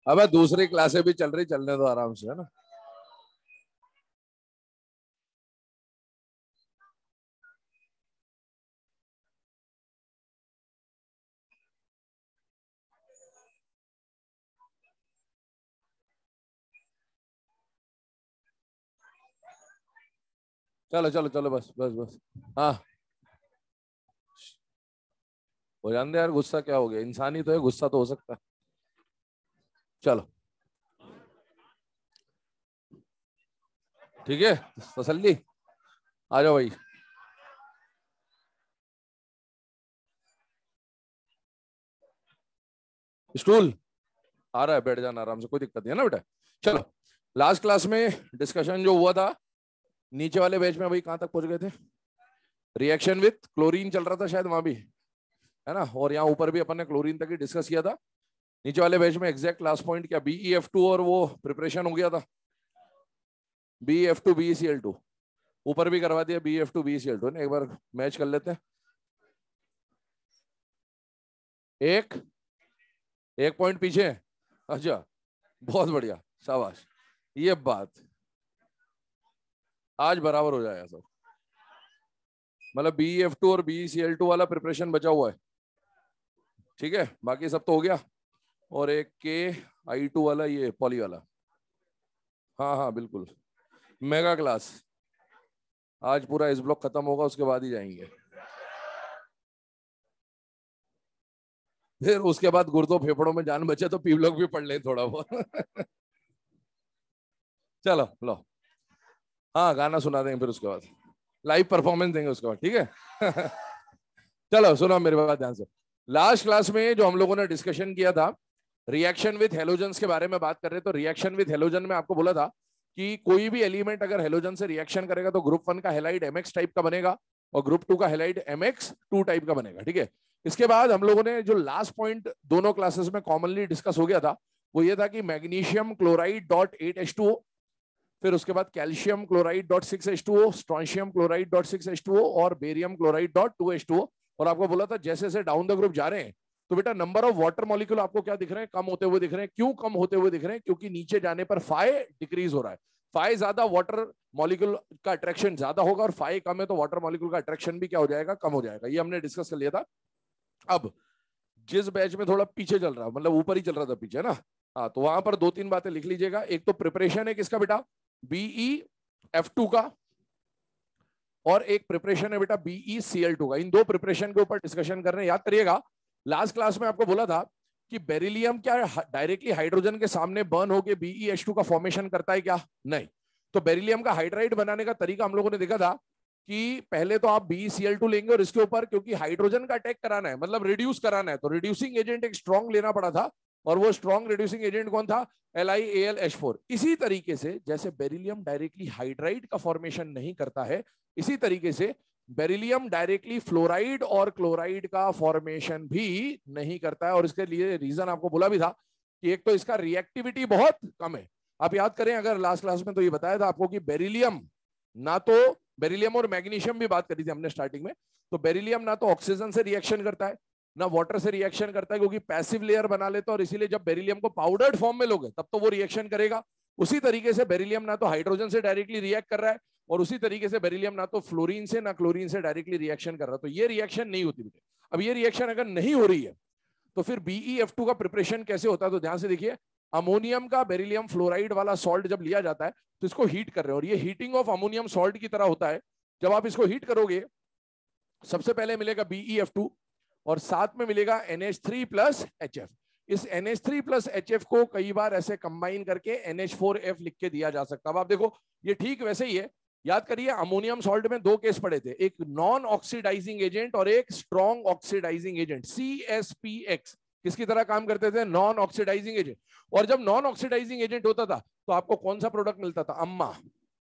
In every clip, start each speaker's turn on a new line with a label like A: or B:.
A: अबे दूसरी क्लासें भी चल रही, चलने दो आराम से, है ना। चलो चलो चलो, बस बस बस। हाँ, हो जाने दे यार, गुस्सा क्या हो गया, इंसान ही तो है, गुस्सा तो हो सकता है। चलो ठीक है, तसल्ली। आ जाओ भाई। स्टूल आ रहा है, बैठ जाना आराम से, कोई दिक्कत नहीं है ना बेटा। चलो, लास्ट क्लास में डिस्कशन जो हुआ था, नीचे वाले पेज में भाई कहां तक पहुंच गए थे? रिएक्शन विथ क्लोरीन चल रहा था शायद वहां भी, है ना। और यहाँ ऊपर भी अपन ने क्लोरीन तक ही डिस्कस किया था। नीचे वाले पेज में एग्जैक्ट लास्ट पॉइंट क्या, BeF2 और वो प्रिपरेशन हो गया था, BeF2 BeCl2। ऊपर भी करवा दिया BeF2 BeCl2 ने, एक बार मैच कर लेते हैं। एक एक पॉइंट पीछे है। अच्छा, बहुत बढ़िया, शाबाश। ये बात आज बराबर हो जाएगा सब, मतलब BeF2 और BeCl2 वाला प्रिपरेशन बचा हुआ है, ठीक है, बाकी सब तो हो गया। और एक KI2 वाला, ये पॉली वाला। हाँ हाँ बिल्कुल, मेगा क्लास। आज पूरा इस ब्लॉक खत्म होगा, उसके बाद ही जाएंगे। फिर उसके बाद गुर्दों फेफड़ों में जान बचे तो पी लोग भी पढ़ लें थोड़ा बहुत। चलो लो, हाँ गाना सुना देंगे, फिर उसके बाद लाइव परफॉर्मेंस देंगे उसके बाद, ठीक है। चलो सुनो मेरी बात ध्यान से। लास्ट क्लास में जो हम लोगों ने डिस्कशन किया था, रिएक्शन विथ हेलोजन्स के बारे में बात कर रहे, तो रिएक्शन विथ हेलोजन में आपको बोला था कि कोई भी एलिमेंट अगर हेलोजन से रिएक्शन करेगा तो ग्रुप 1 का हेलाइड MX टाइप का बनेगा और ग्रुप 2 का हेलाइड MX2 टाइप का बनेगा, ठीक है। इसके बाद हम लोगों ने जो लास्ट पॉइंट दोनों क्लासेस में कॉमनली डिस्कस हो गया था, वो ये था कि मैग्नीशियम क्लोराइड डॉट 8H2O, फिर उसके बाद calcium chloride dot 6H2O, strontium chloride dot 6H2O और बेरियम क्लोराइड डॉट 2H2O। और आपको बोला था जैसे जैसे डाउन द ग्रुप जा रहे हैं तो बेटा नंबर ऑफ वाटर मॉलिक्यूल आपको क्या दिख रहे हैं, कम होते हुए दिख रहे हैं। क्यों कम होते हुए दिख रहे हैं? क्योंकि नीचे जाने पर फाई डिक्रीज हो रहा है। फाई ज्यादा, वाटर मॉलिक्यूल का अट्रैक्शन ज्यादा होगा, और फाई कम है तो वाटर मॉलिक्यूल का अट्रैक्शन भी क्या हो जाएगा, कम हो जाएगा। ये हमने डिस्कस कर लिया था। अब जिस बैच में थोड़ा पीछे चल रहा, मतलब ऊपर ही चल रहा था पीछे, ना। हाँ, तो वहां पर दो तीन बातें लिख लीजिएगा। एक तो प्रिपरेशन है किसका बेटा, BeF2 का, और एक प्रिपरेशन है बेटा BeCl2 का। इन दो प्रिपरेशन के ऊपर डिस्कशन कर रहे हैं, याद करिएगा। लास्ट क्लास में आपको बोला था कि बेरिलियम क्या डायरेक्टली हाइड्रोजन के सामने बर्न होकर BeH2 का फॉर्मेशन करता है क्या? नहीं। तो बेरिलियम का हाइड्राइड बनाने का तरीका हम लोगों ने देखा था कि पहले तो आप BeCl2 लेंगे और इसके ऊपर क्योंकि हाइड्रोजन का अटैक कराना है, मतलब रिड्यूस कराना है, तो रिड्यूसिंग एजेंट एक स्ट्रॉन्ग लेना पड़ा था। और वो स्ट्रॉन्ग रिड्यूसिंग एजेंट कौन था? LiAlH4। इसी तरीके से जैसे बेरिलियम डायरेक्टली हाइड्राइड का फॉर्मेशन नहीं करता है, इसी तरीके से बेरिलियम डायरेक्टली फ्लोराइड और क्लोराइड का फॉर्मेशन भी नहीं करता है। और इसके लिए रीजन आपको बोला भी था कि एक तो इसका रिएक्टिविटी बहुत कम है। आप याद करें, अगर लास्ट क्लास में तो ये बताया था आपको कि बेरिलियम ना तो, बेरिलियम और मैग्नीशियम भी बात करी थी हमने स्टार्टिंग में, तो बेरिलियम ना तो ऑक्सीजन से रिएक्शन करता है ना वाटर से रिएक्शन करता है, क्योंकि पैसिव लेयर बना लेता है, और इसीलिए जब बेरिलियम को पाउडर्ड फॉर्म में लोगे तब तो वो रिएक्शन करेगा। उसी तरीके से बेरिलियम ना तो हाइड्रोजन से डायरेक्टली रिएक्ट कर रहा है, और उसी तरीके से बेरिलियम ना तो फ्लोरीन से ना क्लोरीन से डायरेक्टली रिएक्शन कर रहा है, तो ये रिएक्शन नहीं होती। अब ये रिएक्शन अगर नहीं हो रही है तो फिर BeF2 का प्रिपरेशन कैसे होता है? तो ध्यान से देखिए, अमोनियम का बेरिलियम फ्लोराइड वाला सॉल्ट जब लिया जाता है तो इसको हीट कर रहे हैं, और ये हीटिंग ऑफ अमोनियम सॉल्ट की तरह होता है। जब आप इसको हीट करोगे, सबसे पहले मिलेगा BeF2 और साथ में मिलेगा NH3 प्लस HF। इस NH3 प्लस HF को कई बार ऐसे कंबाइन करके NH4F लिख के दिया जा सकता है। अब आप देखो, ये ठीक वैसे ही है। याद करिए, अमोनियम सॉल्ट में दो केस पड़े थे, एक नॉन ऑक्सीडाइजिंग एजेंट और एक स्ट्रॉन्ग ऑक्सीडाइजिंग एजेंट, CSPX। किसकी तरह काम करते थे? Non oxidising agent. और जब नॉन ऑक्सीडाइजिंग एजेंट होता था तो आपको कौन सा प्रोडक्ट मिलता था? अम्मा,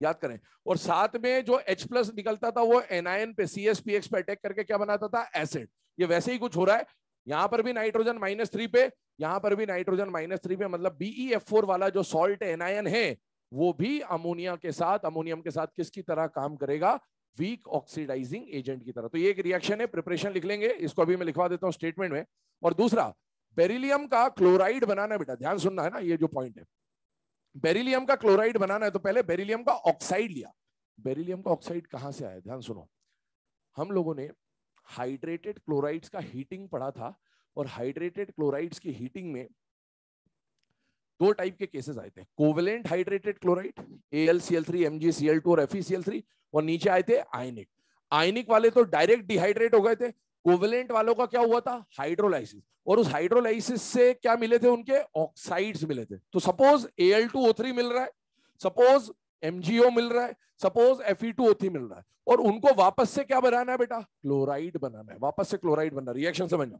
A: याद करें। और साथ में जो H प्लस निकलता था वो एनायन पे, CSPX पे अटैक करके क्या बनाता था? एसिड। ये वैसे ही कुछ हो रहा है, यहां पर भी नाइट्रोजन -3 पे, यहां पर भी नाइट्रोजन -3 पे, मतलब BeF4 वाला जो सॉल्ट एनायन है वो भी अमोनिया के साथ, अमोनियम के साथ किसकी तरह काम करेगा? वीक ऑक्सीडाइजिंग एजेंट की तरह। तो ये एक रिएक्शन है, प्रिपरेशन लिख लेंगे इसको, अभी मैं लिखवा देता हूं स्टेटमेंट में। और दूसरा, बेरिलियम का क्लोराइड बनाना है बेटा, ध्यान सुनना है ना, ये जो पॉइंट है, बेरिलियम का क्लोराइड बनाना है तो पहले बेरिलियम का ऑक्साइड लिया। बेरिलियम का ऑक्साइड कहां से आया, ध्यान सुनो। हम लोगों ने हाइड्रेटेड क्लोराइड्स का हीटिंग पढ़ा था, और हाइड्रेटेड क्लोराइड्स की हीटिंग में दो टाइप के केसेस आए थे, covalent hydrated chloride AlCl3 MgCl2 और FeCl3, और नीचे आए थे आयनिक। आयनिक वाले तो डायरेक्ट डिहाइड्रेट हो गए थे, कोवेलेंट वालों का क्या हुआ था, हाइड्रोलाइसिस, और उस हाइड्रोलाइसिस से क्या मिले थे, उनके ऑक्साइड्स मिले थे। तो सपोज Al2O3 मिल रहा है, सपोज MgO मिल रहा है, सपोज Fe2O3 मिल रहा है, और उनको वापस से क्या बनाना है बेटा, क्लोराइड बनाना है, वापस से क्लोराइड बनना। रिएक्शन समझना,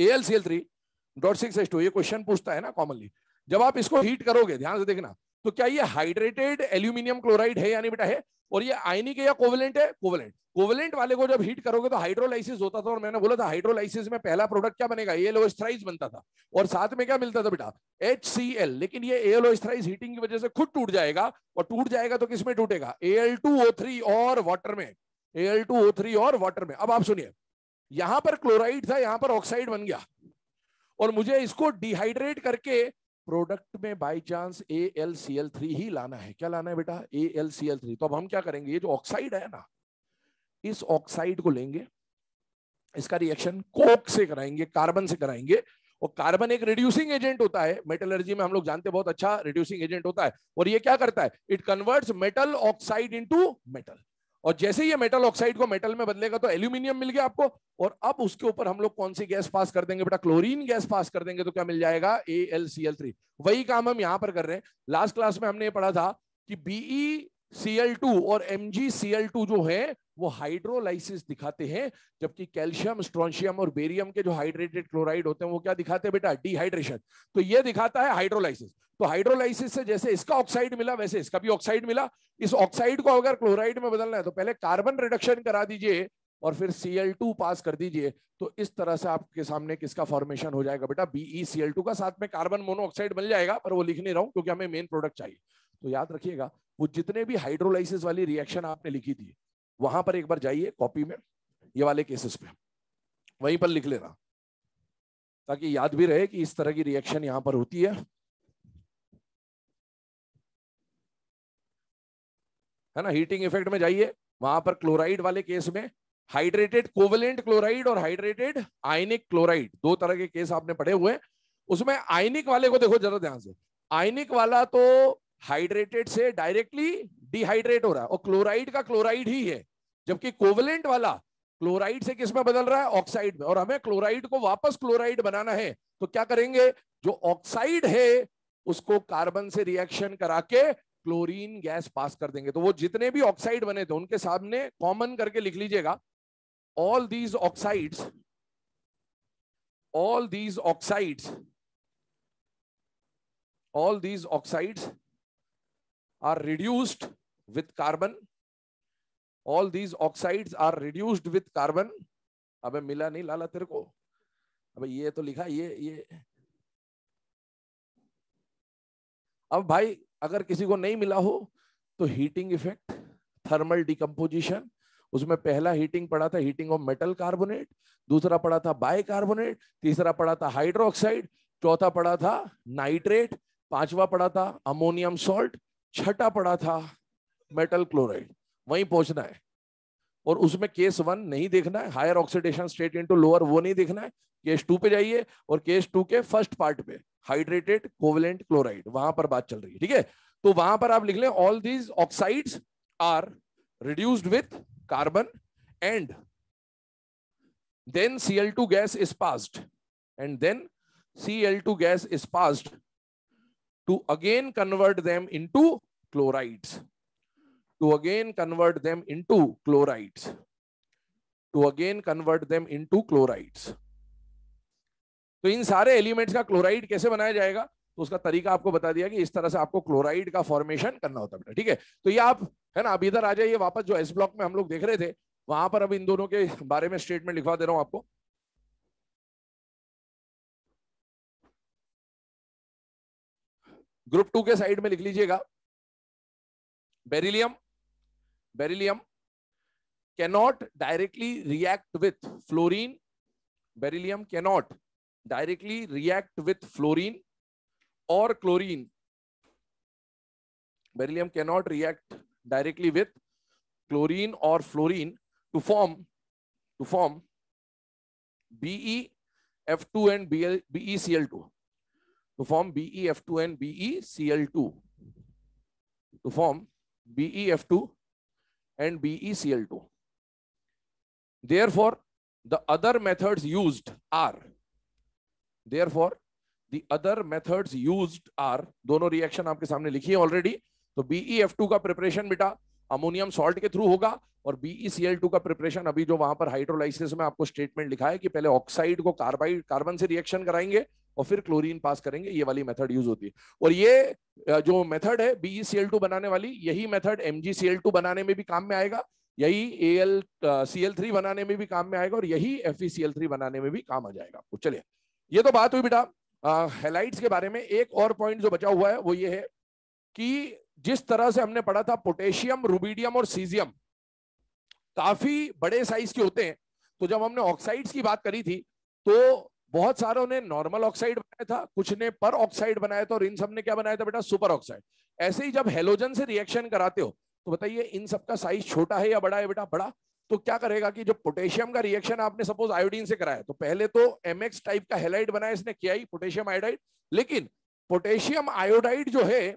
A: AlCl3.6H2, ये क्वेश्चन पूछता है ना कॉमनली, जब आप इसको हीट करोगे, ध्यान से देखना, तो क्या ये हाइड्रेटेड एल्यूमिनियम क्लोराइड है या नहीं बेटा, है, और ये आयनिक है या कोवेलेंट है, कोवेलेंट। कोवेलेंट वाले को जब हीट करोगे तो हाइड्रोलाइसिस होता था, और मैंने बोला था हाइड्रोलाइसिस में पहला प्रोडक्ट क्या बनेगा, AlO एस्टराइज बनता था, और साथ में क्या मिलता था बेटा, HCl। लेकिन ये AlO एस्टराइज हीटिंग की वजह से खुद टूट जाएगा, और टूट जाएगा तो किसमें टूटेगा, Al2O3 और वाटर में, Al2O3 और वाटर में। अब आप सुनिए, यहां पर क्लोराइड था, यहां पर ऑक्साइड बन गया, और मुझे इसको डिहाइड्रेट करके प्रोडक्ट में बाय चांस AlCl3 ही लाना है। क्या लाना है बेटा, AlCl3। तो अब हम क्या करेंगे, ये जो ऑक्साइड है ना, इस ऑक्साइड को लेंगे, इसका रिएक्शन कोक से कराएंगे, कार्बन से कराएंगे, और कार्बन एक रिड्यूसिंग एजेंट होता है, मेटलर्जी में हम लोग जानते हैं बहुत अच्छा रिड्यूसिंग एजेंट होता है, और ये क्या करता है, it converts metal oxide into metal, और जैसे ये मेटल ऑक्साइड को मेटल में बदलेगा तो एल्यूमिनियम मिल गया आपको, और अब उसके ऊपर हम लोग कौन सी गैस पास कर देंगे बेटा, क्लोरीन गैस पास कर देंगे, तो क्या मिल जाएगा, AlCl3। वही काम हम यहां पर कर रहे हैं। लास्ट क्लास में हमने ये पढ़ा था कि BeCl2 और MgCl2 जो है वो हाइड्रोलाइसिस दिखाते हैं, जबकि कैल्शियम, स्ट्रोंशियम और बेरियम के जो हाइड्रेटेड क्लोराइड होते हैं वो क्या दिखाते हैं बेटा, डिहाइड्रेशन। तो ये दिखाता है हाइड्रोलाइसिस। तो हाइड्रोलाइसिस से जैसे इसका ऑक्साइड मिला, वैसे इसका भी ऑक्साइड मिला। इस ऑक्साइड को अगर क्लोराइड में बदलना है तो पहले कार्बन रिडक्शन करा दीजिए, और फिर Cl2 पास कर दीजिए, तो इस तरह से आपके सामने किसका फॉर्मेशन हो जाएगा बेटा, BeCl2 का, साथ में कार्बन मोनोऑक्साइड बन जाएगा, पर वो लिख नहीं रहा हूं क्योंकि हमें मेन प्रोडक्ट चाहिए। तो याद रखिएगा, वो जितने भी हाइड्रोलाइसिस वाली रिएक्शन आपने लिखी थी, वहां पर एक बार जाइए कॉपी में, ये वाले केसेस पे वहीं पर लिख लेना, ताकि याद भी रहे कि इस तरह की रिएक्शन यहां पर होती है ना। हीटिंग इफेक्ट में जाइए, वहां पर क्लोराइड वाले केस में हाइड्रेटेड कोवेलेंट क्लोराइड और हाइड्रेटेड आयनिक क्लोराइड, दो तरह के केस आपने पढ़े हुए। उसमें आयनिक वाले को देखो जरा ध्यान से, आयनिक वाला तो हाइड्रेटेड से डायरेक्टली डिहाइड्रेट हो रहा है, और क्लोराइड का क्लोराइड ही है, जबकि कोवेलेंट वाला क्लोराइड से किस में बदल रहा है, ऑक्साइड में, और हमें क्लोराइड को वापस क्लोराइड बनाना है। तो क्या करेंगे, जो ऑक्साइड है उसको कार्बन से रिएक्शन करा के क्लोरीन गैस पास कर देंगे। तो वो जितने भी ऑक्साइड बने थे उनके सामने कॉमन करके लिख लीजिएगा, all these oxides all these oxides are reduced with carbon, all these oxides are reduced with carbon। अबे मिला नहीं लाला तेरे को, अबे ये तो लिखा, ये अब भाई अगर किसी को नहीं मिला हो तो हीटिंग इफेक्ट, थर्मल डिकम्पोजिशन, उसमें पहला हीटिंग पढ़ा था हीटिंग ऑफ मेटल कार्बोनेट, दूसरा पढ़ा था बाइकार्बोनेट, तीसरा पढ़ा था हाइड्रोक्साइड, चौथा पढ़ा था नाइट्रेट, पांचवा पढ़ा था अमोनियम सॉल्ट, छठा पढ़ा था मेटल क्लोराइड। वहीं पहुंचना है, और उसमें केस 1 नहीं देखना है, higher oxidation state into lower, वो नहीं देखना है। केस 2 पे जाइए, और केस 2 के फर्स्ट पार्ट पे हाइड्रेटेड कोवेलेंट क्लोराइड, वहां पर बात चल रही है, ठीक है। तो वहां पर आप लिख लें, all these oxides are reduced with carbon, and then Cl2 gas is passed, and then Cl2 gas is passed to again convert them into chlorides, to again convert them into chlorides, to again convert them into chlorides। तो इन सारे elements का chloride कैसे बनाया जाएगा, तो उसका तरीका आपको बता दिया कि इस तरह से आपको क्लोराइड का फॉर्मेशन करना होता है, ठीक है। तो ये आप, है ना, अब इधर आ जाइए वापस, जो एस ब्लॉक में हम लोग देख रहे थे वहां पर अब इन दोनों के बारे में स्टेटमेंट लिखवा दे रहा हूं आपको। ग्रुप 2 के साइड में लिख लीजिएगा, beryllium cannot directly react with fluorine, beryllium cannot directly react with fluorine और chlorine. Beryllium cannot react directly with chlorine or fluorine to form BeF2 and BeCl2, to form BeF2 and BeCl2, to form BeF2 and BeCl2. Therefore the other methods used are, दोनों reaction आपके सामने लिखी है already. तो BeF2 का preparation बेटा ammonium salt के through होगा, और BeCl2 का प्रिपरेशन अभी जो वहां पर हाइड्रोलाइसिस में आपको स्टेटमेंट लिखा है कि पहले ऑक्साइड को कार्बन से रिएक्शन कराएंगे और फिर क्लोरीन पास करेंगे, ये वाली मेथड यूज होती है. और ये जो मेथड है BeCl2 बनाने वाली, यही मेथड MgCl2 बनाने में भी काम में आएगा, यही AlCl3 बनाने में भी काम में आएगा, और यही FeCl3 बनाने में भी काम आ जाएगा आपको. चलिए, ये तो बात हुई बेटा हैलाइड्स के बारे में. एक और पॉइंट जो बचा हुआ है वो ये है कि जिस तरह से हमने पढ़ा था पोटेशियम, रुबिडियम और सीजियम काफी बड़े साइज के होते हैं, तो जब हमने ऑक्साइड्स की बात करी थी तो बहुत सारों ने नॉर्मल ऑक्साइड बनाया था, कुछ ने पर ऑक्साइड बनाया था, और इन सब ने क्या बनाया था बेटा, सुपर ऑक्साइड. ऐसे ही जब हेलोजन से रिएक्शन कराते हो तो बताइए इन सबका साइज छोटा है या बड़ा है बेटा, बड़ा. तो क्या करेगा कि जो पोटेशियम का रिएक्शन आपने सपोज आयोडीन से कराया, तो पहले तो MX टाइप का हैलाइड बनाया इसने, किया ही पोटेशियम आयोडाइड. लेकिन पोटेशियम आयोडाइड जो है,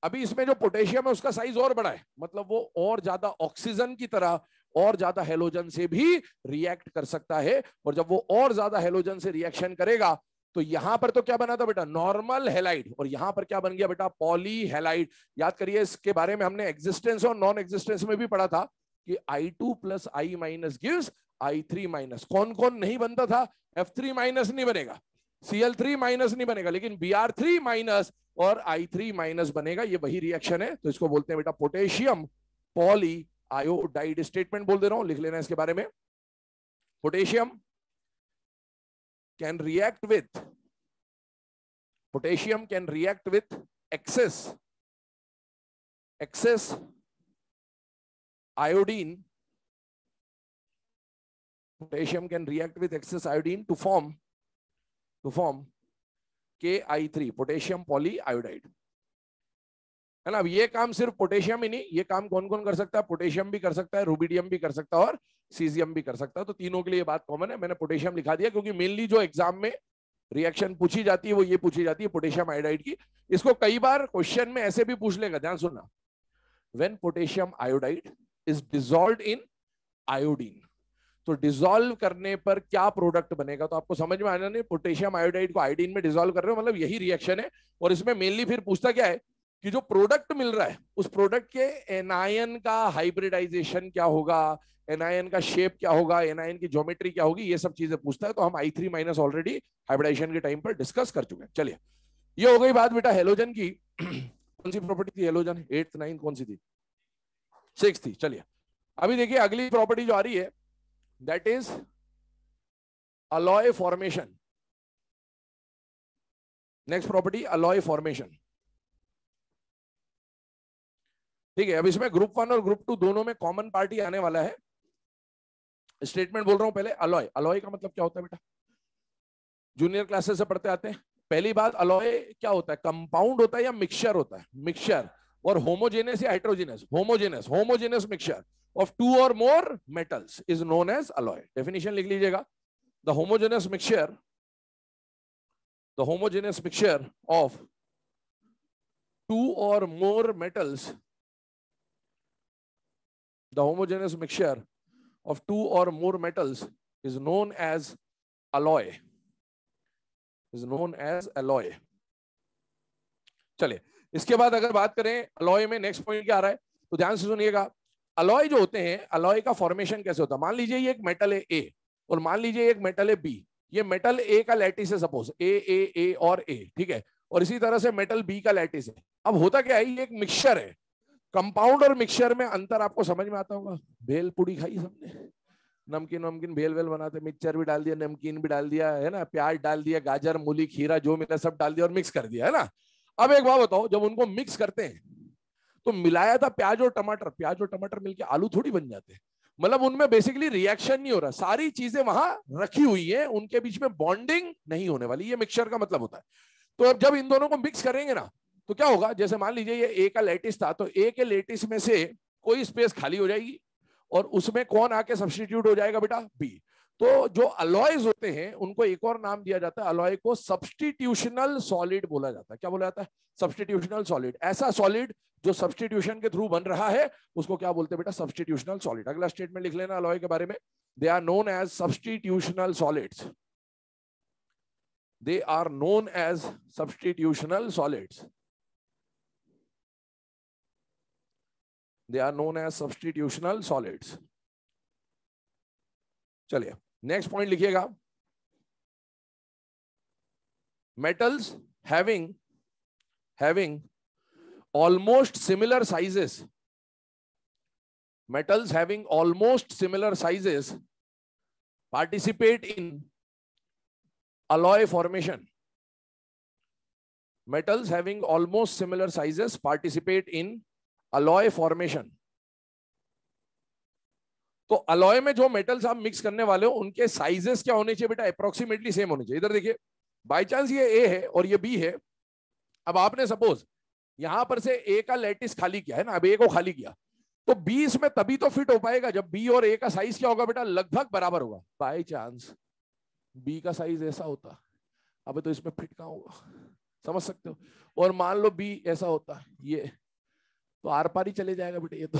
A: अभी इसमें जो पोटेशियम है उसका साइज और बड़ा है, मतलब वो और ज्यादा ऑक्सीजन की तरह और ज्यादा हेलोजन से भी रिएक्ट कर सकता है. और जब वो और ज्यादा हेलोजन से रिएक्शन करेगा तो यहां पर तो क्या बना था बेटा, नॉर्मल हैलाइड, और यहां पर क्या बन गया बेटा, पॉली हैलाइड. याद करिए, इसके बारे में हमने एग्जिस्टेंस और नॉन एग्जिस्टेंस में भी पढ़ा था कि I2 + I- गिव्स I3-. कौन कौन नहीं बनता था, F3- नहीं बनेगा, Cl3- नहीं बनेगा, लेकिन Br3- और I3- बनेगा. ये वही रिएक्शन है, तो इसको बोलते हैं बेटा पोटेशियम पॉली आयोडाइड. स्टेटमेंट बोल दे रहा हूं, लिख लेना इसके बारे में. Potassium can react with excess iodine. Potassium can react with excess iodine to form Ki3, potassium poly iodide, है ना. अब ये काम सिर्फ पोटेशियम ही नहीं, ये काम कौन कौन कर सकता है, पोटेशियम भी कर सकता है, रुबिडियम भी कर सकता है, और सीजियम भी कर सकता है. तो तीनों के लिए बात कॉमन है. मैंने पोटेशियम लिखा दिया क्योंकि मेनली जो एग्जाम में रिएक्शन पूछी जाती है वो ये पूछी जाती है पोटेशियम आयोडाइड की. इसको कई बार क्वेश्चन में ऐसे भी पूछ लेगा, ध्यान सुनना. When potassium iodide is dissolved in iodine, तो डिसॉल्व करने पर क्या प्रोडक्ट बनेगा, तो आपको समझ में आना नहीं. पोटेशियम आयोडाइड को आयोडीन में डिसॉल्व कर रहे हो, मतलब यही रिएक्शन है. और इसमें मेनली फिर पूछता क्या है कि जो प्रोडक्ट मिल रहा है उस प्रोडक्ट के एनायन का हाइब्रिडाइजेशन क्या होगा, एनायन का शेप क्या होगा, एनायन की ज्योमेट्री क्या होगी, ये सब चीजें पूछता है. तो हम I3- ऑलरेडी हाइब्रिडाइजेशन के टाइम पर डिस्कस कर चुके हैं. चलिए, ये हो गई बात बेटा हेलोजन की. कौन सी प्रॉपर्टी थी हेलोजन, 8th 9th कौन सी थी, 6th थी. चलिए, अभी देखिए अगली प्रॉपर्टी जो आ रही है, that is alloy formation. Next property alloy formation. ठीक है, अब इसमें ग्रुप 1 और ग्रुप 2 दोनों में कॉमन पार्टी आने वाला है. स्टेटमेंट बोल रहा हूं पहले. अलॉय, अलॉय का मतलब क्या होता है बेटा, जूनियर क्लासेस से पढ़ते आते हैं. पहली बात, अलॉय क्या होता है, कंपाउंड होता है या मिक्सचर होता है, मिक्सचर. और होमोजेनस या heterogeneous, homogeneous mixture of 2 or more metals is known as alloy. Definition लिख लीजिएगा. the homogeneous mixture of 2 or more metals, the homogeneous mixture of 2 or more metals is known as alloy, चलिए, इसके बाद अगर बात करें alloy में next point क्या आ रहा है, तो ध्यान से सुनिएगा. अलॉय जो होते हैं, अलॉय का फॉर्मेशन कैसे होता है. मान लीजिए ये एक मेटल है A, और मान लीजिए एक मेटल है B. ये मेटल A का लैटिस है, सपोज A और A, ठीक है. और इसी तरह से मेटल B का लैटिस है. अब होता क्या है, ये एक मिक्सचर है. कंपाउंड और मिक्सचर में अंतर आपको समझ में आता होगा. भेल पूड़ी खाई सबने, नमकीन भेल वेल बनाते, मिक्सचर भी डाल दिया, नमकीन भी डाल दिया, है ना, प्याज डाल दिया, गाजर मूली खीरा जो मिला सब डाल दिया और मिक्स कर दिया, है ना. अब एक बात बताओ, जब उनको मिक्स करते हैं तो मिलाया था प्याज और टमाटर मिलके आलू थोड़ी बन जाते हैं. मतलब उनमें बेसिकली रिएक्शन नहीं हो रहा, सारी चीजें वहां रखी हुई है, उनके बीच में बॉन्डिंग नहीं होने वाली, ये मिक्सचर का मतलब होता है। तो अब जब इन दोनों को मिक्स करेंगे ना, तो क्या होगा, जैसे मान लीजिए ये ए का लेटिस था, तो ए के लेटिस में से कोई स्पेस खाली हो जाएगी और उसमें कौन आके सब्स्टिट्यूट हो जाएगा बेटा, बी। तो जो अलॉयज होते हैं उनको एक और नाम दिया जाता है, अलॉय को सब्स्टिट्यूशनल सॉलिड बोला जाता है। क्या बोला जाता है, सब्स्टिट्यूशनल सॉलिड। ऐसा सॉलिड जो सब्स्टिट्यूशन के थ्रू बन रहा है उसको क्या बोलते हैं बेटा, सब्स्टिट्यूशनल सॉलिड। अगला स्टेटमेंट लिख लेना अलॉय के बारे में, they are known as substitutional solids, they are known as substitutional solids, they are known as substitutional solids। चलिए नेक्स्ट पॉइंट लिखिएगा, metals having almost similar sizes, metals having almost similar sizes participate in alloy formation, metals having almost similar sizes participate in alloy formation। तो alloy में जो metals आप mix करने वाले हो उनके साइजेस क्या होने चाहिए बेटा, अप्रोक्सीमेटली सेम होने चाहिए। इधर देखिए, बाय चांस ये ए है और ये बी है, अब आपने सपोज यहां पर से ए का लेटिस खाली किया है ना, अब ए को खाली किया, तो बी इसमें तभी तो फिट हो पाएगा जब बी और ए का साइज क्या होगा बेटा, लगभग बराबर होगा। बाय चांस बी का साइज ऐसा होता, अब तो इसमें फिट कहां होगा, समझ सकते हो। और मान लो बी ऐसा होता, ये तो आर पार ही चले जाएगा बेटा, ये तो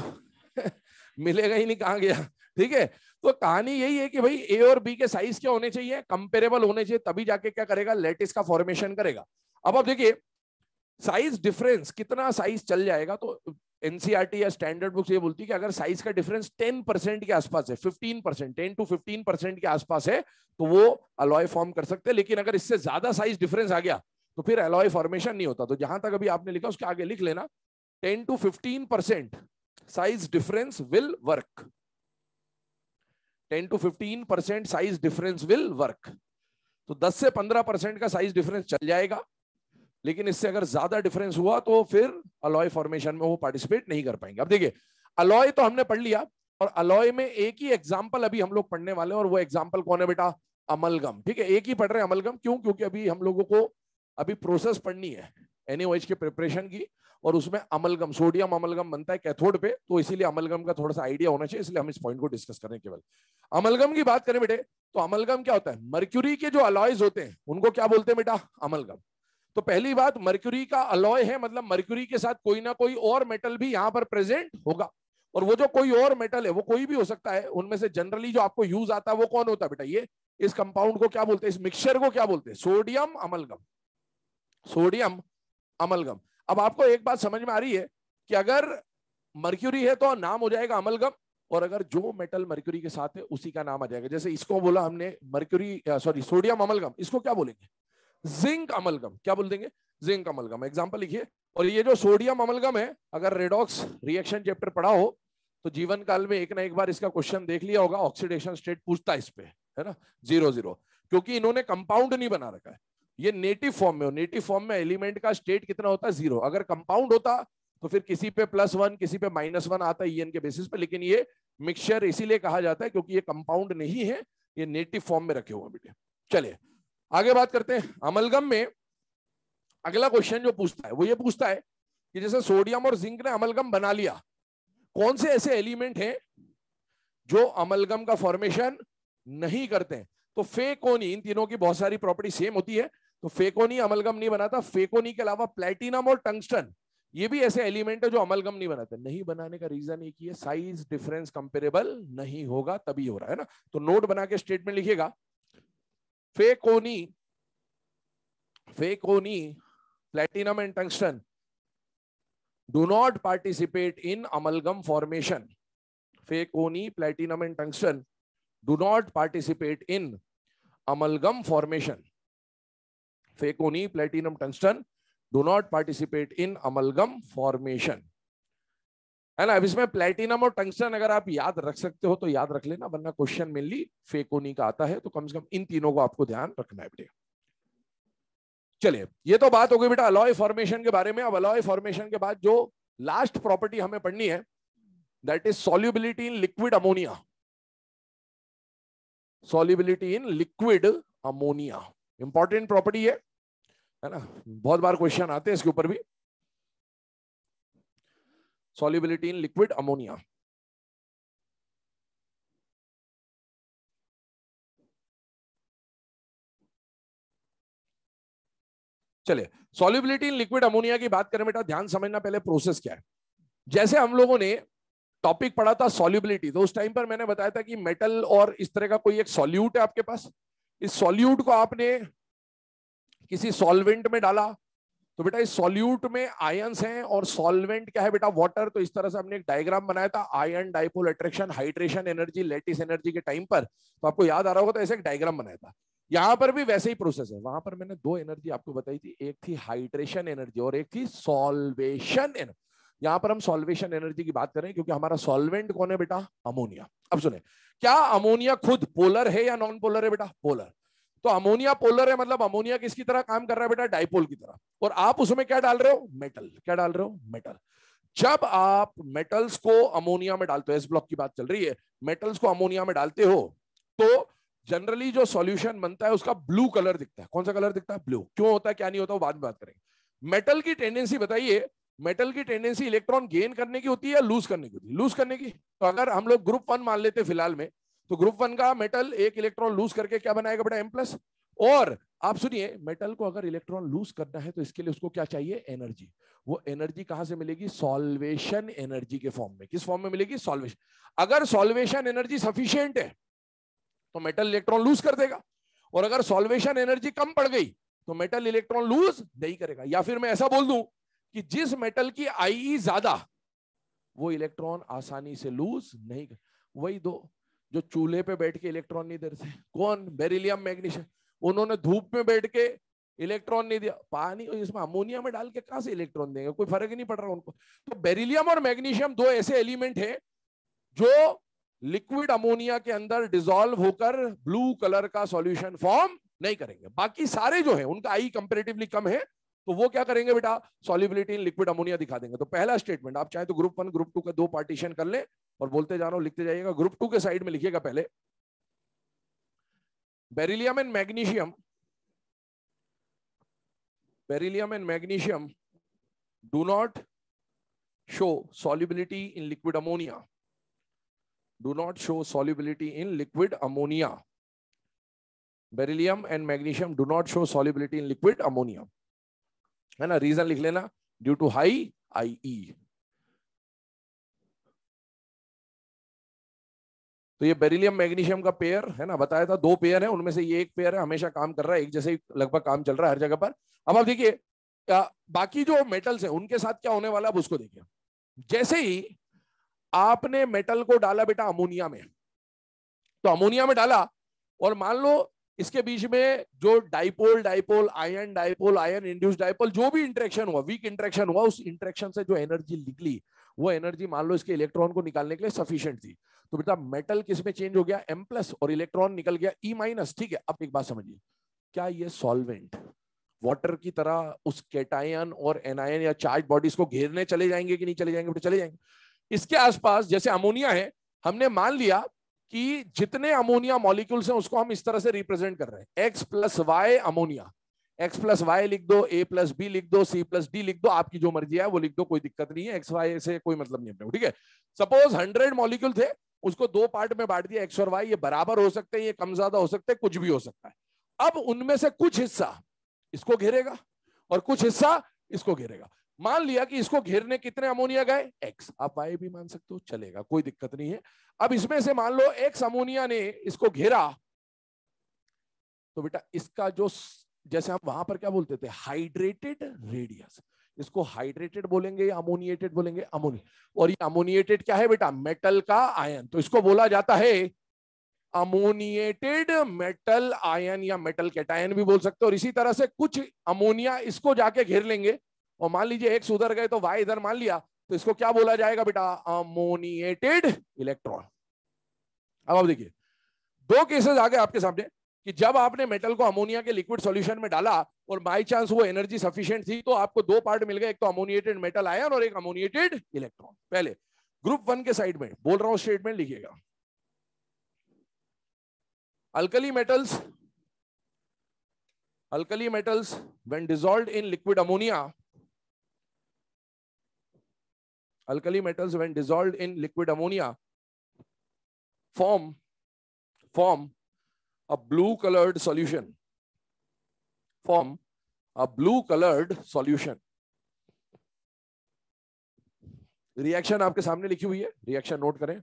A: मिलेगा ही नहीं, कहां गया। ठीक है, तो कहानी यही है कि भाई ए और बी के साइज क्या होने चाहिए, कंपेरेबल होने चाहिए, तभी जाके क्या करेगा, लेटिस का फॉर्मेशन करेगा। अब आप देखिए साइज डिफरेंस, कितना साइज चल जाएगा, तो एनसीईआरटी या स्टैंडर्ड बुक्स ये बोलती है कि अगर साइज का डिफरेंस 10% के आसपास है, 15%, 10 to 15% के आसपास है, तो वो अलॉय फॉर्म कर सकते हैं। लेकिन अगर इससे ज्यादा साइज डिफरेंस आ गया तो फिर अलॉय फॉर्मेशन नहीं होता। तो जहां तक अभी आपने लिखा उसके आगे लिख लेना, 10 to 15% size difference will work, 10 to 15% size difference will work. तो 10 से 15% का साइज डिफरेंस चल जाएगा, लेकिन इससे अगर ज्यादा डिफरेंस हुआ तो फिर अलॉय फॉर्मेशन में वो पार्टिसिपेट नहीं कर पाएंगे। अब देखिए अलॉय तो हमने पढ़ लिया, और अलॉय में एक ही एग्जांपल अभी हम लोग पढ़ने वाले हैं, और वो एग्जांपल कौन है बेटा, अमलगम। ठीक है, एक ही पढ़ रहे हैं अमलगम, क्यों, क्योंकि अभी हम लोगों को अभी प्रोसेस पढ़नी है NaOH के प्रिपरेशन की, और उसमें अमलगम, सोडियम अमलगम बनता है कैथोड पे, तो इसीलिए अमलगम का थोड़ा सा आइडिया होना चाहिए, इसलिए हम इस पॉइंट को डिस्कस करें। केवल अमलगम की बात करें बेटे, तो अमलगम क्या होता है, मर्क्यूरी के जो अलॉयज होते हैं उनको क्या बोलते हैं बेटा, अमलगम। तो पहली बात, मर्क्यूरी का अलॉय है, मतलब मर्क्यूरी के साथ कोई ना कोई और मेटल भी यहां पर प्रेजेंट होगा, और वो जो कोई और मेटल है वो कोई भी हो सकता है। उनमें से जनरली जो आपको यूज आता है वो कौन होता है बेटा, ये इस कंपाउंड को क्या बोलते हैं, इस मिक्सचर को क्या बोलते हैं, सोडियम अमलगम, सोडियम अमलगम। अब आपको एक बात समझ में आ रही है कि अगर मर्क्यूरी है तो नाम हो जाएगा अमलगम, और अगर जो मेटल मर्क्यूरी के साथ है उसी का नाम आ जाएगा। जैसे इसको बोला हमने मर्क्यूरी, सॉरी सोडियम अमलगम, इसको क्या बोलेंगे, जिंक अमलगम। क्या बोल देंगे, जिंक अमलगम। एग्जांपल लिखिए, और ये जो सोडियम अमलगम है, अगर रेडॉक्स रिएक्शन चैप्टर पढ़ा हो तो जीवन काल में एक ना एक बार इसका क्वेश्चन देख लिया होगा, ऑक्सीडेशन स्टेट पूछता है इस पे, है ना, 0 क्योंकि इन्होंने कंपाउंड नहीं बना रखा है, ये नेटिव फॉर्म में हो, नेटिव फॉर्म में एलिमेंट का स्टेट कितना होता है, 0। अगर कंपाउंड होता तो फिर किसी पे +1 किसी पे -1 आता है EN के बेसिस पे, लेकिन ये मिक्सचर इसीलिए कहा जाता है क्योंकि ये कंपाउंड नहीं है, ये नेटिव फॉर्म में रखे हुए हैं बेटे। चलिए आगे बात करते हैं। अमलगम में अगला क्वेश्चन जो पूछता है वो ये पूछता है कि जैसे सोडियम और जिंक ने अमलगम बना लिया, कौन से ऐसे एलिमेंट हैं जो अमलगम का फॉर्मेशन नहीं करते हैं। तो फेकोनी, इन तीनों की बहुत सारी प्रॉपर्टी सेम होती है, तो फेकोनी अमलगम नहीं बनाता। फेकोनी के अलावा प्लेटिनम और टंगस्टन, ये भी ऐसे एलिमेंट है जो अमलगम नहीं बनाते। नहीं बनाने का रीजन एक ही है, साइज डिफरेंस कंपेरेबल नहीं होगा तभी हो रहा है ना। तो नोट बना के स्टेटमेंट लिखिएगा, फेकोनी, platinum and tungsten do not participate in amalgam formation. फेकोनी, platinum and tungsten do not participate in amalgam formation. फेकोनी, platinum, tungsten do not participate in amalgam formation. है ना। अब इसमें प्लेटिनम और टंगस्टन अगर आप याद रख सकते हो तो याद रख लेना, वरना क्वेश्चन मेनली फेकोनी का आता है, तो कम से कम इन तीनों को आपको ध्यान रखना है बेटे। चलिए ये तो बात हो गई बेटा अलॉय फॉर्मेशन के बारे में। अब अलॉय फॉर्मेशन के बाद जो लास्ट प्रॉपर्टी हमें पढ़नी है, that is solubility in liquid ammonia. Solubility in liquid ammonia, important property है ना, बहुत बार क्वेश्चन आते हैं इसके ऊपर भी। सॉल्युबिलिटी इन लिक्विड अमोनिया, चलिए सॉल्युबिलिटी इन लिक्विड अमोनिया की बात करें बेटा, ध्यान समझना पहले प्रोसेस क्या है। जैसे हम लोगों ने टॉपिक पढ़ा था सॉल्युबिलिटी, तो उस टाइम पर मैंने बताया था कि मेटल और इस तरह का कोई एक सॉल्यूट है आपके पास, इस सॉल्यूट को आपने किसी सॉल्वेंट में डाला, तो बेटा इस सॉल्यूट में आयंस हैं और सॉल्वेंट क्या है बेटा, वाटर। तो इस तरह से हमने एक डायग्राम बनाया था, ion dipole attraction, hydration energy, lattice energy के टाइम पर, तो आपको याद आ रहा होगा, तो ऐसे एक डायग्राम बनाया था। यहां पर भी वैसे ही प्रोसेस है। वहां पर मैंने दो एनर्जी आपको बताई थी, एक थी हाइड्रेशन एनर्जी और एक थी सॉल्वेशन एनर्जी। यहां पर हम सॉल्वेशन एनर्जी की बात करें क्योंकि हमारा सॉल्वेंट कौन है बेटा, अमोनिया। अब सुने, क्या अमोनिया खुद पोलर है या नॉन पोलर है बेटा, पोलर। तो अमोनिया पोलर है, मतलब अमोनिया किसकी तरह काम कर रहा है बेटा, डाइपोल की तरह। और आप उसमें क्या डाल रहे हो, मेटल। क्या डाल रहे हो, मेटल। जब आप मेटल्स को अमोनिया में डालते हो, एस ब्लॉक की बात चल रही है, मेटल्स को अमोनिया में डालते हो, तो जनरली जो सॉल्यूशन बनता है उसका ब्लू कलर दिखता है। कौन सा कलर दिखता है, ब्लू। क्यों होता है, क्या नहीं होता, वो बाद में बात करेंगे। मेटल की टेंडेंसी बताइए, मेटल की टेंडेंसी इलेक्ट्रॉन गेन करने की होती है या लूज करने की होती है, लूज करने की। तो अगर हम लोग ग्रुप 1 मान लेते फिलहाल में, तो ग्रुप 1 का मेटल एक इलेक्ट्रॉन लूज करके क्या बनाएगा बेटा, M+। और आप सुनिए, मेटल को अगर इलेक्ट्रॉन लूज करना है तो इसके लिए उसको क्या चाहिए, एनर्जी। वो एनर्जी कहां से मिलेगी, सॉल्वेशन एनर्जी के फॉर्म में। किस फॉर्म में मिलेगी, सॉल्वेशन। अगर सॉल्वेशन एनर्जी सफिशिएंट है तो मेटल इलेक्ट्रॉन लूज कर देगा, और अगर सॉल्वेशन एनर्जी कम पड़ गई तो मेटल इलेक्ट्रॉन लूज नहीं करेगा। या फिर मैं ऐसा बोल दूं कि जिस मेटल की IE ज्यादा, वो इलेक्ट्रॉन आसानी से लूज नहीं कर। वही दो जो चूल्हे पे बैठ के इलेक्ट्रॉन नहीं देते, कौन, बेरिलियम मैग्नीशियम। उन्होंने धूप में बैठ के इलेक्ट्रॉन नहीं दिया, पानी इसमें अमोनिया में डाल के कहां से इलेक्ट्रॉन देंगे, कोई फर्क ही नहीं पड़ रहा उनको। तो बेरिलियम और मैग्नीशियम दो ऐसे एलिमेंट हैं जो लिक्विड अमोनिया के अंदर डिसॉल्व होकर ब्लू कलर का सॉल्यूशन फॉर्म नहीं करेंगे। बाकी सारे जो है उनका आई कंपैरेटिवली कम है, तो वो क्या करेंगे बेटा, सॉल्युबिलिटी इन लिक्विड अमोनिया दिखा देंगे। तो पहला स्टेटमेंट, आप चाहे तो ग्रुप 1 ग्रुप 2 का दो पार्टीशन कर ले और बोलते जा रहा हूं, लिखते जाइएगा। ग्रुप 2 के साइड में लिखिएगा पहले, beryllium and magnesium, beryllium and magnesium do not show solubility in liquid ammonia, do not show solubility in liquid ammonia. Beryllium and magnesium do not show solubility in liquid ammonia, है ना। Reason लिख लेना, due to high IE। तो ये beryllium magnesium का pair है ना, बताया था दो पेयर है, उनमें से ये एक पेयर है, हमेशा काम कर रहा है, एक जैसे ही लगभग काम चल रहा है हर जगह पर। अब आप देखिए, बाकी जो मेटल्स है उनके साथ क्या होने वाला है, अब उसको देखिए। जैसे ही आपने मेटल को डाला बेटा अमोनिया में, तो अमोनिया में डाला, और मान लो इसके बीच में जो dipole dipole ion dipole ion induce dipole जो भी इंटरेक्शन हुआ, वीक इंटरेक्शन हुआ, उस इंटरेक्शन से जो एनर्जी निकली, वो एनर्जी मान लो इसके इलेक्ट्रॉन को निकालने के लिए सफिशिएंट थी। तो बेटा मेटल किस में चेंज हो गया, M+ और इलेक्ट्रॉन निकल गया E-। ठीक है, अब एक बात समझिए, क्या ये सॉल्वेंट वाटर की तरह उस केटायन और एनायन या चार्ज बॉडीज को घेरने चले जाएंगे कि नहीं चले जाएंगे, बेटा चले जाएंगे। इसके आसपास जैसे अमोनिया है, हमने मान लिया कि जितने अमोनिया मॉलिक्यूल्स हैं उसको हम इस तरह से रिप्रेजेंट कर रहे हैं, X+Y अमोनिया। X+Y लिख दो, A+B लिख दो, C+D लिख दो, आपकी जो मर्जी है वो लिख दो, कोई दिक्कत नहीं है, XY से कोई मतलब नहीं है, ठीक है। सपोज 100 मॉलिक्यूल थे, उसको दो पार्ट में बांट दिया, X और Y, ये बराबर हो सकते हैं, ये कम ज्यादा हो सकते हैं, कुछ भी हो सकता है। अब उनमें से कुछ हिस्सा इसको घेरेगा और कुछ हिस्सा इसको घेरेगा। मान लिया कि इसको घेरने कितने अमोनिया गए, X, आप Y भी मान सकते हो, चलेगा, कोई दिक्कत नहीं है। अब इसमें से मान लो X अमोनिया ने इसको घेरा, तो बेटा इसका जो, जैसे हम वहां पर क्या बोलते थे, हाइड्रेटेड रेडियस, इसको हाइड्रेटेड बोलेंगे या अमोनिएटेड बोलेंगे, अमोनिया। और ये अमोनिएटेड क्या है बेटा, मेटल का आयन, तो इसको बोला जाता है अमोनिएटेड मेटल आयन या मेटल कैटायन भी बोल सकते हो। और इसी तरह से कुछ अमोनिया इसको जाके घेर लेंगे, और मान लीजिए X उधर गए तो Y इधर मान लिया, तो इसको क्या बोला जाएगा बेटा, अमोनिएटेड इलेक्ट्रॉन। अब आप देखिए, दो केसेस आ गए आपके सामने कि जब आपने मेटल को अमोनिया के लिक्विड सॉल्यूशन में डाला और बाय चांस वो एनर्जी सफिशिएंट थी, तो आपको दो पार्ट मिल गए, एक तो अमोनिएटेड मेटल आयन और एक अमोनिएटेड इलेक्ट्रॉन। पहले ग्रुप 1 के साइड में बोल रहा हूं, स्टेटमेंट लिखिएगा। alkali metals when dissolved in liquid ammonia, alkali metals when dissolved in liquid ammonia form a blue colored solution, reaction आपके सामने लिखी हुई है, रिएक्शन नोट करें।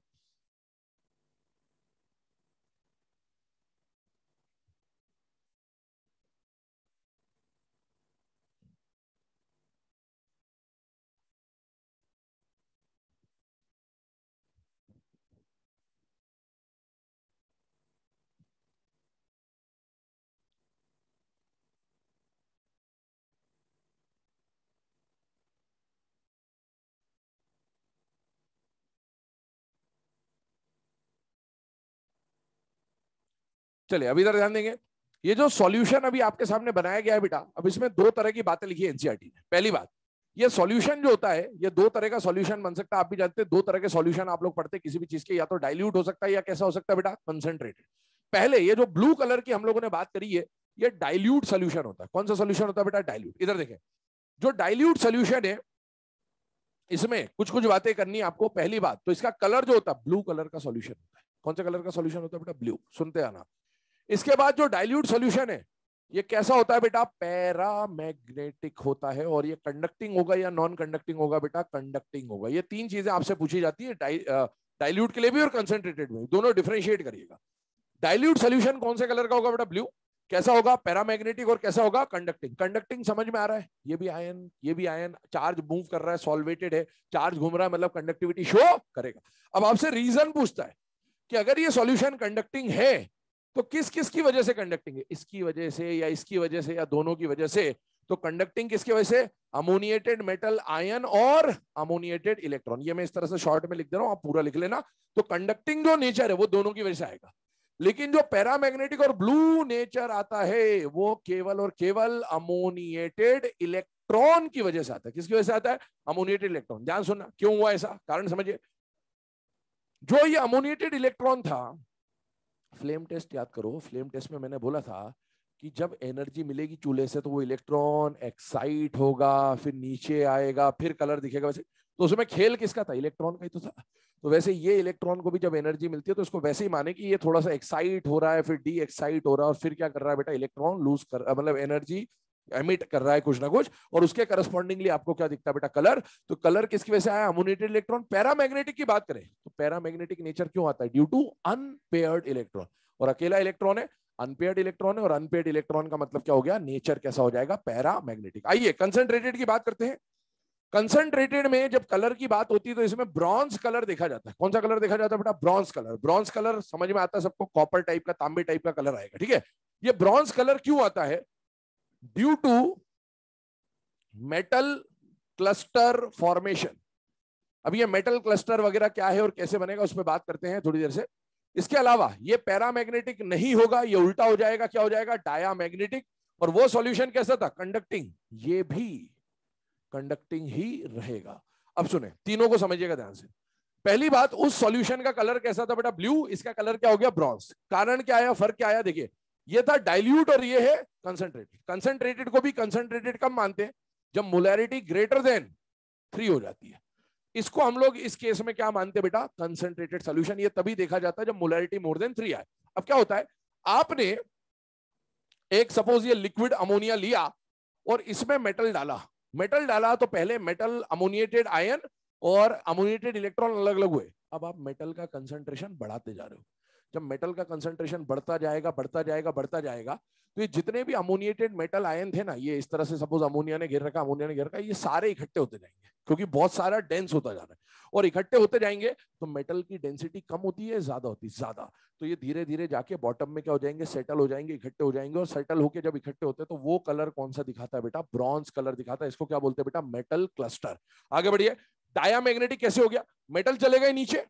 A: चलिए अभी इधर ध्यान देंगे। ये जो सॉल्यूशन अभी आपके सामने बनाया गया है बेटा, अब इसमें दो तरह की बातें लिखी है एनसीईआरटी ने। पहली बात, ये सॉल्यूशन जो होता है ये दो तरह का सॉल्यूशन बन सकता है। आप भी जानते हैं दो तरह के सॉल्यूशन आप लोग पढ़ते हैं किसी भी चीज के, या तो डाइल्यूट हो सकता है या कैसा हो सकता है बेटा, कंसंट्रेटेड। पहले ये जो ब्लू कलर की हम लोगों ने बात करी है, ये डाइल्यूट सोल्यूशन होता है। कौन सा सोल्यूशन होता है बेटा? डाइल्यूट। इधर देखें, जो डाइल्यूट सोल्यूशन है इसमें कुछ कुछ बातें करनी है आपको। पहली बात तो इसका कलर जो होता है ब्लू कलर का सॉल्यूशन होता है। कौन सा कलर का सॉल्यूशन होता है बेटा? ब्लू। सुनते आना। इसके बाद जो डाइल्यूट सॉल्यूशन है ये कैसा होता है बेटा? पैरामैग्नेटिक होता है। और ये कंडक्टिंग होगा या नॉन कंडक्टिंग होगा बेटा? कंडक्टिंग होगा। ये तीन चीजें आपसे पूछी जाती है डाइल्यूट के लिए भी और कंसंट्रेटेड में, दोनों डिफरेंशिएट करिएगा। डाइल्यूट सॉल्यूशन कौन से कलर का होगा बेटा? ब्लू। कैसा होगा? पैरामैग्नेटिक। और कैसा होगा? कंडक्टिंग। कंडक्टिंग समझ में आ रहा है? ये भी आयन, ये भी आयन, चार्ज मूव कर रहा है, सॉल्वेटेड है, चार्ज घूम रहा है, मतलब कंडक्टिविटी शो करेगा। अब आपसे रीजन पूछता है कि अगर ये सॉल्यूशन कंडक्टिंग है तो किस किस की वजह से कंडक्टिंग है? इसकी वजह से या इसकी वजह से या दोनों की वजह से? तो कंडक्टिंग किसकी वजह से? अमोनिएटेड मेटल आयन और अमोनिएटेड इलेक्ट्रॉन। ये मैं इस तरह से शॉर्ट में लिख दे रहा हूं, आप पूरा लिख लेना। तो कंडक्टिंग जो नेचर है वो दोनों की वजह से आएगा, लेकिन जो पैरामैग्नेटिक और ब्लू नेचर आता है वो केवल और केवल अमोनिएटेड इलेक्ट्रॉन की वजह से आता है। किसकी वजह से आता है? Ammoniated electron. ध्यान सुनना, क्यों हुआ ऐसा, कारण समझिए। जो ये अमोनिएटेड इलेक्ट्रॉन था, फ्लेम टेस्ट याद करो, फ्लेम टेस्ट में मैंने बोला था कि जब एनर्जी मिलेगी चूल्हे से तो वो इलेक्ट्रॉन एक्साइट होगा, फिर नीचे आएगा, फिर कलर दिखेगा। वैसे तो उसमें खेल किसका था? इलेक्ट्रॉन का ही तो था। तो वैसे ये इलेक्ट्रॉन को भी जब एनर्जी मिलती है तो इसको वैसे ही माने कि ये थोड़ा सा एक्साइट हो रहा है, फिर डी एक्साइट हो रहा है, और फिर क्या कर रहा है बेटा? इलेक्ट्रॉन लूज कर, मतलब एनर्जी एमिट कर रहा है कुछ ना कुछ, और उसके करस्पॉन्डिंगली आपको क्या दिखता है बेटा? कलर। तो कलर किसकी वजह से आया? Ammoniated electron. पैरामैग्नेटिक की बात करें तो पैरामैग्नेटिक नेचर क्यों आता है? Due to unpaired electron. और अकेला इलेक्ट्रॉन है, अनपेयर्ड इलेक्ट्रॉन है, और अनपेयर्ड इलेक्ट्रॉन का मतलब क्या हो गया? नेचर कैसा हो जाएगा? पैरामैग्नेटिक। आइए कंसंट्रेटेड की बात करते हैं। कंसंट्रेटेड में जब कलर की बात होती है तो इसमें ब्रॉन्ज कलर देखा जाता है। कौन सा कलर देखा जाता है बेटा? Bronze colour. ब्रॉन्ज कलर समझ में आता है सबको? कॉपर टाइप का, तांबे टाइप का कलर आएगा, ठीक है। ये ब्रॉन्ज कलर क्यों आता है? Due to metal cluster formation. अब ये मेटल क्लस्टर वगैरह क्या है और कैसे बनेगा उस पर बात करते हैं थोड़ी देर से। इसके अलावा ये पैरामैग्नेटिक नहीं होगा, ये उल्टा हो जाएगा। क्या हो जाएगा? डायामैग्नेटिक। और वो सॉल्यूशन कैसा था? कंडक्टिंग। ये भी कंडक्टिंग ही रहेगा। अब सुने, तीनों को समझिएगा ध्यान से। पहली बात, उस सॉल्यूशन का कलर कैसा था बेटा? ब्लू। इसका कलर क्या हो गया? ब्रॉन्ज। कारण क्या आया? फर्क क्या आया? देखिए, ये था डाइल्यूट और ये है कंसंट्रेटेड। कंसंट्रेटेड को भी कंसंट्रेटेड कब मानते हैं? जब मोलैरिटी ग्रेटर देन 3 हो जाती है। इसको हम लोग इस केस में क्या मानते हैं बेटा? Concentrated solution. ये तभी देखा जाता है जब मोलैरिटी मोर देन 3 आए। अब क्या होता है, आपने एक सपोज ये लिक्विड अमोनिया लिया और इसमें मेटल डाला। मेटल डाला तो पहले मेटल अमोनिएटेड आयन और अमोनिएटेड इलेक्ट्रॉन अलग अलग हुए। अब आप मेटल का कंसंट्रेशन बढ़ाते जा रहे हो। जब मेटल का कंसंट्रेशन बढ़ता जाएगा बढ़ता जाएगा बढ़ता जाएगा, तो ये जितने भी अमोनिएटेड मेटल आयन थे ना, ये इस तरह से सपोज अमोनिया ने घेर रखा, अमोनिया ने घेर रखा, ये सारे इकट्ठे होते जाएंगे क्योंकि बहुत सारा डेंस होता जा रहा है। और इकट्ठे होते जाएंगे तो मेटल की डेंसिटी कम होती है, ज्यादा होती है? ज्यादा। तो ये धीरे धीरे जाके बॉटम में क्या हो जाएंगे? सेटल हो जाएंगे, इकट्ठे हो जाएंगे। और सेटल होके जब इकट्ठे होते हैं तो वो कलर कौन सा दिखाता है बेटा? ब्रॉन्ज कलर दिखाता है। इसको क्या बोलते हैं बेटा? Metal cluster. आगे बढ़िए। डायामैग्नेटिक कैसे हो गया? मेटल चले गए नीचे,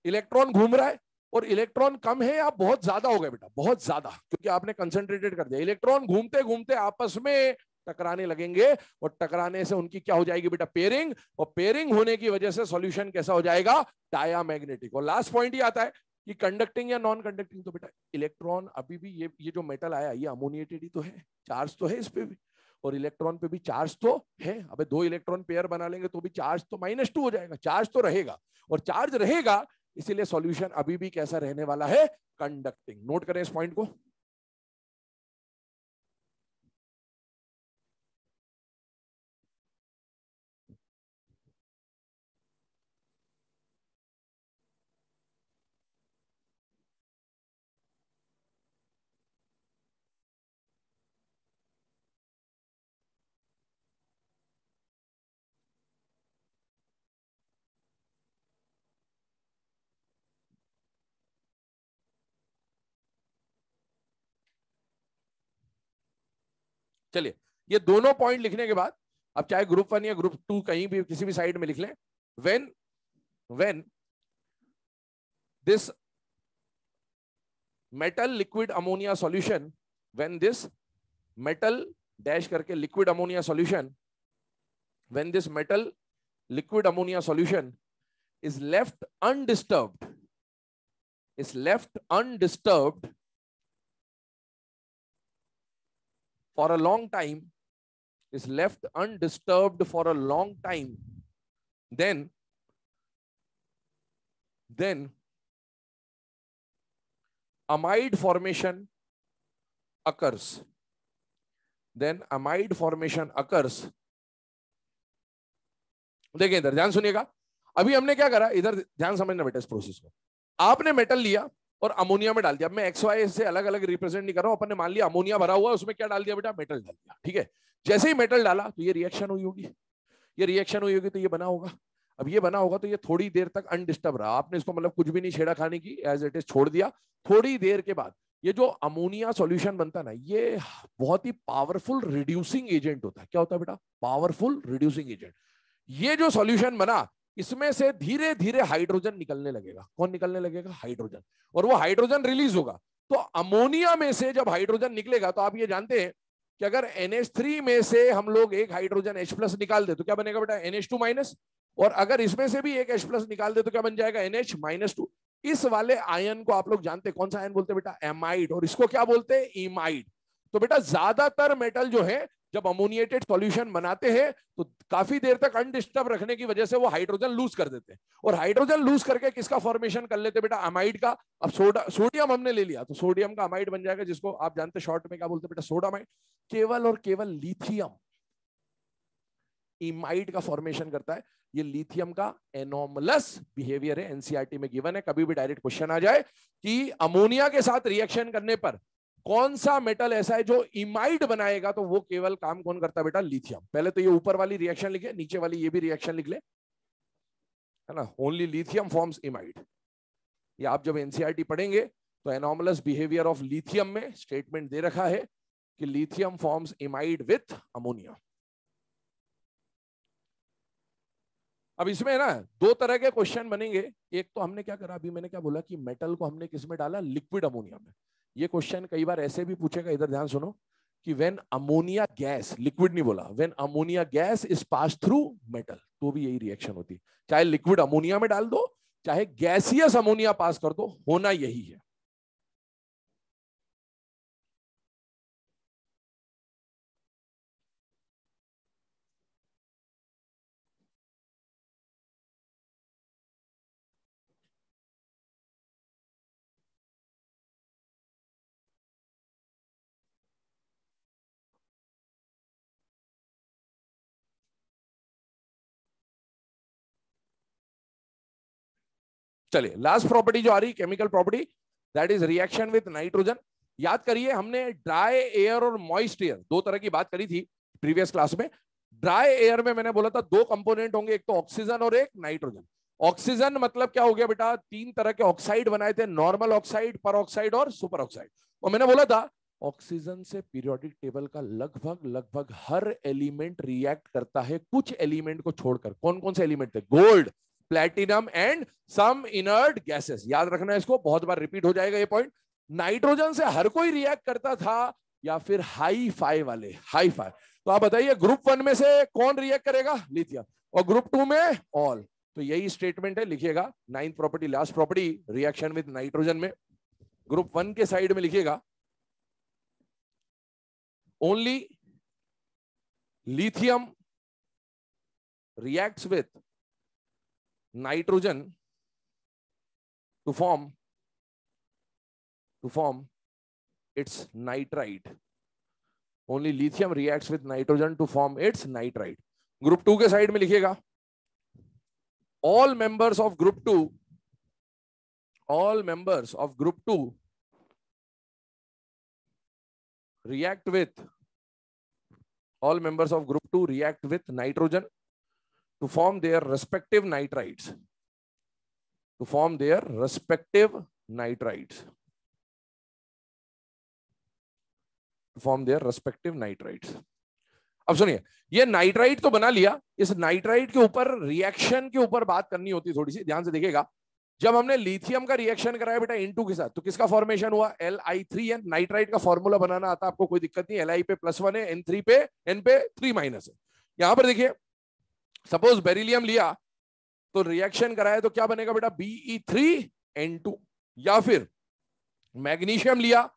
A: इलेक्ट्रॉन घूम रहा है, और इलेक्ट्रॉन कम है या बहुत ज्यादा हो गया बेटा? बहुत ज्यादा, क्योंकि आपने कंसंट्रेटेड कर दिया। इलेक्ट्रॉन घूमते घूमते आपस में टकराने लगेंगे, और टकराने से उनकी क्या हो जाएगी बेटा? पेयरिंग। और पेयरिंग होने की वजह से सॉल्यूशन कैसा हो जाएगा? डायामैग्नेटिक। और लास्ट पॉइंट ये आता है, कि कंडक्टिंग या नॉन कंडक्टिंग। तो बेटा इलेक्ट्रॉन अभी भी ये जो मेटल आया ये अमोनिएटेड ही तो है, चार्ज तो है इस पे भी, और इलेक्ट्रॉन पे भी चार्ज तो है। अबे 2 इलेक्ट्रॉन पेयर बना लेंगे तो भी चार्ज तो -2 हो जाएगा, चार्ज तो रहेगा, और चार्ज रहेगा इसीलिए सॉल्यूशन अभी भी कैसा रहने वाला है, कंडक्टिंग। नोट करें इस पॉइंट को। चलिए, ये दोनों पॉइंट लिखने के बाद अब चाहे ग्रुप 1 या ग्रुप 2 कहीं भी किसी भी साइड में लिख लें, when this metal liquid ammonia solution, when this metal dash करके liquid ammonia solution, when this metal liquid ammonia solution is left undisturbed, for a long time, is left undisturbed for a long time, then amide formation occurs. Then amide formation occurs. देखिए इधर ध्यान सुनिएगा, अभी हमने क्या करा, इधर ध्यान समझना बेटा इस प्रोसेस को। आपने मेटल लिया और अमोनिया में डाल दिया। मैं एक्स वाई से अलग अलग रिप्रेजेंट नहीं कर रहा हूं, अपन ने मान लिया अमोनिया भरा हुआ, उसमें क्या डाल दिया बेटा, मेटल डाल दिया, ठीक है। जैसे ही मेटल डाला तो ये रिएक्शन हुई होगी, ये रिएक्शन हुई होगी तो ये बना होगा। अब ये बना होगा तो ये थोड़ी देर तक अनडिस्टर्ब रहा, आपने इसको मतलब कुछ भी नहीं छेड़ा खाने की, एज इट इज छोड़ दिया। थोड़ी देर के बाद ये जो अमोनिया सॉल्यूशन बनता है ना, ये बहुत ही पावरफुल रिड्यूसिंग एजेंट होता है। क्या होता है बेटा, पावरफुल रिड्यूसिंग एजेंट। ये जो सॉल्यूशन बना इसमें से धीरे धीरे हाइड्रोजन निकलने लगेगा। कौन निकलने लगेगा, हाइड्रोजन, और वो हाइड्रोजन रिलीज होगा। तो अमोनिया में से जब हाइड्रोजन निकलेगा तो आप ये जानते हैं कि अगर NH3 में से हम लोग एक हाइड्रोजन H+ निकाल दे तो क्या बनेगा बेटा, NH2-, और अगर इसमें से भी एक H+ निकाल दे तो क्या बन जाएगा, NH-2। इस वाले आयन को आप लोग जानते हैं कौन सा आयन बोलते हैं बेटा, एमाइड, और इसको क्या बोलते हैं, इमाइड। तो बेटा ज्यादातर मेटल जो है जब अमोनिएटेड सॉल्यूशन बनाते हैं तो काफी देर तक अनडिस्टर्ब रखने की वजह से वो हाइड्रोजन लूज कर देते हैं, और हाइड्रोजन लूज करके किसका फॉर्मेशन कर लेते हैं बेटा, अमाइड का। अब सोडियम हमने ले लिया तो सोडियम का अमाइड बन जाएगा, जिसको आप जानते हैं शॉर्ट में क्या बोलते हैं बेटा, सोडामाइड। केवल और केवल लिथियम इमाइड का फॉर्मेशन करता है। ये लिथियम का एनोमलस बिहेवियर है, एनसीईआरटी में गिवन है। कभी भी डायरेक्ट क्वेश्चन आ जाए कि अमोनिया के साथ रिएक्शन करने पर कौन सा मेटल ऐसा है जो इमाइड बनाएगा, तो वो केवल काम कौन करता है बेटा, लिथियम। पहले तो ये ऊपर वाली रिएक्शन लिखे, नीचे वाली ये भी रिएक्शन लिख ले, है ना। Only lithium forms imide. ये आप जब एनसीईआरटी पढ़ेंगे तो एनोमलस बिहेवियर ऑफ लिथियम में स्टेटमेंट दे रखा है कि lithium forms imide with ammonia. अब इसमें ना 2 तरह के क्वेश्चन बनेंगे। एक तो हमने क्या करा, अभी मैंने क्या बोला कि मेटल को हमने किस में डाला, लिक्विड अमोनिया में। ये क्वेश्चन कई बार ऐसे भी पूछेगा, इधर ध्यान सुनो, कि व्हेन अमोनिया गैस, लिक्विड नहीं बोला, when ammonia gas is pass through metal, तो भी यही रिएक्शन होती। चाहे लिक्विड अमोनिया में डाल दो, चाहे गैसियस अमोनिया पास कर दो, होना यही है। चलिए लास्ट प्रॉपर्टी जो आ रही, chemical property, that is reaction with nitrogen. याद करिए हमने ड्राई एयर और मॉइस्ट एयर 2 तरह की बात करी थी प्रीवियस क्लास में। ड्राई एयर में मैंने बोला था 2 कंपोनेंट होंगे, एक तो ऑक्सीजन और एक नाइट्रोजन। ऑक्सीजन मतलब क्या हो गया बेटा, 3 तरह के ऑक्साइड बनाए थे, नॉर्मल ऑक्साइड, पर ऑक्साइड और सुपर ऑक्साइड। और मैंने बोला था ऑक्सीजन से पीरियोडिक टेबल का लगभग हर एलिमेंट रिएक्ट करता है, कुछ एलिमेंट को छोड़कर। कौन कौन से एलिमेंट थे, gold, platinum and some inert gases. याद रखना है इसको, बहुत बार रिपीट हो जाएगा ये पॉइंट। नाइट्रोजन से हर कोई रिएक्ट करता था या फिर हाई फाई वाले, हाई फाई। तो आप बताइए ग्रुप 1 में से कौन रिएक्ट करेगा, लिथियम, और ग्रुप 2 में ऑल। तो यही स्टेटमेंट है, लिखिएगा 9th property, last property, reaction with nitrogen में ग्रुप 1 के साइड में लिखिएगा only lithium reacts with nitrogen to form its nitride. Only lithium reacts with nitrogen to form its nitride. Group 2 के साइड में लिखिएगा all members of group 2 react with nitrogen to form their respective nitrides. अब सुनिए, ये nitride तो बना लिया, इस नाइट्राइड के ऊपर रिएक्शन के ऊपर बात करनी होती है थोड़ी सी, ध्यान से देखिएगा। जब हमने लिथियम का रिएक्शन कराया बेटा N2 के साथ, तो किसका फॉर्मेशन हुआ? Li3n। नाइट्राइड का फॉर्मूला बनाना आता, आपको कोई दिक्कत नहीं। Li पे +1 है, N3 पे N पे 3- है। यहां पर देखिए, सपोज बेरिलियम लिया तो रिएक्शन कराया तो क्या बनेगा बेटा? Be3N2। या फिर मैग्नीशियम लिया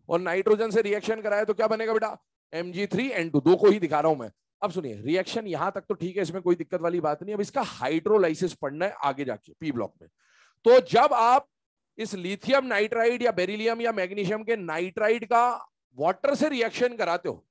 A: और नाइट्रोजन से रिएक्शन कराया तो क्या बनेगा बेटा? Mg3N2। दो को ही दिखा रहा हूं मैं। अब सुनिए, रिएक्शन यहां तक तो ठीक है, इसमें कोई दिक्कत वाली बात नहीं। अब इसका हाइड्रोलाइसिस पढ़ना है आगे जाके पी ब्लॉक में। तो जब आप इस लिथियम नाइट्राइड या बेरिलियम या मैग्नीशियम के नाइट्राइड का वाटर से रिएक्शन कराते हो,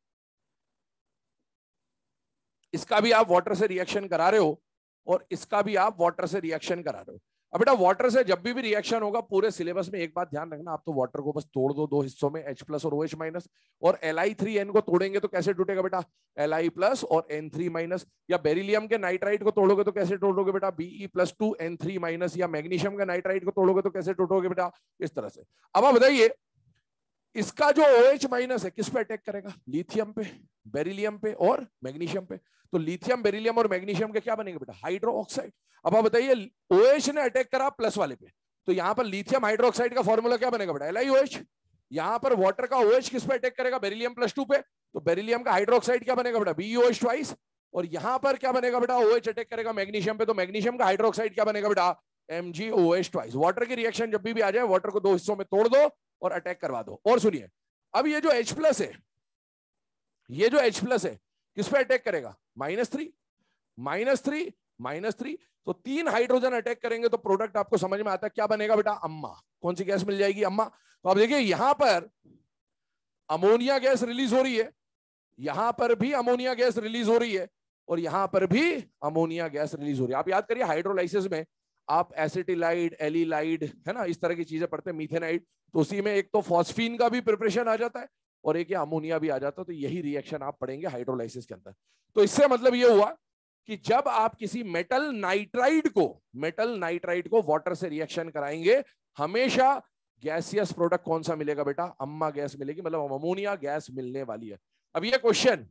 A: इसका भी आप वाटर से रिएक्शन करा रहे हो और इसका भी आप वाटर से रिएक्शन करा रहे हो। अब बेटा वाटर से जब भी रिएक्शन होगा, पूरे सिलेबस में एक बात ध्यान रखना, आप तो वाटर को बस तोड़ दो दो हिस्सों में, H+ और OH-। और Li3n को तोड़ेंगे तो कैसे टूटेगा बेटा? Li+ और N3-। या बेरिलियम के नाइट्राइड को तोड़ोगे तो कैसे तोड़ोगे बेटा? Be+2 N3-। या मैग्नीशियम के नाइट्राइड को तोड़ोगे तो कैसे टूटोगे बेटा? इस तरह से। अब आप बताइए, इसका जो OH- है किस पे अटैक करेगा? लिथियम पे, बेरिलियम पे और मैग्नीशियम पे। तो लिथियम, बेरिलियम और मैग्नीशियम के क्या बनेंगे बेटा? हाइड्रोक्साइड। अब आप बताइए, OH ने अटैक करा प्लस वाले पे, तो यहां पर लिथियम हाइड्रोक्साइड का फॉर्मूला क्या बनेगा बेटा? LiOH। यहां पर वाटर का OH किस पे अटैक करेगा? बेरिलियम +2 पे, तो बेरिलियम का हाइड्रोक्साइड क्या बनेगा बेटा? BeOH twice. और यहां पर क्या बनेगा बेटा? OH अटैक करेगा मैग्नीशियम पे, तो मैग्नीशियम का हाइड्रोक्साइड क्या बनेगा बेटा? MgOH twice. वाटर की रिएक्शन जब भी आ जाए, वाटर को दो हिस्सों में तोड़ दो और अटैक करवा दो। और सुनिए, अब ये जो H+ है, किस पे अटैक करेगा? -3 तो 3 हाइड्रोजन अटैक करेंगे तो प्रोडक्ट आपको समझ में आता है क्या बनेगा बेटा? अम्मा। कौन सी गैस मिल जाएगी? अम्मा। तो आप देखिए, यहां पर अमोनिया गैस रिलीज हो रही है, यहां पर भी अमोनिया गैस रिलीज हो रही है और यहां पर भी अमोनिया गैस रिलीज हो रही है। आप याद करिए, हाइड्रोलाइसिस में आप एसिटिलाइड, एलिलाइड, है ना, इस तरह की चीजें पढ़ते हैं, मीथेनाइड, तो उसी में एक तो फॉस्फीन का भी प्रिपरेशन आ जाता है और एक अमोनिया भी आ जाता है। तो यही रिएक्शन आप पढ़ेंगे हाइड्रोलाइसिस के अंदर। तो इससे मतलब ये हुआ कि जब आप किसी मेटल नाइट्राइड को वाटर से रिएक्शन कराएंगे, हमेशा गैसियस प्रोडक्ट कौन सा मिलेगा बेटा? अम्मा गैस मिलेगी, मतलब अमोनिया गैस मिलने वाली है। अब ये क्वेश्चन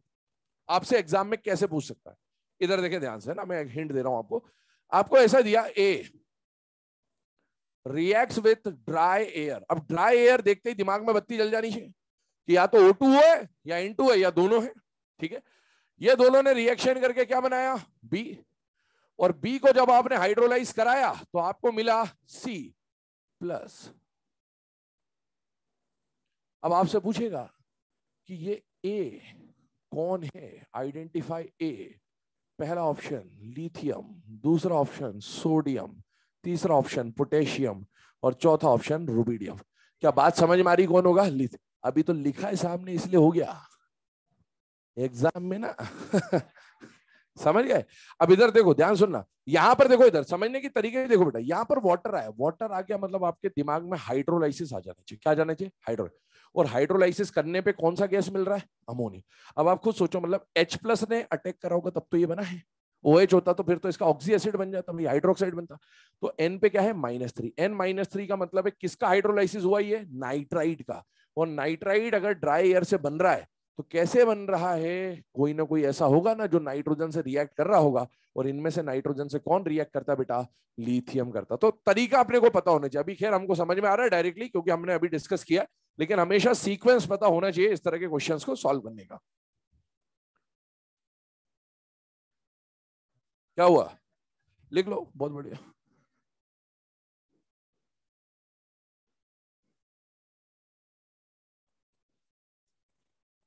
A: आपसे एग्जाम में कैसे पूछ सकता है? इधर देखें ध्यान से ना, मैं एक हिंट दे रहा हूं आपको ऐसा दिया, ए रिएक्ट्स विथ ड्राई एयर। अब ड्राई एयर देखते ही दिमाग में बत्ती जल जानी चाहिए कि या तो O2 है या N2 है या दोनों है। ठीक है, ये दोनों ने रिएक्शन करके क्या बनाया? B। और B को जब आपने हाइड्रोलाइज कराया तो आपको मिला C+। अब आपसे पूछेगा कि ये A कौन है? Identify A। पहला ऑप्शन लिथियम, दूसरा ऑप्शन सोडियम, तीसरा ऑप्शन पोटेशियम और चौथा ऑप्शन रुबिडियम। क्या बात समझ में आ रही? कौन होगा? अभी तो लिखा है सामने, इसलिए हो गया एग्जाम में ना। समझ गए? अब इधर देखो, ध्यान सुनना, यहां पर देखो, इधर समझने की तरीके देखो बेटा। यहां पर वाटर आया, वाटर आ गया मतलब आपके दिमाग में हाइड्रोलाइसिस आ जाना चाहिए। क्या जाना चाहिए? हाइड्रो। और हाइड्रोलाइसिस करने पे कौन सा गैस मिल रहा है? अमोनिया। अब आप खुद सोचो, मतलब H+ ने अटैक करा होगा तब तो ये बना है। OH होता तो फिर तो इसका ऑक्सी एसिड बन जाता, भाई हाइड्रोक्साइड बनता। तो N पे क्या है? -3। N-3 का मतलब है किसका हाइड्रोलाइसिस हुआ? ये नाइट्राइड का। और नाइट्राइड अगर ड्राई एयर से बन रहा है तो कैसे बन रहा है? कोई ना कोई ऐसा होगा ना जो नाइट्रोजन से रिएक्ट कर रहा होगा, और इनमें से नाइट्रोजन से कौन रिएक्ट करता बेटा? लिथियम करता। तो तरीका अपने को पता होना चाहिए। अभी खैर हमको समझ में आ रहा है डायरेक्टली, क्योंकि हमने अभी डिस्कस किया, लेकिन हमेशा सीक्वेंस पता होना चाहिए इस तरह के क्वेश्चंस को सॉल्व करने का। क्या हुआ? लिख लो, बहुत बढ़िया।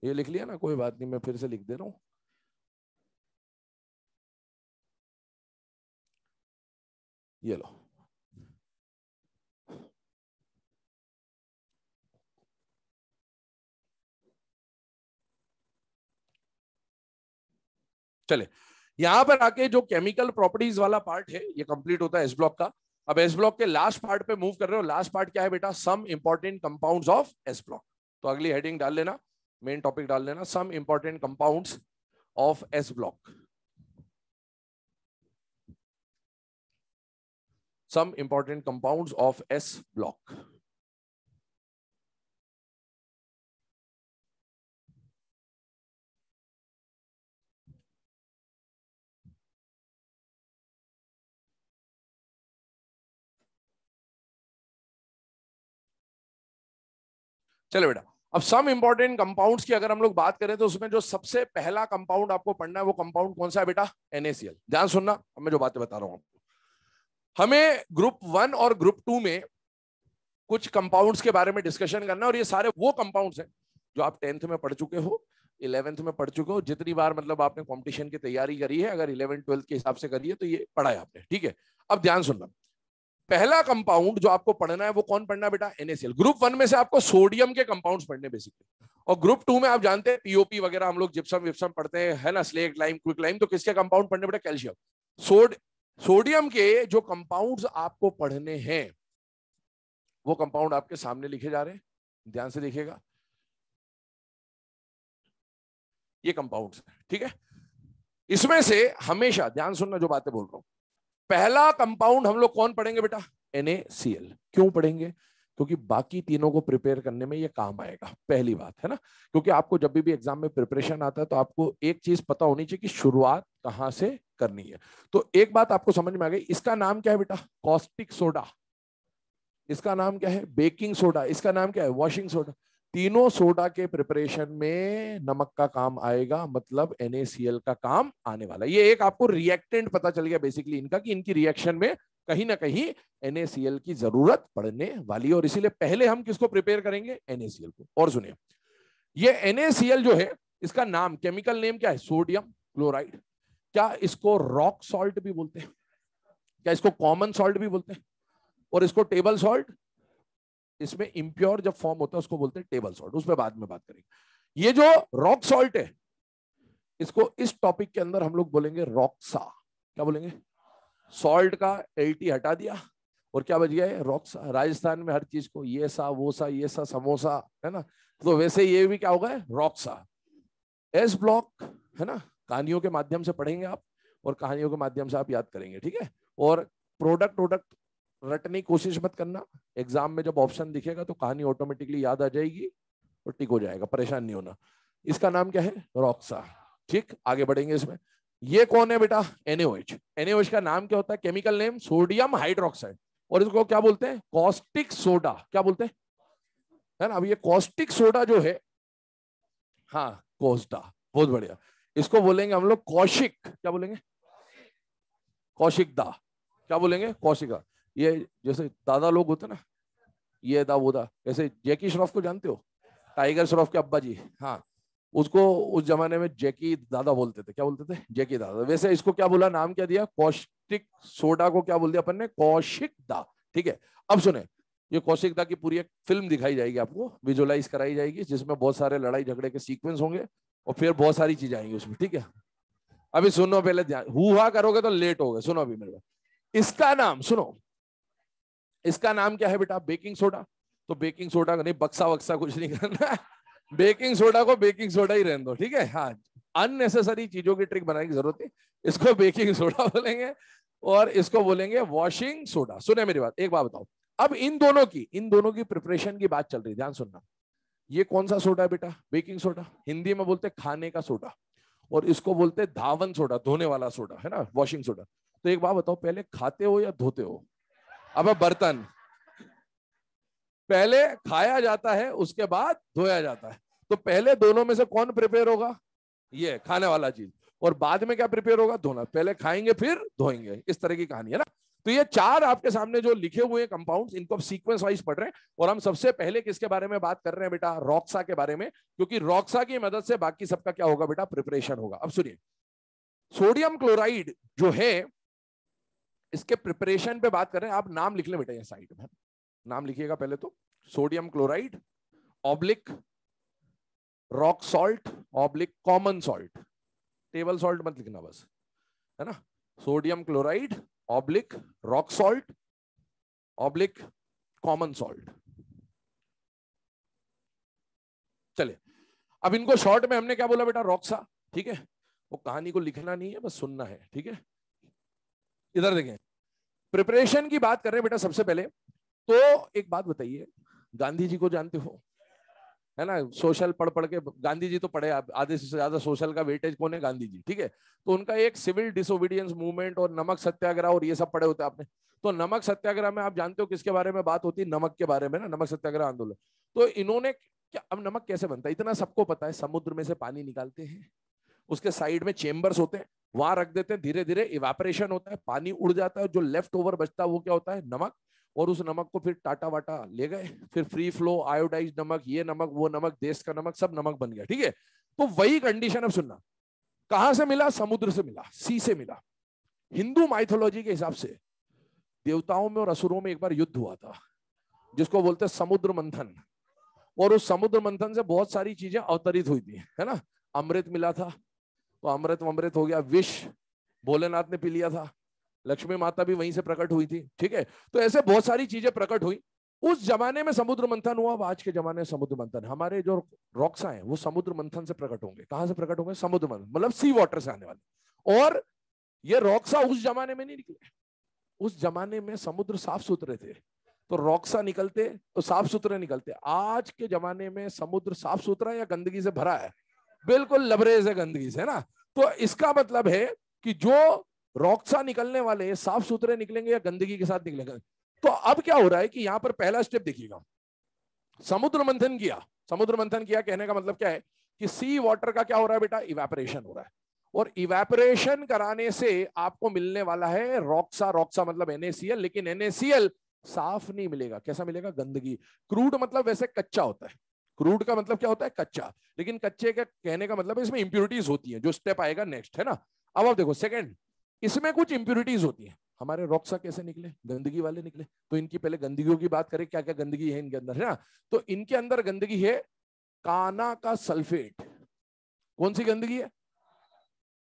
A: ये लिख लिया ना, कोई बात नहीं, मैं फिर से लिख दे रहा हूं। ये लो, चले। यहां पर आके जो केमिकल प्रॉपर्टीज वाला पार्ट है ये कंप्लीट होता है एस ब्लॉक का। अब एस ब्लॉक के लास्ट पार्ट पे मूव कर रहे हो। लास्ट पार्ट क्या है बेटा? Some important compounds of S block. तो अगली हेडिंग डाल लेना, मेन टॉपिक डाल लेना, some important compounds of S block. Some important compounds of S block. चलो बेटा, अब सम इंपॉर्टेंट कंपाउंड्स की अगर हम लोग बात करें तो उसमें जो सबसे पहला कंपाउंड आपको पढ़ना है वो कंपाउंड कौन सा है बेटा? NaCl। ध्यान सुनना, अब मैं जो बातें बता रहा हूं आपको। हमें ग्रुप 1 और ग्रुप 2 में कुछ कंपाउंड्स के बारे में डिस्कशन करना है, और ये सारे वो कंपाउंड्स हैं जो आप 10th में पढ़ चुके हो, 11th में पढ़ चुके हो। जितनी बार मतलब आपने कंपटीशन की तैयारी करी है, अगर 11th 12th के हिसाब से करी है तो ये पढ़ा है आपने, ठीक है। अब ध्यान सुनना, पहला कंपाउंड जो आपको पढ़ना है वो कौन पढ़ना है बेटा? NaCl। ग्रुप 1 में से आपको सोडियम के कंपाउंड्स पढ़ने बेसिकली, और ग्रुप 2 में आप जानते हैं पीओपी वगैरह हम लोग जिप्सम विप्सम पढ़ते हैं, है ना, स्लेट लाइम, क्विक लाइम। तो किसके कंपाउंड पढ़ने बेटा? कैल्शियम। सोडियम के जो कंपाउंड्स आपको पढ़ने हैं वो कंपाउंड आपके सामने लिखे जा रहे हैं, ध्यान से देखिएगा। ये कंपाउंड्स, ठीक है। इसमें से हमेशा ध्यान सुनना जो बातें बोल रहा हूं। पहला कंपाउंड हम लोग कौन पढ़ेंगे बेटा? NaCl। क्यों पढ़ेंगे? क्योंकि बाकी तीनों को प्रिपेयर करने में ये काम आएगा, पहली बात, है ना। क्योंकि आपको जब भी एग्जाम में प्रिपरेशन आता है तो आपको एक चीज पता होनी चाहिए कि शुरुआत कहां से करनी है। तो एक बात आपको समझ में आ गई, इसका नाम क्या है बेटा? Caustic soda. इसका नाम क्या है? Baking soda. इसका नाम क्या है? Washing soda. तीनों सोडा के प्रिपरेशन में नमक का काम आएगा, मतलब NaCl का काम आने वाला है। ये एक आपको रिएक्टेंट पता चल गया बेसिकली इनका, कि इनकी रिएक्शन में कहीं ना कहीं NaCl की जरूरत पड़ने वाली है, और इसीलिए पहले हम किसको प्रिपेयर करेंगे? NaCl को। और सुनिए, ये NaCl जो है, इसका नाम, केमिकल नेम क्या है? Sodium chloride. क्या इसको रॉक सॉल्ट भी बोलते हैं? क्या इसको कॉमन सॉल्ट भी बोलते हैं? और इसको टेबल सॉल्ट, इसमें इंप्योर जब फॉर्म होता है उसको बोलते हैं टेबल सॉल्ट, उस पर बाद में बात करेंगे। ये जो रॉक सॉल्ट है, इसको इस टॉपिक के अंदर हम लोग बोलेंगे रॉक्सा। क्या बोलेंगे? सॉल्ट का LT हटा दिया और क्या बच गया है? रॉक्सा। राजस्थान में हर चीज को ये सा वो सा, ये सा समोसा, है ना, तो वैसे ये भी क्या होगा? रॉक्सा। एस ब्लॉक, है ना, कहानियों के माध्यम से पढ़ेंगे आप, और कहानियों के माध्यम से आप याद करेंगे, ठीक है। और प्रोडक्ट रटने की कोशिश मत करना, एग्जाम में जब ऑप्शन दिखेगा तो कहानी ऑटोमेटिकली याद आ जाएगी और टिक हो जाएगा, परेशान नहीं होना। इसका नाम क्या है? रॉक्सा। ठीक, आगे बढ़ेंगे इसमें। ये कौन है बेटा? NaOH। NaOH का नाम क्या होता है? केमिकल नेम सोडियम हाइड्रोक्साइड, और इसको क्या बोलते हैं? Caustic soda. क्या बोलते हैं? है ना। अब ये कॉस्टिक सोडा जो है, हाँ, कोस्टा, बहुत बढ़िया। इसको बोलेंगे हम लोग कौशिक। क्या बोलेंगे? कौशिक दा। क्या बोलेंगे? कौशिका। ये जैसे दादा लोग होते ना, ये दा वो दा, जैसे जैकी श्रॉफ को जानते हो? टाइगर श्रॉफ के अब्बा जी, हाँ, उसको उस जमाने में जैकी दादा बोलते थे। क्या बोलते थे? जैकी दादा। वैसे इसको क्या बोला, नाम क्या दिया? कौशिक सोडा को क्या बोल दिया अपन ने? कौशिक दा। ठीक है। अब सुने, ये कौशिक दा की पूरी एक फिल्म दिखाई जाएगी आपको, विजुअलाइज कराई जाएगी, जिसमें बहुत सारे लड़ाई झगड़े के सीक्वेंस होंगे और फिर बहुत सारी चीजें आएंगी उसमें, ठीक है। अभी सुनो, पहले ध्यान, हुआ करोगे तो लेट होगे। सुनो अभी मेरे को, इसका नाम सुनो, इसका नाम क्या है बेटा? Baking soda. तो बेकिंग सोडा का नहीं, बक्सा वक्सा कुछ नहीं करना, बेकिंग सोडा को बेकिंग सोडा ही रहने दो, ठीक है। हाँ, अननेसेसरी चीजों की ट्रिक बनाने की जरूरत है। इसको बेकिंग सोडा बोलेंगे और इसको बोलेंगे वॉशिंग सोडा। सुने मेरी बात, एक बात बताओ, अब इन दोनों की प्रिपरेशन की बात चल रही है, ध्यान सुनना। ये कौन सा सोडा है बेटा? Baking soda. हिंदी में बोलते खाने का सोडा, और इसको बोलते धावन सोडा, धोने वाला सोडा, है ना, वॉशिंग सोडा। तो एक बात बताओ, पहले खाते हो या धोते हो? अब बर्तन पहले खाया जाता है, उसके बाद धोया जाता है। तो पहले दोनों में से कौन प्रिपेयर होगा? ये खाने वाला चीज। और बाद में क्या प्रिपेयर होगा, धोना। पहले खाएंगे फिर धोएंगे, इस तरह की कहानी है ना। तो ये चार आपके सामने जो लिखे हुए हैं कंपाउंड्स, इनको आप सीक्वेंस वाइज पढ़ रहे हैं। और हम सबसे पहले किसके बारे में बात कर रहे हैं बेटा, रॉक्सा के बारे में, क्योंकि रॉक्सा की मदद से बाकी सबका क्या होगा बेटा, प्रिपरेशन होगा। अब सुनिए, सोडियम क्लोराइड जो है इसके प्रिपरेशन पे बात कर रहे हैं। आप नाम लिख लें बेटा, ये साइड में नाम लिखिएगा पहले तो, sodium chloride oblique rock salt oblique common salt, table salt मत लिखना बस, है ना। Sodium chloride oblique rock salt oblique common salt. चलिए, अब इनको शॉर्ट में हमने क्या बोला बेटा, रॉक्सा, ठीक है। वो कहानी को लिखना नहीं है, बस सुनना है, ठीक है। इधर देखें, प्रिपरेशन की बात कर रहे हैं बेटा। सबसे पहले तो एक बात बताइए, गांधी जी को जानते हो, है ना। सोशल पढ़ पढ़ के गांधी जी तो पढ़े, आधे से ज्यादा सोशल का वेटेज कौन है, गांधी जी, ठीक है। तो उनका एक सिविल डिसोबीडियंस मूवमेंट और नमक सत्याग्रह और ये सब पढ़े होते आपने। तो नमक सत्याग्रह में आप जानते हो किसके बारे में बात होती है, नमक के बारे में ना, नमक सत्याग्रह आंदोलन। तो इन्होंने क्या, अब नमक कैसे बनता है इतना सबको पता है, समुद्र में से पानी निकालते हैं, उसके साइड में चेम्बर्स होते हैं, वहां रख देते हैं, धीरे धीरे इवापोरेशन होता है, पानी उड़ जाता है, जो लेफ्ट ओवर बचता है वो क्या होता है, नमक। और उस नमक को फिर टाटा वाटा ले गए, फिर फ्री फ्लो आयोडाइज नमक, ये नमक वो नमक, देश का नमक, सब नमक बन गया, ठीक है। तो वही कंडीशन अब सुनना, कहां से मिला, समुद्र से मिला, सी से मिला। हिंदू माइथोलॉजी के हिसाब से देवताओं में और असुरों में एक बार युद्ध हुआ था, जिसको बोलते हैं समुद्र मंथन। और उस समुद्र मंथन से बहुत सारी चीजें अवतरित हुई थी, है ना। अमृत मिला था, तो अमृत अमृत हो गया, विष भोलेनाथ ने पी लिया था, लक्ष्मी माता भी वहीं से प्रकट हुई थी, ठीक है। तो ऐसे बहुत सारी चीजें प्रकट हुई। उस जमाने में समुद्र मंथन हुआ, आज के जमाने में समुद्र मंथन, हमारे जो रॉक्सा हैं वो समुद्र मंथन से प्रकट होंगे। कहां से प्रकट होंगे, समुद्र मंथन, मतलब सी वाटर से आने वाले। और ये रॉक्सा उस जमाने में नहीं निकले, उस जमाने में समुद्र साफ सुथरे थे, तो रॉक्सा निकलते तो साफ सुथरे निकलते। आज के जमाने में समुद्र साफ सुथरा या गंदगी से भरा है, बिल्कुल लबरेज है गंदगी से, है ना। तो इसका मतलब है कि जो रॉक्सा निकलने वाले साफ सुथरे निकलेंगे या गंदगी के साथ निकलेंगे। तो अब क्या हो रहा है कि यहां पर पहला स्टेप देखिएगा, समुद्र मंथन किया। समुद्र मंथन किया कहने का मतलब क्या है कि सी वाटर का क्या हो रहा है बेटा, इवेपोरेशन हो रहा है। और इवेपोरेशन कराने से आपको मिलने वाला है रॉक्सा। रॉक्सा मतलब NaCl, लेकिन NaCl साफ नहीं मिलेगा, कैसा मिलेगा, गंदगी। क्रूड मतलब वैसे कच्चा होता है, क्रूड का मतलब क्या होता है, कच्चा। लेकिन कच्चे का कहने का मतलब है इसमें इंप्योरिटीज होती है, जो स्टेप आएगा नेक्स्ट, है ना। अब आप देखो सेकंड, इसमें कुछ इंप्योरिटीज होती है। हमारे रॉक्सा कैसे निकले, गंदगी वाले निकले। तो इनकी पहले गंदगियों की बात करें, क्या क्या गंदगी है इनके अंदर, है ना। तो इनके अंदर गंदगी है काना का सल्फेट, कौन सी गंदगी है,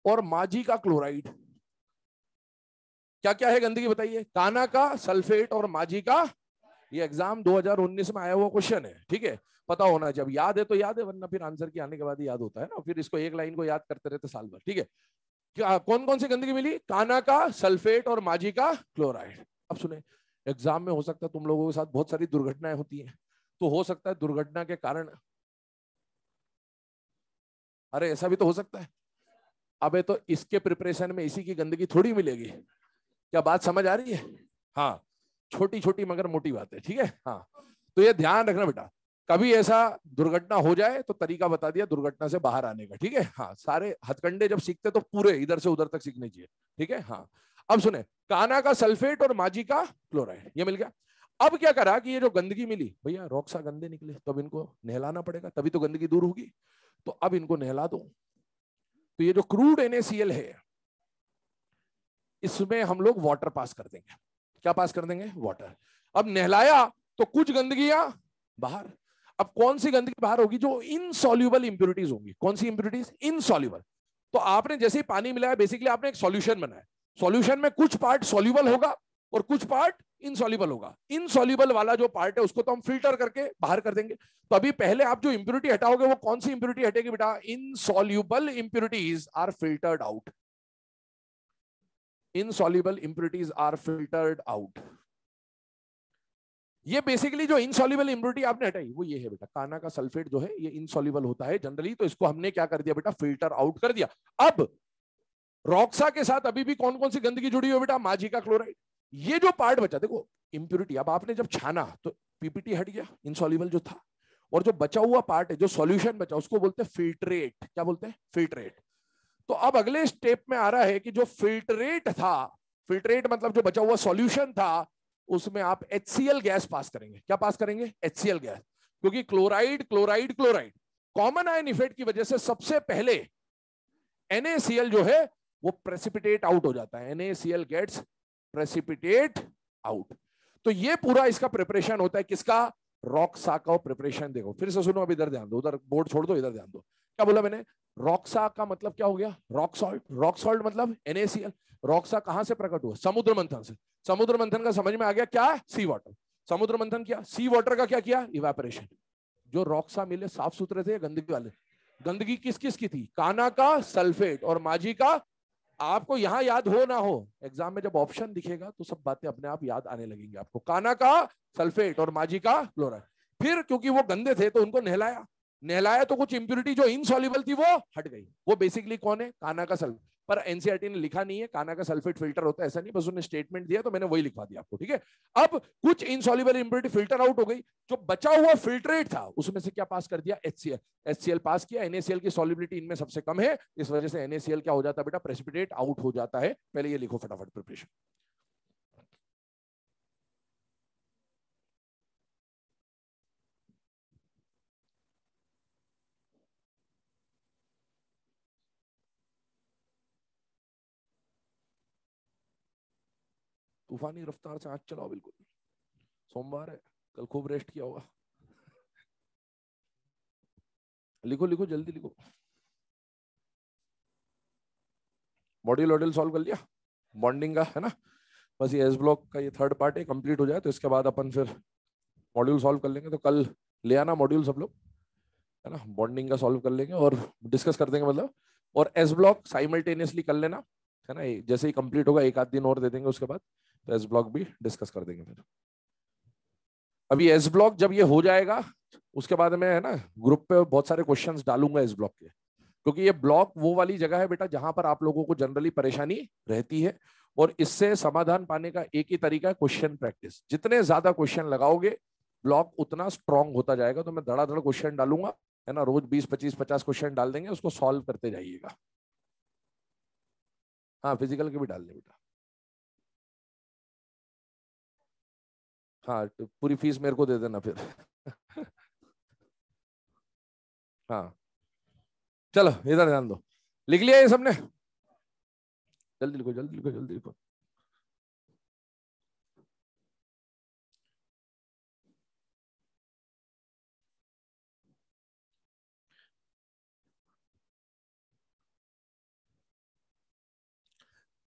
A: और माझी का क्लोराइड। क्या क्या है गंदगी बताइए, काना का सल्फेट और माझी का। ये एग्जाम 2019 में आया हुआ क्वेश्चन है, ठीक है, पता होना। जब याद है तो याद है, वरना फिर आंसर के आने के बाद ही याद होता है ना, फिर इसको एक लाइन को याद करते रहते साल भर, ठीक है। क्या कौन कौन सी गंदगी मिली, काना का सल्फेट और माझी का क्लोराइड। अब सुने, एग्जाम में हो सकता है तुम लोगों के साथ बहुत सारी दुर्घटनाएं होती हैं, तो हो सकता है दुर्घटना के कारण, अरे ऐसा भी तो हो सकता है। अबे तो इसके प्रिपरेशन में इसी की गंदगी थोड़ी मिलेगी, क्या बात समझ आ रही है। हाँ, छोटी छोटी मगर मोटी बात है, ठीक है। हाँ, तो ये ध्यान रखना बेटा, कभी ऐसा दुर्घटना हो जाए तो तरीका बता दिया दुर्घटना से बाहर आने का, ठीक है। हाँ, सारे हथकंडे जब सीखते तो पूरे इधर से उधर तक सीखने चाहिए, ठीक है। हाँ, अब सुने, काना का सल्फेट और माझी का क्लोराइड ये मिल गया। अब क्या करा कि ये जो गंदगी मिली, भैया रॉक्सा गंदे निकले, तो अब इनको नहलाना पड़ेगा, तभी तो गंदगी दूर होगी। तो अब इनको नहला दो। तो ये जो क्रूड NaCl है, इसमें हम लोग वाटर पास कर देंगे। क्या पास कर देंगे, वाटर। अब नहलाया तो कुछ गंदगियां बाहर। अब कौन सी गंदगी बाहर होगी, जो इनसॉल्युबल इंप्योरिटीज होंगी। कौन सी इंप्योरिटीज, इनसॉल्युबल। तो आपने जैसे ही पानी मिलाया, बेसिकली आपने एक सॉल्यूशन बनाया। सॉल्यूशन में कुछ पार्ट सॉल्युबल होगा और कुछ पार्ट इनसॉल्युबल होगा। इनसॉल्युबल वाला जो पार्ट है उसको तो हम फिल्टर करके बाहर कर देंगे। तो अभी पहले आप जो इंप्योरिटी हटाओगे वो कौन सी इंप्योरिटी हटेगी बेटा, insoluble impurities are filtered out. insoluble impurities are filtered out। ये बेसिकली जो इनसॉल्युबल इंप्योरिटी आपने हटाई वो ये है बेटा, काना का सल्फेट जो है ये इनसॉल्युबल होता है जनरली, तो इसको हमने क्या कर दिया बेटा, फिल्टर आउट कर दिया। अब रॉक्सा के साथ अभी भी कौन कौन सी गंदगी जुड़ी हुई बेटा, माझी का क्लोराइड। ये जो पार्ट बचा, देखो इंप्योरिटी, अब आपने जब छाना तो पीपीटी हट गया, इनसॉल्युबल जो था, और जो बचा हुआ पार्ट है, जो सॉल्यूशन बचा, उसको बोलते हैं फिल्ट्रेट। क्या बोलते हैं, फिल्ट्रेट। तो अब अगले स्टेप में आ रहा है कि जो फिल्ट्रेट था, फिल्ट्रेट मतलब जो बचा हुआ सॉल्यूशन था, उसमें आप HCl गैस पास करेंगे। क्या पास करेंगे? HCl gas. क्योंकि chloride chloride chloride common ion effect की वजह से सबसे पहले NaCl जो है वो प्रेसिपिटेट आउट हो जाता है। NaCl gets precipitate out. तो ये पूरा इसका प्रिपरेशन होता है किसका? रॉक्सा का प्रिपरेशन। देखो फिर से सुनो, अब इधर ध्यान दो, उधर बोर्ड छोड़ दो, इधर ध्यान दो। क्या बोला मैंने? रॉक्सा का मतलब क्या हो गया? Rock salt. रॉक सॉल्ट मतलब NaCl। रॉक्सा कहां से प्रकट हुआ? समुद्र मंथन से। समुद्र मंथन का समझ में आ गया क्या? सी वाटर। समुद्र मंथन किया, सी वाटर का क्या किया? इवेपोरेशन। जो रॉक्सा मिले साफ सुथरे थे, गंदगी वाले? गंदगी किस किस की थी? काना का सल्फेट और माझी का। आपको यहां याद हो ना हो, एग्जाम में जब ऑप्शन दिखेगा तो सब बातें अपने आप याद आने लगेंगी आपको। काना का सल्फेट और माझी का क्लोराइड। फिर क्योंकि वो गंदे थे तो उनको नहलाया। नहलाया तो कुछ इंप्यूरिटी जो इनसॉल्युबल थी वो हट गई। वो बेसिकली कौन है? काना का सल्फेट। पर एनसीईआरटी ने लिखा नहीं है काना का सल्फेट फिल्टर होता है, ऐसा नहीं, बस उन्होंने स्टेटमेंट दिया तो मैंने वही लिखवा दिया आपको। ठीक है, अब कुछ इनसॉल्युबल इंप्यूरिटी फिल्टर आउट हो गई। जो बचा हुआ फिल्ट्रेट था उसमें से क्या पास कर दिया? HCl। HCl पास किया। NaCl की सॉल्युबिलिटी इनमें सबसे कम है, इस वजह से NaCl क्या हो जाता है बेटा? प्रेसिपिटेट आउट हो जाता है। पहले ये लिखो फटाफट प्रिपरेशन। तूफानी रफ्तार से आज चलाओ बिल्कुल। सोमवार है, कल खूब रेस्ट किया होगा। लिखो लिखो जल्दी लिखो। मॉड्यूल वॉड्यूल सॉल्व कर लिया? बॉन्डिंग का है ना? बस ये एस ब्लॉक का ये थर्ड पार्ट है, कंप्लीट हो जाए तो इसके बाद अपन फिर मॉड्यूल सॉल्व कर लेंगे। तो कल ले आना मॉड्यूल सब लोग, है ना? बॉन्डिंग का सॉल्व कर लेंगे और डिस्कस कर देंगे मतलब। और एस ब्लॉक साइमल्टेनियसली कर लेना, है ना? जैसे ही कंप्लीट होगा एक आध दिन और दे देंगे उसके बाद, तो एस ब्लॉक भी डिस्कस कर देंगे फिर। अभी एस ब्लॉक जब ये हो जाएगा उसके बाद में, है ना, ग्रुप पे बहुत सारे क्वेश्चंस डालूंगा एस ब्लॉक के। क्योंकि ये ब्लॉक वो वाली जगह है बेटा जहां पर आप लोगों को जनरली परेशानी रहती है, और इससे समाधान पाने का एक ही तरीका है, क्वेश्चन प्रैक्टिस। जितने ज्यादा क्वेश्चन लगाओगे ब्लॉक उतना स्ट्रांग होता जाएगा। तो मैं धड़ाधड़ क्वेश्चन डालूंगा, है ना? रोज 20 25 50 क्वेश्चन डाल देंगे, उसको सॉल्व करते जाइएगा। हाँ, फिजिकल के भी डाल दें बेटा। हाँ, तो पूरी फीस मेरे को दे देना फिर। हाँ, चलो इधर ध्यान दो। लिख लिया ये सबने? जल्दी लिखो जल्दी लिखो जल्दी लिखो।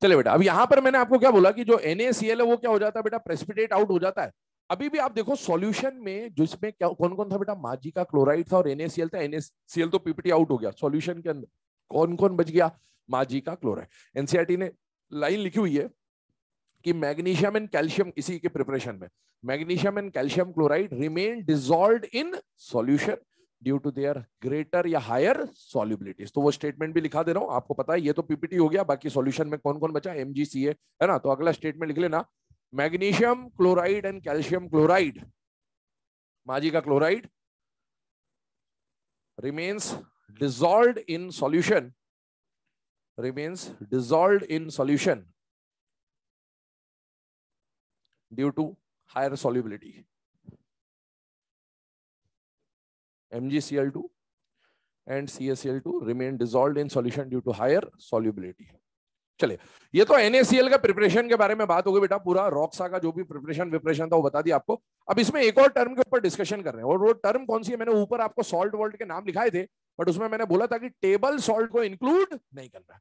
A: चले बेटा, अब यहां पर मैंने आपको क्या बोला कि जो NaCl है वो क्या हो जाता है बेटा? प्रेसिपिटेट आउट हो जाता है। अभी भी आप देखो सॉल्यूशन में जिसमें क्या कौन कौन था बेटा? माझी का क्लोराइड था और NaCl था। NaCl तो पीपीटी आउट हो गया। सॉल्यूशन के अंदर कौन कौन बच गया? माझी का क्लोराइड। एनसीईआरटी ने लाइन लिखी हुई है कि मैग्नीशियम एंड कैल्शियम, इसी के प्रिपरेशन में, magnesium and calcium chloride remain dissolved in solution due to their greater या हायर सॉल्युबिलिटीज। तो वो स्टेटमेंट भी लिखा दे रहा हूं, आपको पता है। ये तो पीपीटी हो गया, बाकी सॉल्यूशन में कौन कौन बचा? MgCa, है ना? तो अगला स्टेटमेंट लिख लेना, magnesium chloride and calcium chloride, माझी का chloride, remains dissolved in solution, remains dissolved in solution due to higher solubility. MgCl2 and CaCl2 remain dissolved in solution due to higher solubility. चलिए, ये तो NaCl का preparation के बारे में बात हो गई बेटा। पूरा रॉक्सा का जो भी प्रिपरेशन था वो बता दिया आपको। अब इसमें एक और टर्म के ऊपर डिस्कशन कर रहे हैं, और वो टर्म कौन सी है? मैंने ऊपर आपको सॉल्ट वॉल्ट के नाम लिखाए थे, बट उसमें मैंने बोला था कि टेबल सॉल्ट को इंक्लूड नहीं करना।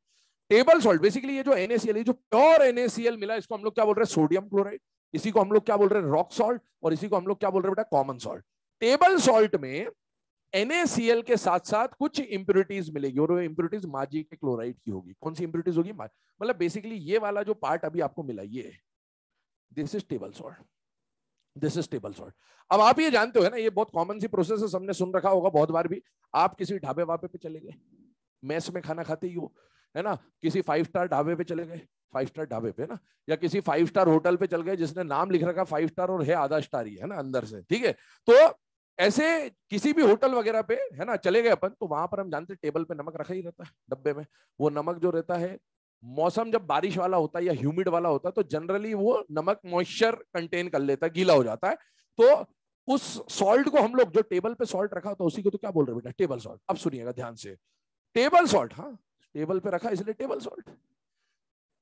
A: टेबल सॉल्ट बेसिकली ये जो NaCl है, जो प्योर NaCl मिला, इसको हम लोग क्या बोल रहे हैं? Sodium chloride. इसी को हम लोग क्या बोल रहे हैं? Rock salt. और इसी को हम लोग क्या बोल रहे हैं बेटा? Common salt. टेबल सॉल्ट में NaCl के साथ साथ कुछ इंप्यूरिटीज मिलेगी, और वो इंप्यूरिटीज माझी के क्लोराइड की होगी। कौन सी इंप्यूरिटीज होगी? मतलब बेसिकली ये वाला जो पार्ट अभी आपको मिला, ये this is table salt, this is table salt. अब आप ये जानते हो, है ना, ये बहुत कॉमन सी प्रोसेस है, सबने सुन रखा होगा बहुत बार भी। आप किसी ढाबे वाबे पे चले गए, मेस में खाना खाते ही हो, है ना? किसी 5 स्टार ढाबे पे चले गए, 5 स्टार ढाबे पे ना, या किसी 5 स्टार होटल पे चल गए जिसने नाम लिख रखा 5 स्टार और है आधा स्टार ही, है ना, अंदर से। ठीक है, तो ऐसे किसी भी होटल वगैरह पे है ना चले गए अपन, तो वहां पर हम जानते टेबल पे नमक रखा ही रहता है डब्बे में। वो नमक जो रहता है, मौसम जब बारिश वाला होता है या ह्यूमिड वाला होता है तो जनरली वो नमक मॉइस्चर कंटेन कर लेता है, गीला हो जाता है। तो उस सॉल्ट को हम लोग जो टेबल पे सॉल्ट रखा होता है उसी को तो क्या बोल रहे हैं बेटा, टेबल सॉल्ट। अब सुनिएगा ध्यान से, टेबल सॉल्ट, हाँ टेबल पे रखा इसलिए टेबल सॉल्ट।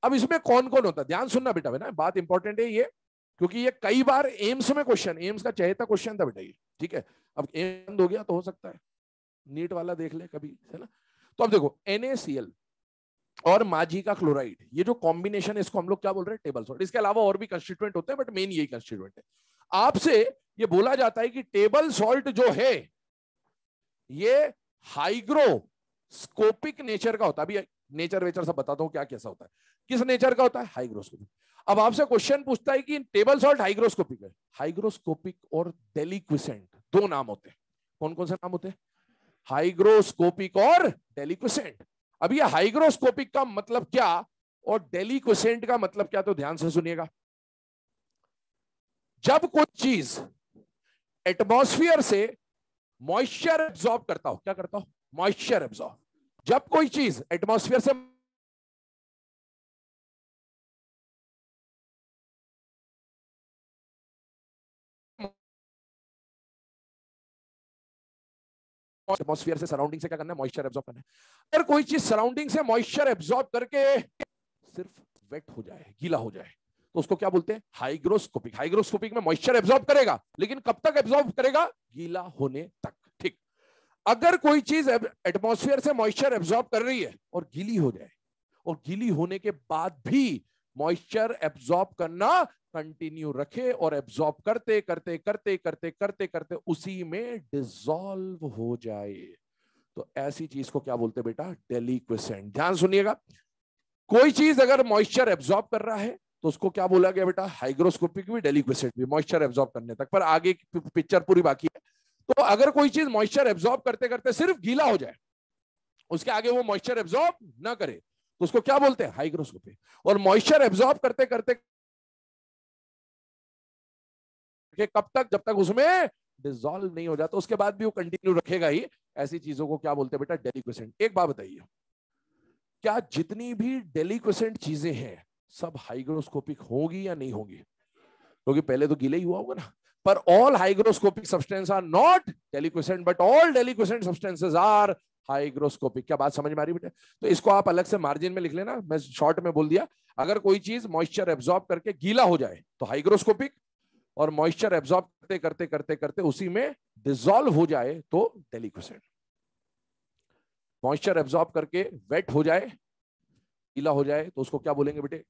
A: अब इसमें कौन कौन होता है, ध्यान सुनना बेटा, बेटा बात इंपॉर्टेंट है ये, क्योंकि ये कई बार एम्स में क्वेश्चन, एम्स का चहेता क्वेश्चन था बेटा ये, ठीक है। अब एम्स बंद हो गया तो हो सकता है नीट वाला देख ले कभी, है ना। तो अब देखो NaCl और माजी का क्लोराइड, ये जो कॉम्बिनेशन है इसको हम लोग क्या बोल रहे हैं, टेबल सॉल्ट। इसके अलावा और भी कंस्टिट्यूएंट होते हैं बट मेन यही कंस्टिट्यूएंट है। आपसे ये बोला जाता है कि टेबल सॉल्ट जो है ये हाइग्रोस्कोपिक नेचर का होता है। अभी नेचर वेचर सब बताता हूं क्या कैसा होता है, किस नेचर का होता है, हाइग्रोस्कोपिक। अब आपसे क्वेश्चन पूछता है कि टेबल सॉल्ट हाइग्रोस्कोपिक है। हाइग्रोस्कोपिक और डेलिक्विसेंट दो नाम होते हैं। कौन कौन से नाम होते हैं, हाइग्रोस्कोपिक और डेलिक्विसेंट। अब ये हाइग्रोस्कोपिक का मतलब क्या और डेलिक्विसेंट का मतलब क्या, तो ध्यान से सुनिएगा। जब कोई चीज एटमॉस्फेयर से मॉइस्चर एब्जॉर्ब करता हो, क्या करता हो, मॉइस्चर एब्जॉर्ब। जब कोई चीज एटमॉस्फेयर से एटमॉस्फेयर से सराउंडिंग से क्या करना है, मॉइस्चर एब्जॉर्ब करना है। अगर कोई चीज सराउंडिंग से मॉइस्चर एब्जॉर्ब करके सिर्फ वेट हो जाए, गीला हो जाए, तो उसको क्या बोलते हैं, हाइग्रोस्कोपिक। हाइग्रोस्कोपिक में मॉइस्चर एब्जॉर्ब करेगा, लेकिन कब तक एब्जॉर्ब करेगा, गीला होने तक, ठीक। अगर कोई चीज एटमॉस्फेयर से मॉइस्चर एब्जॉर्ब कर रही है और गीली हो जाए, और गीली होने के बाद भी मॉइस्चर एब्जॉर्ब करना कंटिन्यू रखे और एब्जॉर्ब करते करते करते करते करते करते उसी में डिसॉल्व हो जाए, तो ऐसी चीज को क्या बोलते हैं बेटा, डेलिक्विसेंट। ध्यान सुनिएगा, कोई चीज अगर मॉइस्चर एब्जॉर्ब कर रहा है तो उसको क्या बोला गया बेटा, हाइग्रोस्कोपिक भी डेलिक्विसेंट भी, मॉइस्चर एब्जॉर्ब करने तक। पर आगे की पिक्चर पूरी बाकी है। तो अगर कोई चीज मॉइस्चर एब्जॉर्ब करते करते सिर्फ गीला हो जाए, उसके आगे वो मॉइस्चर एब्जॉर्ब ना करे, तो उसको क्या बोलते हैं, हाइग्रोस्कोपिक। और मॉइस्चर एब्जॉर्ब करते करते कब तक, जब तक उसमें डिसॉल्व नहीं हो जाता, उसके बाद भी वो कंटिन्यू रखेगा ही। ऐसी चीजों को क्या बोलते हैं बेटा, डेलिक्विसेंट। एक बात बताइए, क्या जितनी भी डेलिक्विसेंट चीजें हैं सब हाइग्रोस्कोपिक होगी या नहीं होगी, क्योंकि पहले तो गीले ही हुआ होगा ना। पर all hygroscopic substance are not deliquescent but all deliquescent substances are hygroscopic. क्या बात समझ में आ रही बेटा। तो इसको आप अलग से मार्जिन में लिख लेना, मैं शॉर्ट में बोल दिया। अगर कोई चीज मॉइस्चर एब्जॉर्ब करके गीला हो जाए तो हाइग्रोस्कोपिक, और मॉइस्चर एब्जॉर्ब करते करते करते करते उसी में डिसॉल्व हो जाए तो डेलिक्विसेंट। मॉइस्चर एब्जॉर्ब करके वेट हो जाए, गीला हो जाए, तो उसको क्या बोलेंगे बेटे,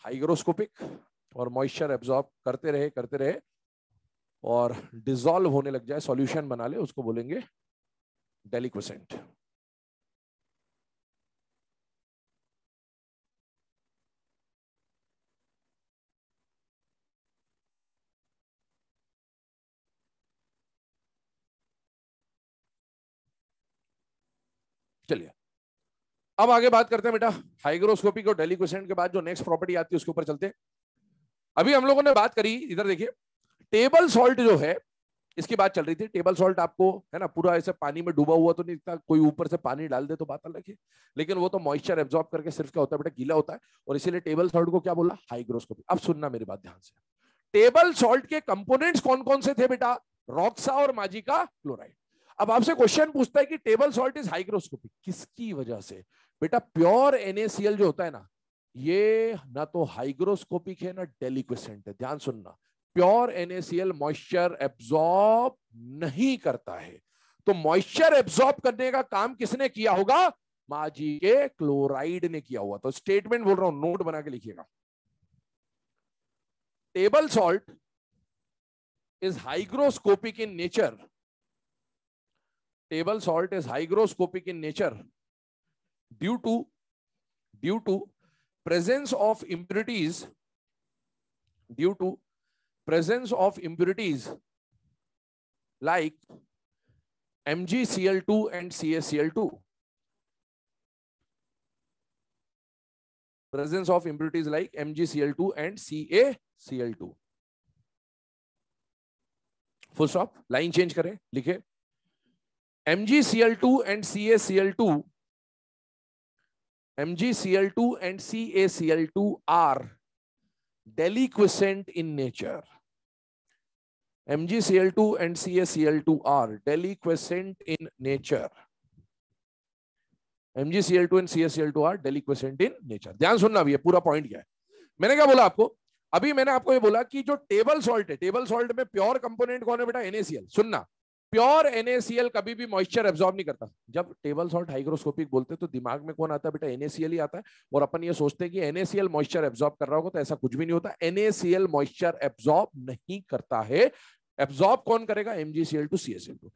A: हाइग्रोस्कोपिक। और मॉइस्चर एब्जॉर्ब करते रहे और डिसॉल्व होने लग जाए, सॉल्यूशन बना ले, उसको बोलेंगे डेलिक्विसेंट। चलिए अब आगे बात करते हैं बेटा, हाइग्रोस्कोपिक और डेलिक्विसेंट के बाद जो नेक्स्ट प्रॉपर्टी आती है उसके ऊपर चलते हैं। अभी हम लोगों ने बात करी, इधर देखिए, टेबल सॉल्ट जो है इसकी बात चल रही थी। टेबल सॉल्ट आपको है ना पूरा ऐसे पानी में डूबा हुआ तो नहीं दिखता, कोई ऊपर से पानी डाल दे तो बात अलग है, लेकिन वो तो मॉइस्चर एब्जॉर्ब करके सिर्फ क्या होता है बेटा, गीला होता है। और इसीलिए टेबल सॉल्ट को क्या बोला, हाइग्रोस्कोपिक। अब सुनना मेरी बात ध्यान से, टेबल सॉल्ट के कंपोनेंट्स कौन कौन से थे बेटा, रॉक्सा और माजी का क्लोराइड। अब आपसे क्वेश्चन पूछता है कि टेबल सॉल्ट इज हाइग्रोस्कोपिक, किसकी वजह से बेटा, प्योर NaCl जो होता है ना, ये ना तो हाइग्रोस्कोपिक है ना डेलिक्विसेंट है। ध्यान सुनना, प्योर NaCl मॉइस्चर एब्जॉर्ब नहीं करता है। तो मॉइस्चर एब्जॉर्ब करने का काम किसने किया होगा, माजी के क्लोराइड ने किया हुआ। तो स्टेटमेंट बोल रहा हूं, नोट बना के लिखिएगा, table salt is hygroscopic in nature. Table salt is hygroscopic in nature due to presence of impurities, due to presence of impurities like MgCl2 and CaCl2. Presence of impurities like MgCl2 and CaCl2. Full stop, line change करें, लिखे MgCl2 and CaCl2, MgCl2 and CaCl2 are deliquescent in nature. MgCl2 and CaCl2 are deliquescent in nature. MgCl2 and CaCl2 are deliquescent in nature. ध्यान सुनना, अभी ये पूरा point क्या है। मैंने क्या बोला आपको, अभी मैंने आपको ये बोला कि जो टेबल सॉल्ट है, टेबल सॉल्ट में प्योर कंपोनेंट कौन है बेटा, NaCl। सुनना, प्योर NaCl कभी भी मॉइस्चर एब्जॉर्ब नहीं करता। जब टेबल सॉल्ट हाइग्रोस्कोपिक बोलते हैं तो दिमाग में कौन आता है बेटा, NaCl ही आता है। और अपन ये सोचते हैं कि NaCl मॉइस्चर एब्जॉर्ब कर रहा होगा, तो ऐसा कुछ भी नहीं होता। NaCl मॉइस्चर एब्जॉर्ब नहीं करता है। एब्जॉर्ब कौन करेगा, MgCl2 CaCl2।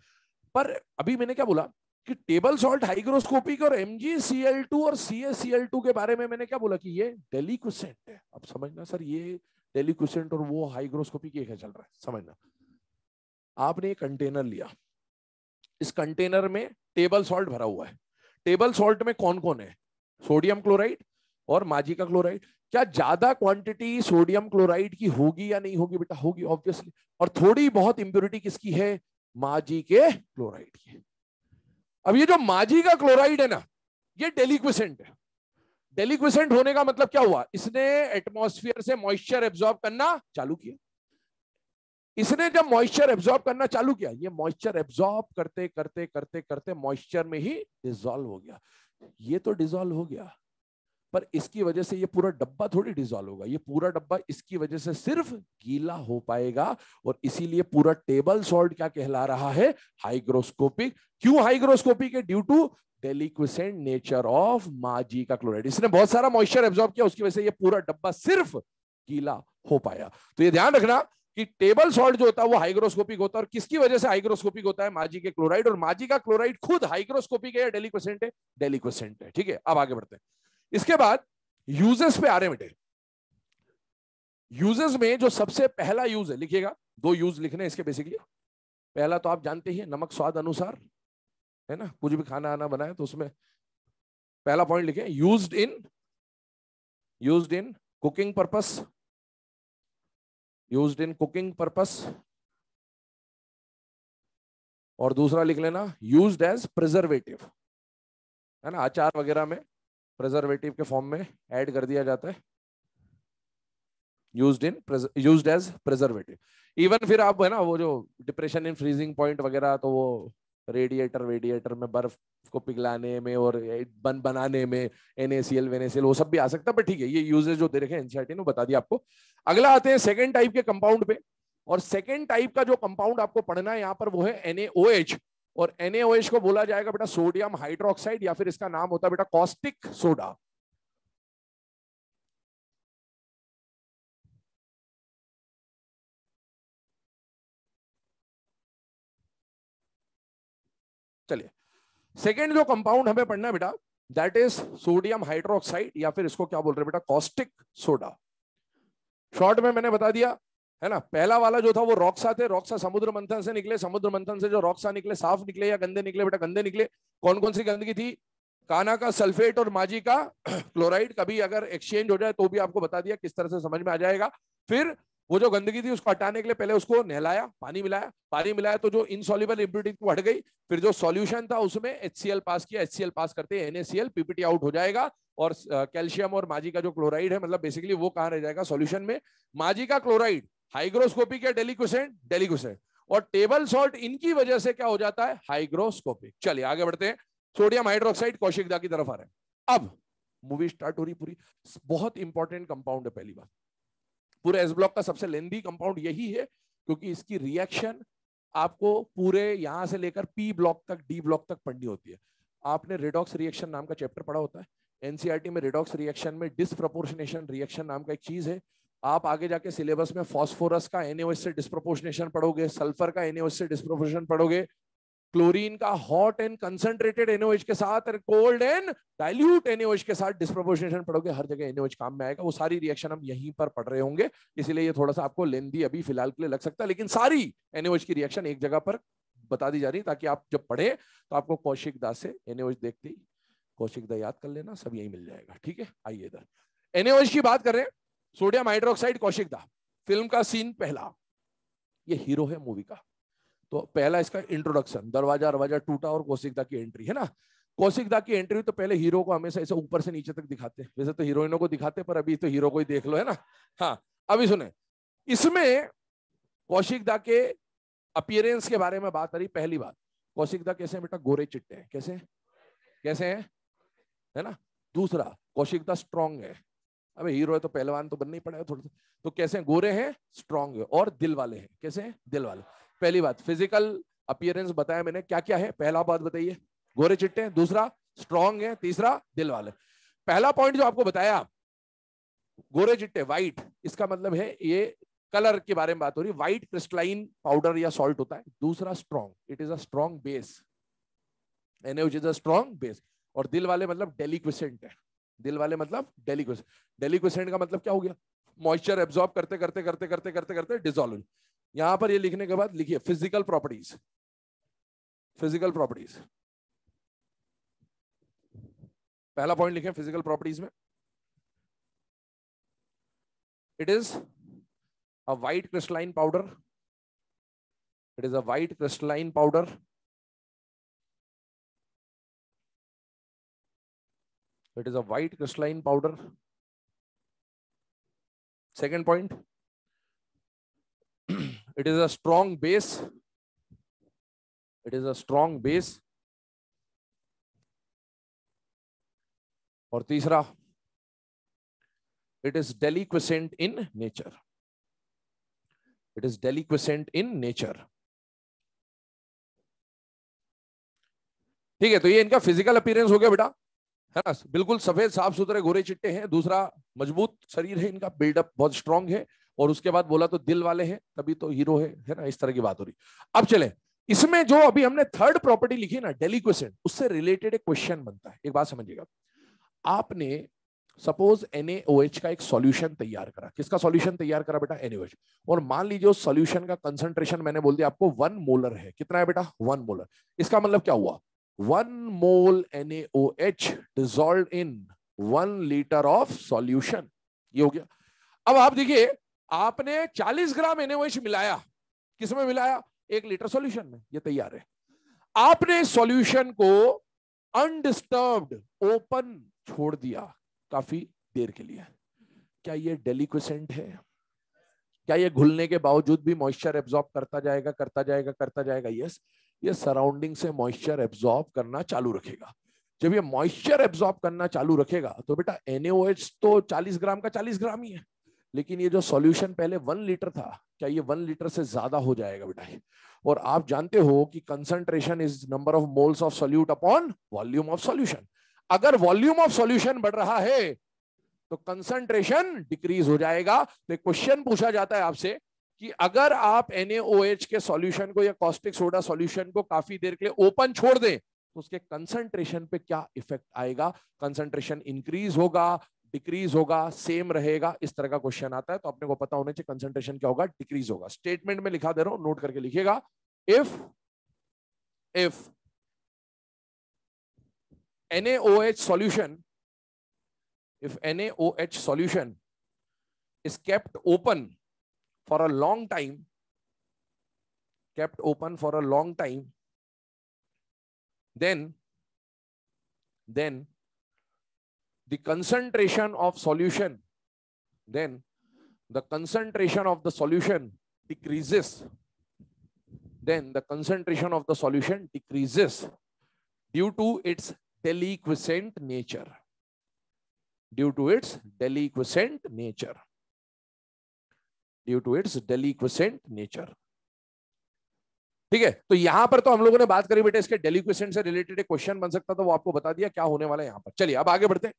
A: पर अभी मैंने क्या बोला कि टेबल सॉल्ट हाइग्रोस्कोपिक और MgCl2 और CaCl2 के बारे में मैंने क्या बोला कि ये डेलिक्वेसेंट है। अब समझना सर, ये डेलिक्वेसेंट और वो हाइग्रोस्कोपिक एक है, चल रहा है, समझना। आपने एक कंटेनर लिया, इस कंटेनर में टेबल सॉल्ट भरा हुआ है। टेबल सॉल्ट में कौन कौन है, सोडियम क्लोराइड और माजिका क्लोराइड। क्या ज्यादा क्वांटिटी सोडियम क्लोराइड की होगी या नहीं होगी बेटा, होगी ऑब्वियसली। और थोड़ी बहुत इंप्योरिटी किसकी है, माजिके क्लोराइड की। अब ये जो माजिका क्लोराइड है ना, ये डेलिक्वेसेंट है। डेलिक्वेसेंट होने का मतलब क्या हुआ, इसने एटमॉस्फेयर से मॉइस्चर एब्जॉर्ब करना चालू किया। इसने जब मॉइस्चर एब्जॉर्ब करना चालू किया, ये मॉइस्चर एब्जॉर्ब करते करते करते करते मॉइस्चर में ही डिसॉल्व हो गया। ये तो डिसॉल्व हो गया, पर इसकी वजह से ये पूरा डब्बा थोड़ी डिसॉल्व होगा। ये पूरा डब्बा इसकी वजह से सिर्फ गीला हो पाएगा। और इसीलिए पूरा टेबल सॉल्ट क्या कहला रहा है, हाइग्रोस्कोपिक। क्यों हाइग्रोस्कोपिक है, due to deliquescent nature of माजिका क्लोराइड। इसने बहुत सारा मॉइस्चर एब्जॉर्ब किया, उसकी वजह से ये पूरा डब्बा सिर्फ गीला हो पाया। तो ये ध्यान रखना कि टेबल सॉल्ट जो होता है वो हाइग्रोस्कोपिक होता है। और किसकी वजह से हाइग्रोस्कोपिक होता है, माजिका क्लोराइड। और माजिका क्लोराइड खुद हाइग्रोस्कोपिक है या डेलिक्वेसेंट है, डेलिक्वेसेंट है। ठीक है, अब आगे बढ़ते हैं। इसके बाद यूजेस पे आ रहे बेटे। यूजेस में जो सबसे पहला यूज है, लिखिएगा, दो यूज लिखने इसके बेसिकली। पहला तो आप जानते ही, नमक स्वाद अनुसार, है ना। कुछ भी खाना आना बनाए तो उसमें पहला पॉइंट लिखे, used in cooking purpose, used in cooking purpose. और दूसरा लिख लेना, यूज्ड एज प्रिजर्वेटिव, है ना। अचार वगैरह में प्रिजर्वेटिव के फॉर्म में ऐड कर दिया जाता है, यूज्ड एज प्रिजर्वेटिव। इवन फिर आप, है ना, वो जो डिप्रेशन इन फ्रीजिंग पॉइंट वगैरह, तो वो रेडिएटर में बर्फ को पिघलाने में और बनाने में NaCl वो सब भी आ सकता है। पर ठीक है, ये यूजेस जो दे रखे हैं एनसीईआरटी ने बता दिया आपको। अगला आते हैं सेकेंड टाइप के कंपाउंड पे। और सेकेंड टाइप का जो कंपाउंड आपको पढ़ना है यहाँ पर, वो है NaOH। और NaOH को बोला जाएगा बेटा सोडियम हाइड्रोक्साइड, या फिर इसका नाम होता है बेटा कॉस्टिक सोडा। चलिए, सेकेंड जो कंपाउंड हमें पढ़ना है बेटा, दैट इज सोडियम हाइड्रोक्साइड, या फिर इसको क्या बोल रहे हैं बेटा, कॉस्टिक सोडा। शॉर्ट में मैंने बता दिया, है ना। पहला वाला जो था वो रॉक्सा थे। रॉक्सा समुद्र मंथन से निकले। समुद्र मंथन से जो रॉक्सा निकले, साफ निकले या गंदे निकले बेटा, गंदे निकले। कौन कौन सी गंदगी थी, काना का सल्फेट और माजी का क्लोराइड। कभी अगर एक्सचेंज हो जाए तो भी आपको बता दिया किस तरह से समझ में आ जाएगा। फिर वो जो गंदगी थी उसको हटाने के लिए पहले उसको नहलाया, पानी मिलाया तो जो इनसॉल्युबल इम्प्योरिटी हट गई। फिर जो सॉल्यूशन था उसमें HCl पास किया, HCl पास करते NaCl, पीपीटी आउट हो जाएगा। और कैल्शियम और माजी का जो क्लोराइड है, मतलब बेसिकली वो कहां रह जाएगा, सॉल्यूशन में। माजी का क्लोराइड हाइग्रोस्कोपिक या डेलिक्वेसेंट, डेलिक्वेसेंट। और टेबल सॉल्ट इनकी वजह से क्या हो जाता है, हाइग्रोस्कोपिक। चलिए आगे बढ़ते हैं। सोडियम हाइड्रोक्साइड कौशिकदा की तरफ आ रहे हैं। अब मूवी स्टार्ट हो रही पूरी। बहुत इंपॉर्टेंट कंपाउंड है, पहली बात पूरे एस ब्लॉक का सबसे लेंदी कंपाउंड यही है, क्योंकि इसकी रिएक्शन आपको पूरे यहां से लेकर पी ब्लॉक तक, डी ब्लॉक तक पढ़नी होती है। आपने रिडॉक्स रिएक्शन नाम का चैप्टर पढ़ा होता है एनसीईआरटी में। रिडॉक्स रिएक्शन में डिसप्रोपोर्शनेशन रिएक्शन नाम का एक चीज है। आप आगे जाके सिलेबस में फास्फोरस का NaOH से डिसप्रोपोर्शनेशन पढ़ोगे, सल्फर का NaOH से डिसप्रोपोर्शनेशन पढ़ोगे, क्लोरीन का हॉट एंड कंसंट्रेटेड NaOH के साथ, कोल्ड एंड डाइल्यूट NaOH के साथ डिसप्रोपोर्शनेशन पढ़ोगे। हर जगह NaOH काम में आएगा। वो सारी रिएक्शन हम यहीं पर पढ़ रहे होंगे, इसलिए ये थोड़ा सा आपको लेंदी अभी फिलहाल के लिए लग सकता है, लेकिन सारी NaOH की रिएक्शन एक जगह पर बता दी जा रही है, ताकि आप जब पढ़े तो आपको कौशिकदा से NaOH देखते ही कौशिकदा याद कर लेना, सब यही मिल जाएगा। ठीक है, आइए इधर NaOH की बात कर रहे हैं। सोडियम हाइड्रोक्साइड कौशिकदा, फिल्म का सीन पहला, ये हीरो है मूवी का। तो पहला इसका इंट्रोडक्शन, दरवाजा दरवाजा टूटा और कौशिकदा की एंट्री है ना। कौशिकदा की एंट्री तो पहले हीरो को हमेशा ऐसे ऊपर से नीचे तक दिखाते हैं, वैसे तो हीरोइनों को दिखाते पर अभी तो हीरो को ही देख लो, है ना। हाँ अभी सुने, इसमें कौशिकदा के अपीयरेंस के बारे में बात करी। पहली बात, कौशिकदा कैसे हैं बेटा, गोरे चिट्टे हैं, कैसे कैसे हैं, है ना। दूसरा, कौशिकदा स्ट्रांग है, अबे हीरो है तो पहलवान तो बनना ही पड़ेगा थोड़ा सा, तो कैसे हैं, गोरे हैं, स्ट्रांग है और दिल वाले हैं, कैसे हैं, दिल वाले। पहली बात, फिजिकल अपीयरेंस बताया मैंने, क्या क्या है, पहला बात बताइए, गोरे चिट्टे हैं, दूसरा स्ट्रांग है, तीसरा दिल वाले। पहला पॉइंट जो आपको बताया, गोरे चिट्टे व्हाइट, इसका मतलब है ये कलर के बारे में बात हो रही है, व्हाइट क्रिस्टलाइन पाउडर या सॉल्ट होता है। दूसरा strong, it is a strong base, NaOH is a strong base. और दिल वाले मतलब डेलिक्विसेंट है, दिल वाले मतलब डेलिक्विसेंट। डेलिक्विसेंट का मतलब क्या हो गया, मॉइस्चर एब्जॉर्ब करते करते करते करते करते करते डिसॉल्व। यहां पर ये लिखने के बाद लिखिए फिजिकल प्रॉपर्टीज, फिजिकल प्रॉपर्टीज, पहला पॉइंट लिखे फिजिकल प्रॉपर्टीज में, it is a white crystalline powder, it is a white crystalline powder, it is a white crystalline powder. Second point, it is a strong base, it is a strong base. और तीसरा, it is deliquescent in nature, it is deliquescent in nature. ठीक है, तो ये इनका physical appearance हो गया बेटा, है ना, बिल्कुल सफेद साफ सुथरे गोरे चिट्टे हैं। दूसरा, मजबूत शरीर है इनका, बिल्डअप बहुत स्ट्रांग है। और उसके बाद बोला तो दिल वाले हैं, तभी तो हीरो है ना, इस तरह की बात हो रही। अब चले, इसमें जो अभी हमने थर्ड प्रॉपर्टी लिखी ना, डेलिक्विसेंट, उससे रिलेटेड एक क्वेश्चन बनता है। एक बात समझिएगा, आपने सपोज NaOH का एक सॉल्यूशन तैयार करा, किसका सॉल्यूशन तैयार करा बेटा, NaOH। और मान लीजिए उस सॉल्यूशन का कंसंट्रेशन मैंने बोल दिया आपको 1 मोलर है, कितना है बेटा, 1 मोलर। इसका मतलब क्या हुआ, 1 मोल NaOH dissolved in 1 litre of solution, ये हो गया। अब आप देखिए, आपने 40 ग्राम NaOH मिलाया, किसमें मिलाया, 1 लीटर सॉल्यूशन में, ये तैयार है। आपने सॉल्यूशन को अनडिस्टर्ब्ड ओपन छोड़ दिया काफी देर के लिए, क्या ये डेलिक्विसेंट है, क्या ये घुलने के बावजूद भी मॉइस्चर एब्जॉर्ब करता जाएगा करता जाएगा करता जाएगा, यस, ये सराउंडिंग से मॉइस्चर एब्जॉर्ब करना चालू रखेगा। जब ये मॉइस्चर एब्जॉर्ब करना चालू रखेगा तो बेटा NaOH तो 40 ग्राम का 40 ग्राम ही है, लेकिन ये जो सॉल्यूशन पहले 1 लीटर था, क्या ये 1 लीटर से ज्यादा हो जाएगा बेटा। और आप जानते हो कि concentration is number of moles of solute upon volume of solution. अगर वॉल्यूम ऑफ सॉल्यूशन बढ़ रहा है तो कंसंट्रेशन डिक्रीज हो जाएगा। तो एक क्वेश्चन पूछा जाता है आपसे कि अगर आप NaOH के सॉल्यूशन को या कॉस्टिक सोडा सॉल्यूशन को काफी देर के लिए ओपन छोड़ दें तो उसके कंसंट्रेशन पे क्या इफेक्ट आएगा, कंसंट्रेशन इंक्रीज होगा, डिक्रीज होगा, सेम रहेगा, इस तरह का क्वेश्चन आता है। तो अपने को पता होना चाहिए कंसंट्रेशन क्या होगा, डिक्रीज होगा। स्टेटमेंट में लिखा दे रहा हूं, नोट करके लिखिएगा, if NaOH solution, if NaOH solution is kept open for a long time, kept open for a long time, then the concentration of solution, then the concentration of the solution decreases, then the concentration of the solution decreases due to its deliquescent nature, due to its deliquescent nature, due to its deliquescent nature। ठीक है, तो यहां पर तो हम लोगों ने बात करी बेटे, इसके डेलिक्विसेंट से रिलेटेड एक क्वेश्चन बन सकता, तो वो आपको बता दिया क्या होने वाला है यहां पर। चलिए अब आगे बढ़ते हैं।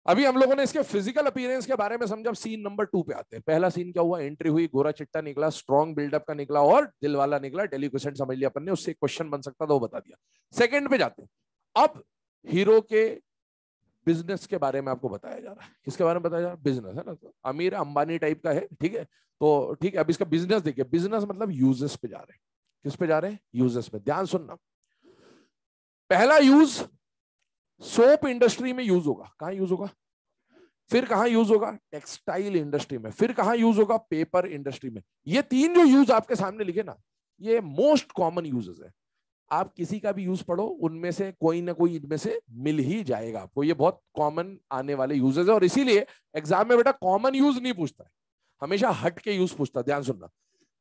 A: अभी हम लोगों ने इसके फिजिकल अपीयरेंस के बारे में समझा, सीन नंबर 2 पे आते हैं। पहला सीन क्या हुआ, एंट्री हुई, गोरा चिट्टा निकला, स्ट्रॉन्ग बिल्डअप का निकला और दिल वाला निकला, डेलिक्विसेंट समझ लिया अपन ने, उससे क्वेश्चन बन सकता था, वो बता दिया। सेकंड पे जाते हैं, अब हीरो के बिजनेस के बारे में आपको बताया जा रहा है। किसके बारे में बताया जा रहा है, बिजनेस, है ना, तो अमीर अंबानी टाइप का है, ठीक है। तो ठीक है, अब इसका बिजनेस देखिए, बिजनेस मतलब यूजेस पे जा रहे हैं, किस पे जा रहे हैं, यूजेस पे। ध्यान सुनना, पहला यूज सोप इंडस्ट्री में यूज होगा, कहां यूज होगा, फिर कहां यूज होगा, टेक्सटाइल इंडस्ट्री में, फिर कहां यूज होगा, पेपर इंडस्ट्री में। ये 3 जो यूज आपके सामने लिखे ना, ये मोस्ट कॉमन यूजेस है। आप किसी का भी यूज पढ़ो, उनमें से कोई ना कोई इनमें से मिल ही जाएगा आपको। ये बहुत कॉमन आने वाले यूजेस है और इसीलिए एग्जाम में बेटा कॉमन यूज नहीं पूछता है, हमेशा हट के यूज पूछता है। ध्यान सुनना।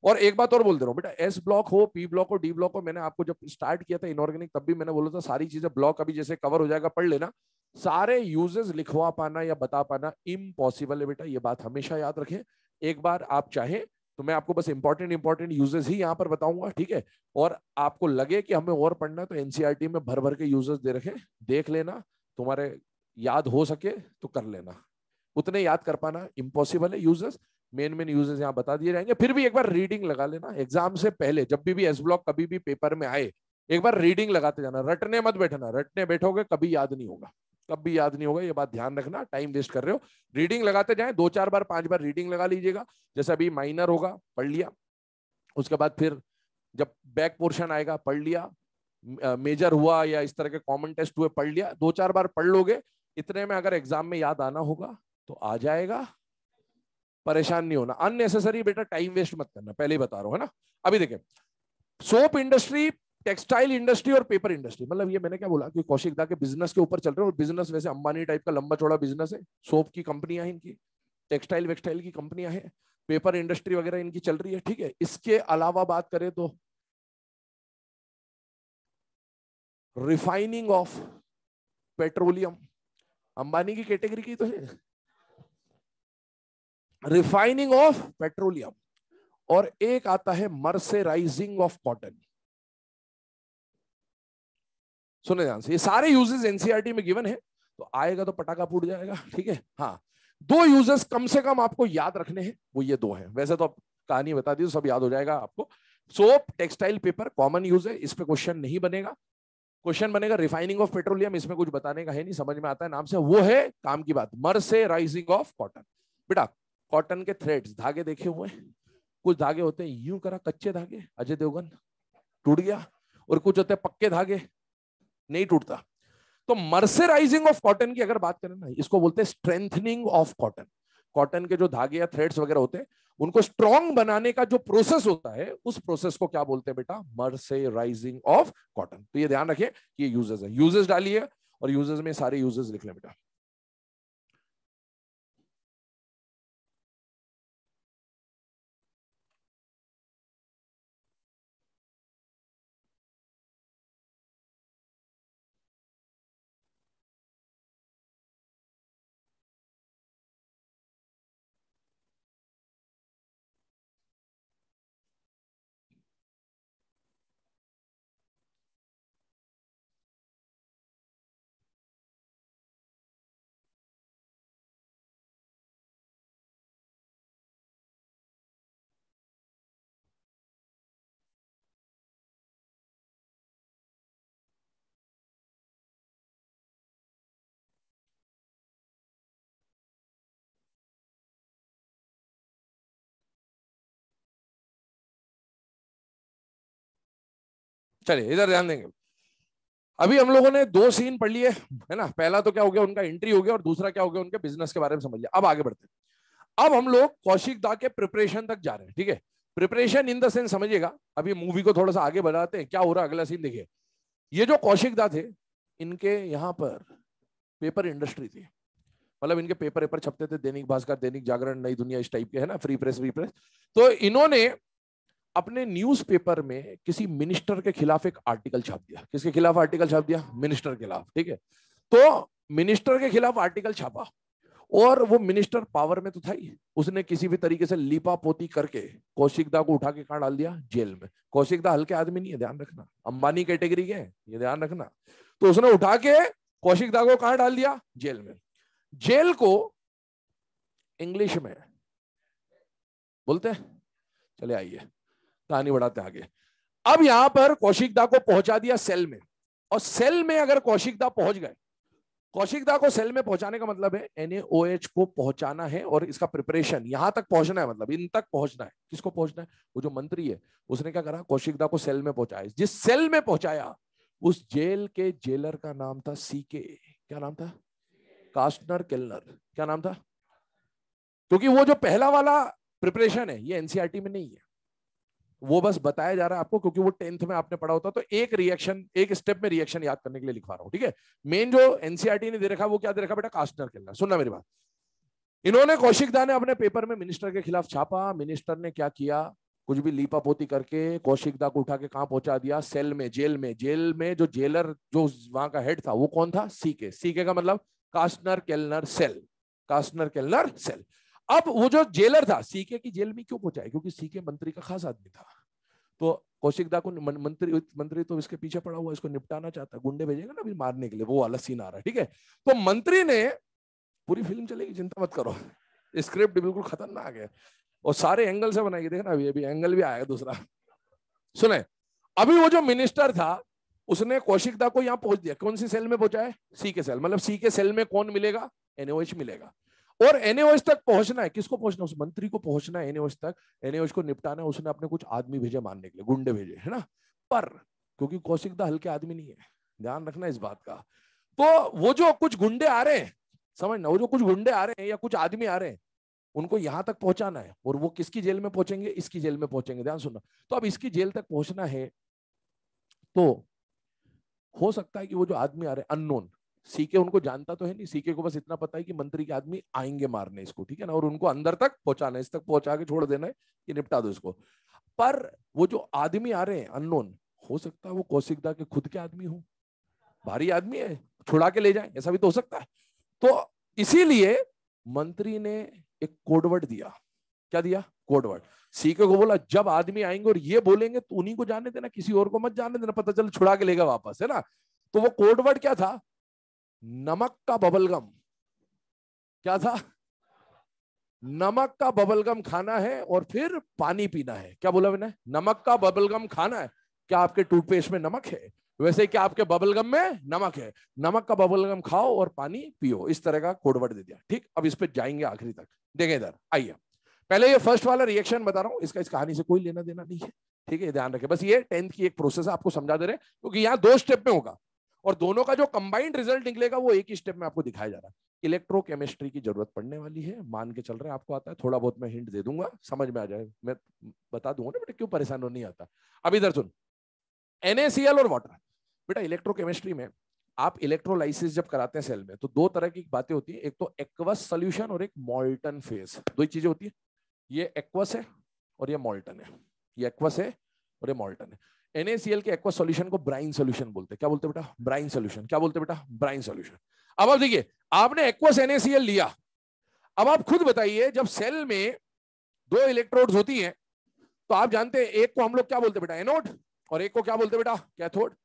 A: और एक बात और बोल दे रहा हूँ बेटा, एस ब्लॉक हो, पी ब्लॉक हो, डी ब्लॉक हो, मैंने आपको जब स्टार्ट किया था इनऑर्गेनिक तब भी मैंने बोला था सारी चीजें ब्लॉक अभी जैसे कवर हो जाएगा पढ़ लेना। सारे यूजेस लिखवा पाना या बता पाना इम्पॉसिबल है बेटा, ये बात हमेशा याद रखें। एक बार आप चाहे तो मैं आपको बस इंपॉर्टेंट यूजेस ही यहाँ पर बताऊंगा, ठीक है। और आपको लगे कि हमें और पढ़ना है तो एनसीईआरटी में भर भर के यूजेस दे रखे, देख लेना, तुम्हारे याद हो सके तो कर लेना। उतने याद कर पाना इम्पॉसिबल है यूजेस। मेन यूजेस यहाँ बता दिए जाएंगे। फिर भी एक बार रीडिंग लगा लेना एग्जाम से पहले, जब भी एस ब्लॉक कभी भी पेपर में आए एक बार रीडिंग लगाते जाना, रटने मत बैठना, रटने बैठोगे कभी याद नहीं होगा, कभी याद नहीं होगा, ये बात ध्यान रखना, टाइम वेस्ट कर रहे हो। रीडिंग लगाते जाएं, 2-4 बार 5 बार रीडिंग लगा लीजिएगा। जैसे अभी माइनर होगा पढ़ लिया, उसके बाद फिर जब बैक पोर्शन आएगा पढ़ लिया, मेजर हुआ या इस तरह के कॉमन टेस्ट हुए पढ़ लिया, 2-4 बार पढ़ लोगे, इतने में अगर एग्जाम में याद आना होगा तो आ जाएगा, परेशान नहीं होना। अननेसेसरी बेटा टाइम वेस्ट मत करना, पहले ही बता रहा हूं, है ना। अभी देखें, सोप इंडस्ट्री, टेक्सटाइल इंडस्ट्री और पेपर इंडस्ट्री, मतलब ये मैंने क्या बोला कि कौशिक दा के बिजनेस के ऊपर चल रहे हैं, और बिजनेस वैसे अंबानी टाइप का लंबा चौड़ा बिजनेस है। सोप की कंपनियां हैं इनकी, टेक्सटाइल वेक्सटाइल की कंपनियां हैं, पेपर इंडस्ट्री वगैरह इनकी चल रही है, ठीक है। इसके अलावा बात करें तो रिफाइनिंग ऑफ पेट्रोलियम, अंबानी की कैटेगरी की तो है, रिफाइनिंग ऑफ पेट्रोलियम। और एक आता है मर्सराइजिंग ऑफ कॉटन। सुने ध्यान से, ये सारे यूजेस एनसीईआरटी में गिवन है, तो आएगा तो पटाखा फूट जाएगा, ठीक है। हाँ, 2 यूजेस कम से कम आपको याद रखने हैं, वो ये 2 हैं। वैसे तो कहानी बता दी तो सब याद हो जाएगा आपको। Soap, textile, paper common use है, इस पे क्वेश्चन नहीं बनेगा। क्वेश्चन बनेगा रिफाइनिंग ऑफ पेट्रोलियम, इसमें कुछ बताने का है नहीं, समझ में आता है नाम से, वो है काम की बात, मर्सराइजिंग ऑफ कॉटन। बेटा कॉटन के थ्रेड्स, धागे देखे हुए हैं, कुछ धागे होते हैं यूं करा कच्चे धागे, अजय देवगन टूट गया, और कुछ होते हैं पक्के धागे, नहीं टूटता। तो मर्सराइजिंग ऑफ कॉटन की अगर बात करें ना, इसको बोलते हैं स्ट्रेंथनिंग ऑफ कॉटन। कॉटन के जो धागे या थ्रेड्स वगैरह होते हैं उनको स्ट्रॉन्ग बनाने का जो प्रोसेस होता है, उस प्रोसेस को क्या बोलते हैं बेटा, मर्सराइजिंग ऑफ कॉटन। तो ये ध्यान रखिए कि ये यूजेस है, यूजेस डालिए और यूजेस में सारे यूजेस लिख लें बेटा। चलिए इधर ध्यान देंगे। अभी हम लोगों ने 2 सीन पढ़ लिए, है ना। पहला तो क्या हो गया, उनका एंट्री हो गया, और दूसरा क्या हो गया, उनके बिजनेस के बारे में समझ लिया। अब आगे बढ़ते हैं। अब हम लोग कौशिक दा के प्रिपरेशन तक जा रहे हैं, ठीक है। प्रिपरेशन इन द सेंस समझिएगा, अभी मूवी को थोड़ा सा आगे बढ़ाते हैं, क्या हो रहा है अगला सीन देखिए। ये जो कौशिक दा थे, इनके यहाँ पर पेपर इंडस्ट्री थी, मतलब इनके पेपर पेपर छपते थे, दैनिक भास्कर, दैनिक जागरण, नई दुनिया, इस टाइप के, है ना, फ्री प्रेस, फ्री प्रेस। तो इन्होंने अपने न्यूज़पेपर में किसी मिनिस्टर के खिलाफ एक आर्टिकल छाप दिया। किसके खिलाफ आर्टिकल छाप दिया, मिनिस्टर के खिलाफ, ठीक है। तो मिनिस्टर के खिलाफ आर्टिकल छापा, और वो मिनिस्टर पावर में तो था ही, उसने किसी भी तरीके से लीपा पोती करके कौशिक दा को उठा के कहां डाल दिया, जेल में। कौशिक दा हल्के आदमी नहीं है, ध्यान रखना, अंबानी कैटेगरी के हैं, ये ध्यान रखना। तो उसने उठा के कौशिक दा को कहां डाल दिया, जेल में। जेल को इंग्लिश में बोलते हैं, चले आइए कहानी बढ़ाते आगे। अब यहां पर कौशिक दा को पहुंचा दिया सेल में, और सेल में अगर कौशिक दा पहुंच गए, कौशिक दा को सेल में पहुंचाने का मतलब है NaOH को पहुंचाना है, और इसका प्रिपरेशन यहां तक पहुंचना है, मतलब इन तक पहुंचना है। किसको पहुंचना है, वो जो मंत्री है उसने क्या करा, कौशिक दा को सेल में पहुंचाया। जिस सेल में पहुंचाया उस जेल के जेलर का नाम था CK, क्या नाम था, कास्टनर केलनर, क्या नाम था। क्योंकि वो जो पहला वाला प्रिपरेशन है ये NCERT में नहीं है, वो बस बताया जा रहा है आपको, क्योंकि वो 10th में आपने पढ़ा होता, तो एक रिएक्शन, एक स्टेप में रिएक्शन याद करने के लिए लिखवा रहा हूं, ठीक है। मेन जो एनसीईआरटी ने दे रखा, वो क्या दे रखा बेटा, कास्टनर केल्नर। सुनना मेरी बात। इन्होंने, कौशिक दा ने अपने पेपर में मिनिस्टर के खिलाफ छापा। मिनिस्टर ने क्या किया, कुछ भी लीपापोती करके कौशिक दा को उठा के कहां पहुंचा दिया, सेल में, जेल में। जेल में जो जेलर, जो वहां का हेड था, वो कौन था, सीके। सीके का मतलब कास्टनर केल्नर सेल, कास्टनर केल्नर सेल। अब वो जो जेलर था, सीके की जेल में क्यों पहुंचा है, क्योंकि सीके मंत्री का खास आदमी था। तो कौशिक दा को मंत्री तो इसके पीछे पड़ा हुआ, इसको निपटाना चाहता है, गुंडे भेजेगा ना अभी मारने के लिए, वो वाला सीन आ रहा है, ठीक है। तो मंत्री ने, पूरी फिल्म चलेगी, चिंता मत करो, स्क्रिप्ट बिल्कुल खतरनाक है और सारे एंगल से बनाई, देखना अभी एंगल भी आएगा दूसरा। सुने, अभी वो जो मिनिस्टर था, उसने कौशिक दा को यहाँ पहुंच दिया, कौन सी सेल में पहुंचा है, सी के सेल। मतलब सी के सेल में कौन मिलेगा, एनओएच मिलेगा। और एनओएच तक पहुंचना है, किसको पहुंचना, उस मंत्री को पहुंचना है एनओएच तक, एनओएच को निपटाना है। उसने अपने कुछ आदमी भेजे मारने के लिए, गुंडे भेजे, है ना। पर क्योंकि कौशिक दा हल्के आदमी नहीं है, ध्यान रखना इस बात का। तो वो जो कुछ गुंडे आ रहे हैं, समझना, वो जो कुछ गुंडे आ रहे हैं या कुछ आदमी आ रहे हैं, उनको यहां तक पहुंचाना है। और वो किसकी जेल में पहुंचेंगे, इसकी जेल में पहुंचेंगे, ध्यान सुनना। तो अब इसकी जेल तक पहुंचना है, तो हो सकता है कि वो जो आदमी आ रहे हैं अननोन, सीके उनको जानता तो है नहीं, सीके को बस इतना पता है कि मंत्री के आदमी आएंगे मारने इसको, ठीक है ना, और उनको अंदर तक पहुंचाना है, इस तक पहुंचा के छोड़ देना है कि निपटा दो इसको। पर वो जो आदमी आ रहे हैं अननोन, हो सकता है वो कौशिक दा के खुद के आदमी हो, भारी आदमी है, छुड़ा के ले जाए, ऐसा भी तो हो सकता है। तो इसीलिए मंत्री ने एक कोडवर्ड दिया। क्या दिया, कोडवर्ड। सीके को बोला, जब आदमी आएंगे और ये बोलेंगे तो उन्हीं को जाने देना, किसी और को मत जाने देना, पता चल छुड़ा के लेगा वापस, है ना। तो वो कोडवर्ड क्या था, नमक का बबलगम। क्या था, नमक का बबलगम खाना है और फिर पानी पीना है। क्या बोला मैंने, नमक का बबलगम खाना है। क्या आपके टूथपेस्ट में नमक है, वैसे क्या आपके बबलगम में नमक है। नमक का बबलगम खाओ और पानी पियो, इस तरह का कोडवर्ड दे दिया, ठीक। अब इस पे जाएंगे आखिरी तक, देखें इधर आइए। पहले ये फर्स्ट वाला रिएक्शन बता रहा हूं, इसका इस कहानी से कोई लेना देना नहीं है, ठीक है, ध्यान रखें। बस ये 10th की एक प्रोसेस है, आपको समझा दे रहे हैं, क्योंकि यहाँ 2 स्टेप में होगा और दोनों का जो कंबाइंड रिजल्ट निकलेगा वो एक ही स्टेप में आपको दिखाया जा रहा है। इलेक्ट्रोकेमिस्ट्री की जरूरत पड़ने वाली है, मान के चल रहे हैं आपको आता है, थोड़ा बहुत मैं हिंट दे दूंगा, समझ में आ जाए, मैं बता दूंगा ना बेटा, क्यों परेशान हो, नहीं आता। अब इधर सुन, NaCl और वाटर। बेटा इलेक्ट्रोकेमिस्ट्री में आप इलेक्ट्रोलाइसिस जब कराते हैं सेल में, तो 2 तरह की बातें होती है, एक तो एक्वस सोल्यूशन और एक मॉल्टन फेज, 2 ही चीजें होती है। ये एक्वस है और ये मॉल्टन है, ये एक्वस है और ये मॉल्टन है। NaCl के एक्वस सॉल्यूशन को ब्राइन सॉल्यूशन बोलते हैं। क्या बोलते हैं बेटा, ब्राइन सॉल्यूशन। क्या बोलते हैं बेटा, ब्राइन सॉल्यूशन। अब आप देखिए, आपने एक्वस NaCl लिया, अब आप खुद बताइए, जब सेल में 2 इलेक्ट्रोड्स होती हैं, तो आप जानते हैं एक को हम लोग क्या बोलते हैं बेटा, एनोड, और एक को क्या बोलते हैं बेटा, कैथोड।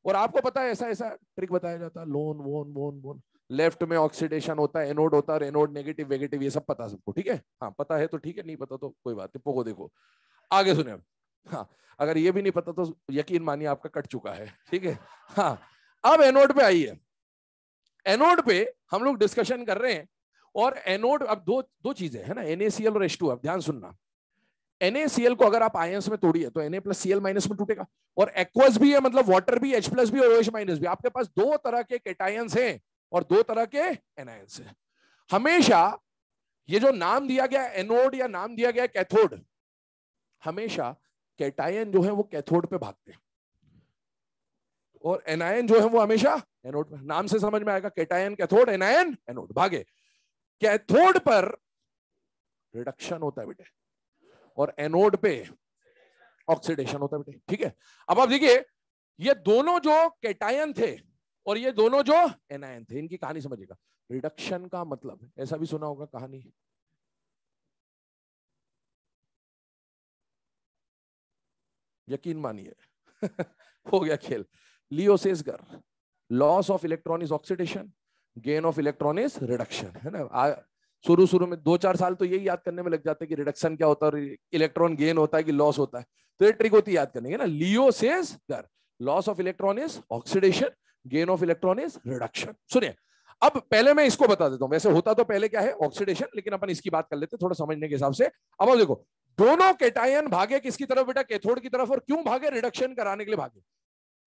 A: और आपको पता है ऐसा ऐसा ट्रिक बताया जाता है, लोन वोन वोन वोन, लेफ्ट में ऑक्सीडेशन होता है, एनोड होता है, एनोड नेगेटिव वेगेटिव, ये सब पता सबको, ठीक है। हाँ पता है तो ठीक है, नहीं पता तो कोई बात नहीं, पोको देखो आगे सुने। हाँ, अगर ये भी नहीं पता तो यकीन मानिए आपका कट चुका है, ठीक है। हाँ, अब एनोड पे आइए। एनोड पे हम लोग डिस्कशन कर रहे हैं, और एनोड अब दो चीजें है ना, NaCl और H2। अब ध्यान सुनना, NaCl को अगर आप आयंस में तोड़िए तो Na+Cl- में टूटेगा, और एक्वस भी है, मतलब वाटर भी, H+ भी और OH- भी। आपके पास 2 तरह के कैटायंस हैं और 2 तरह के एनायंस हैं। हमेशा ये जो नाम दिया गया एनोड या नाम दिया गया कैथोड, हमेशा कैटायन जो है वो कैथोड पे भागते हैं और एनायन जो है वो हमेशा एनोड पे। नाम से समझ में आएगा, कैटायन कैथोड, एनायन एनोड, भागे। कैथोड पर रिडक्शन होता है बेटे, और एनोड पे ऑक्सीडेशन होता है बेटे, ठीक है। अब आप देखिए, ये दोनों जो कैटायन थे और ये दोनों जो एनायन थे, इनकी कहानी समझिएगा। रिडक्शन का मतलब, ऐसा भी सुना होगा कहानी, यकीन मानिए हो गया खेल। LEO says GER, loss of electron is oxidation, gain of electron is reduction, है ना। शुरू में 2-4 साल तो यही याद करने में लग जाते हैं कि रिडक्शन क्या होता है, इलेक्ट्रॉन गेन होता है कि लॉस होता है, तो ये ट्रिक होती है याद करने की ना। LEO says GER, loss of electron is oxidation, gain of electron is reduction. सुनिए, अब पहले मैं इसको बता देता हूं, वैसे होता तो पहले क्या है, ऑक्सीडेशन, लेकिन अपन इसकी बात कर लेते हैं थोड़ा समझने के हिसाब से। अब आप देखो, दोनों कैटायन भागे किसकी तरफ बेटा, कैथोड की तरफ। और क्यों भागे, रिडक्शन कराने के लिए भागे।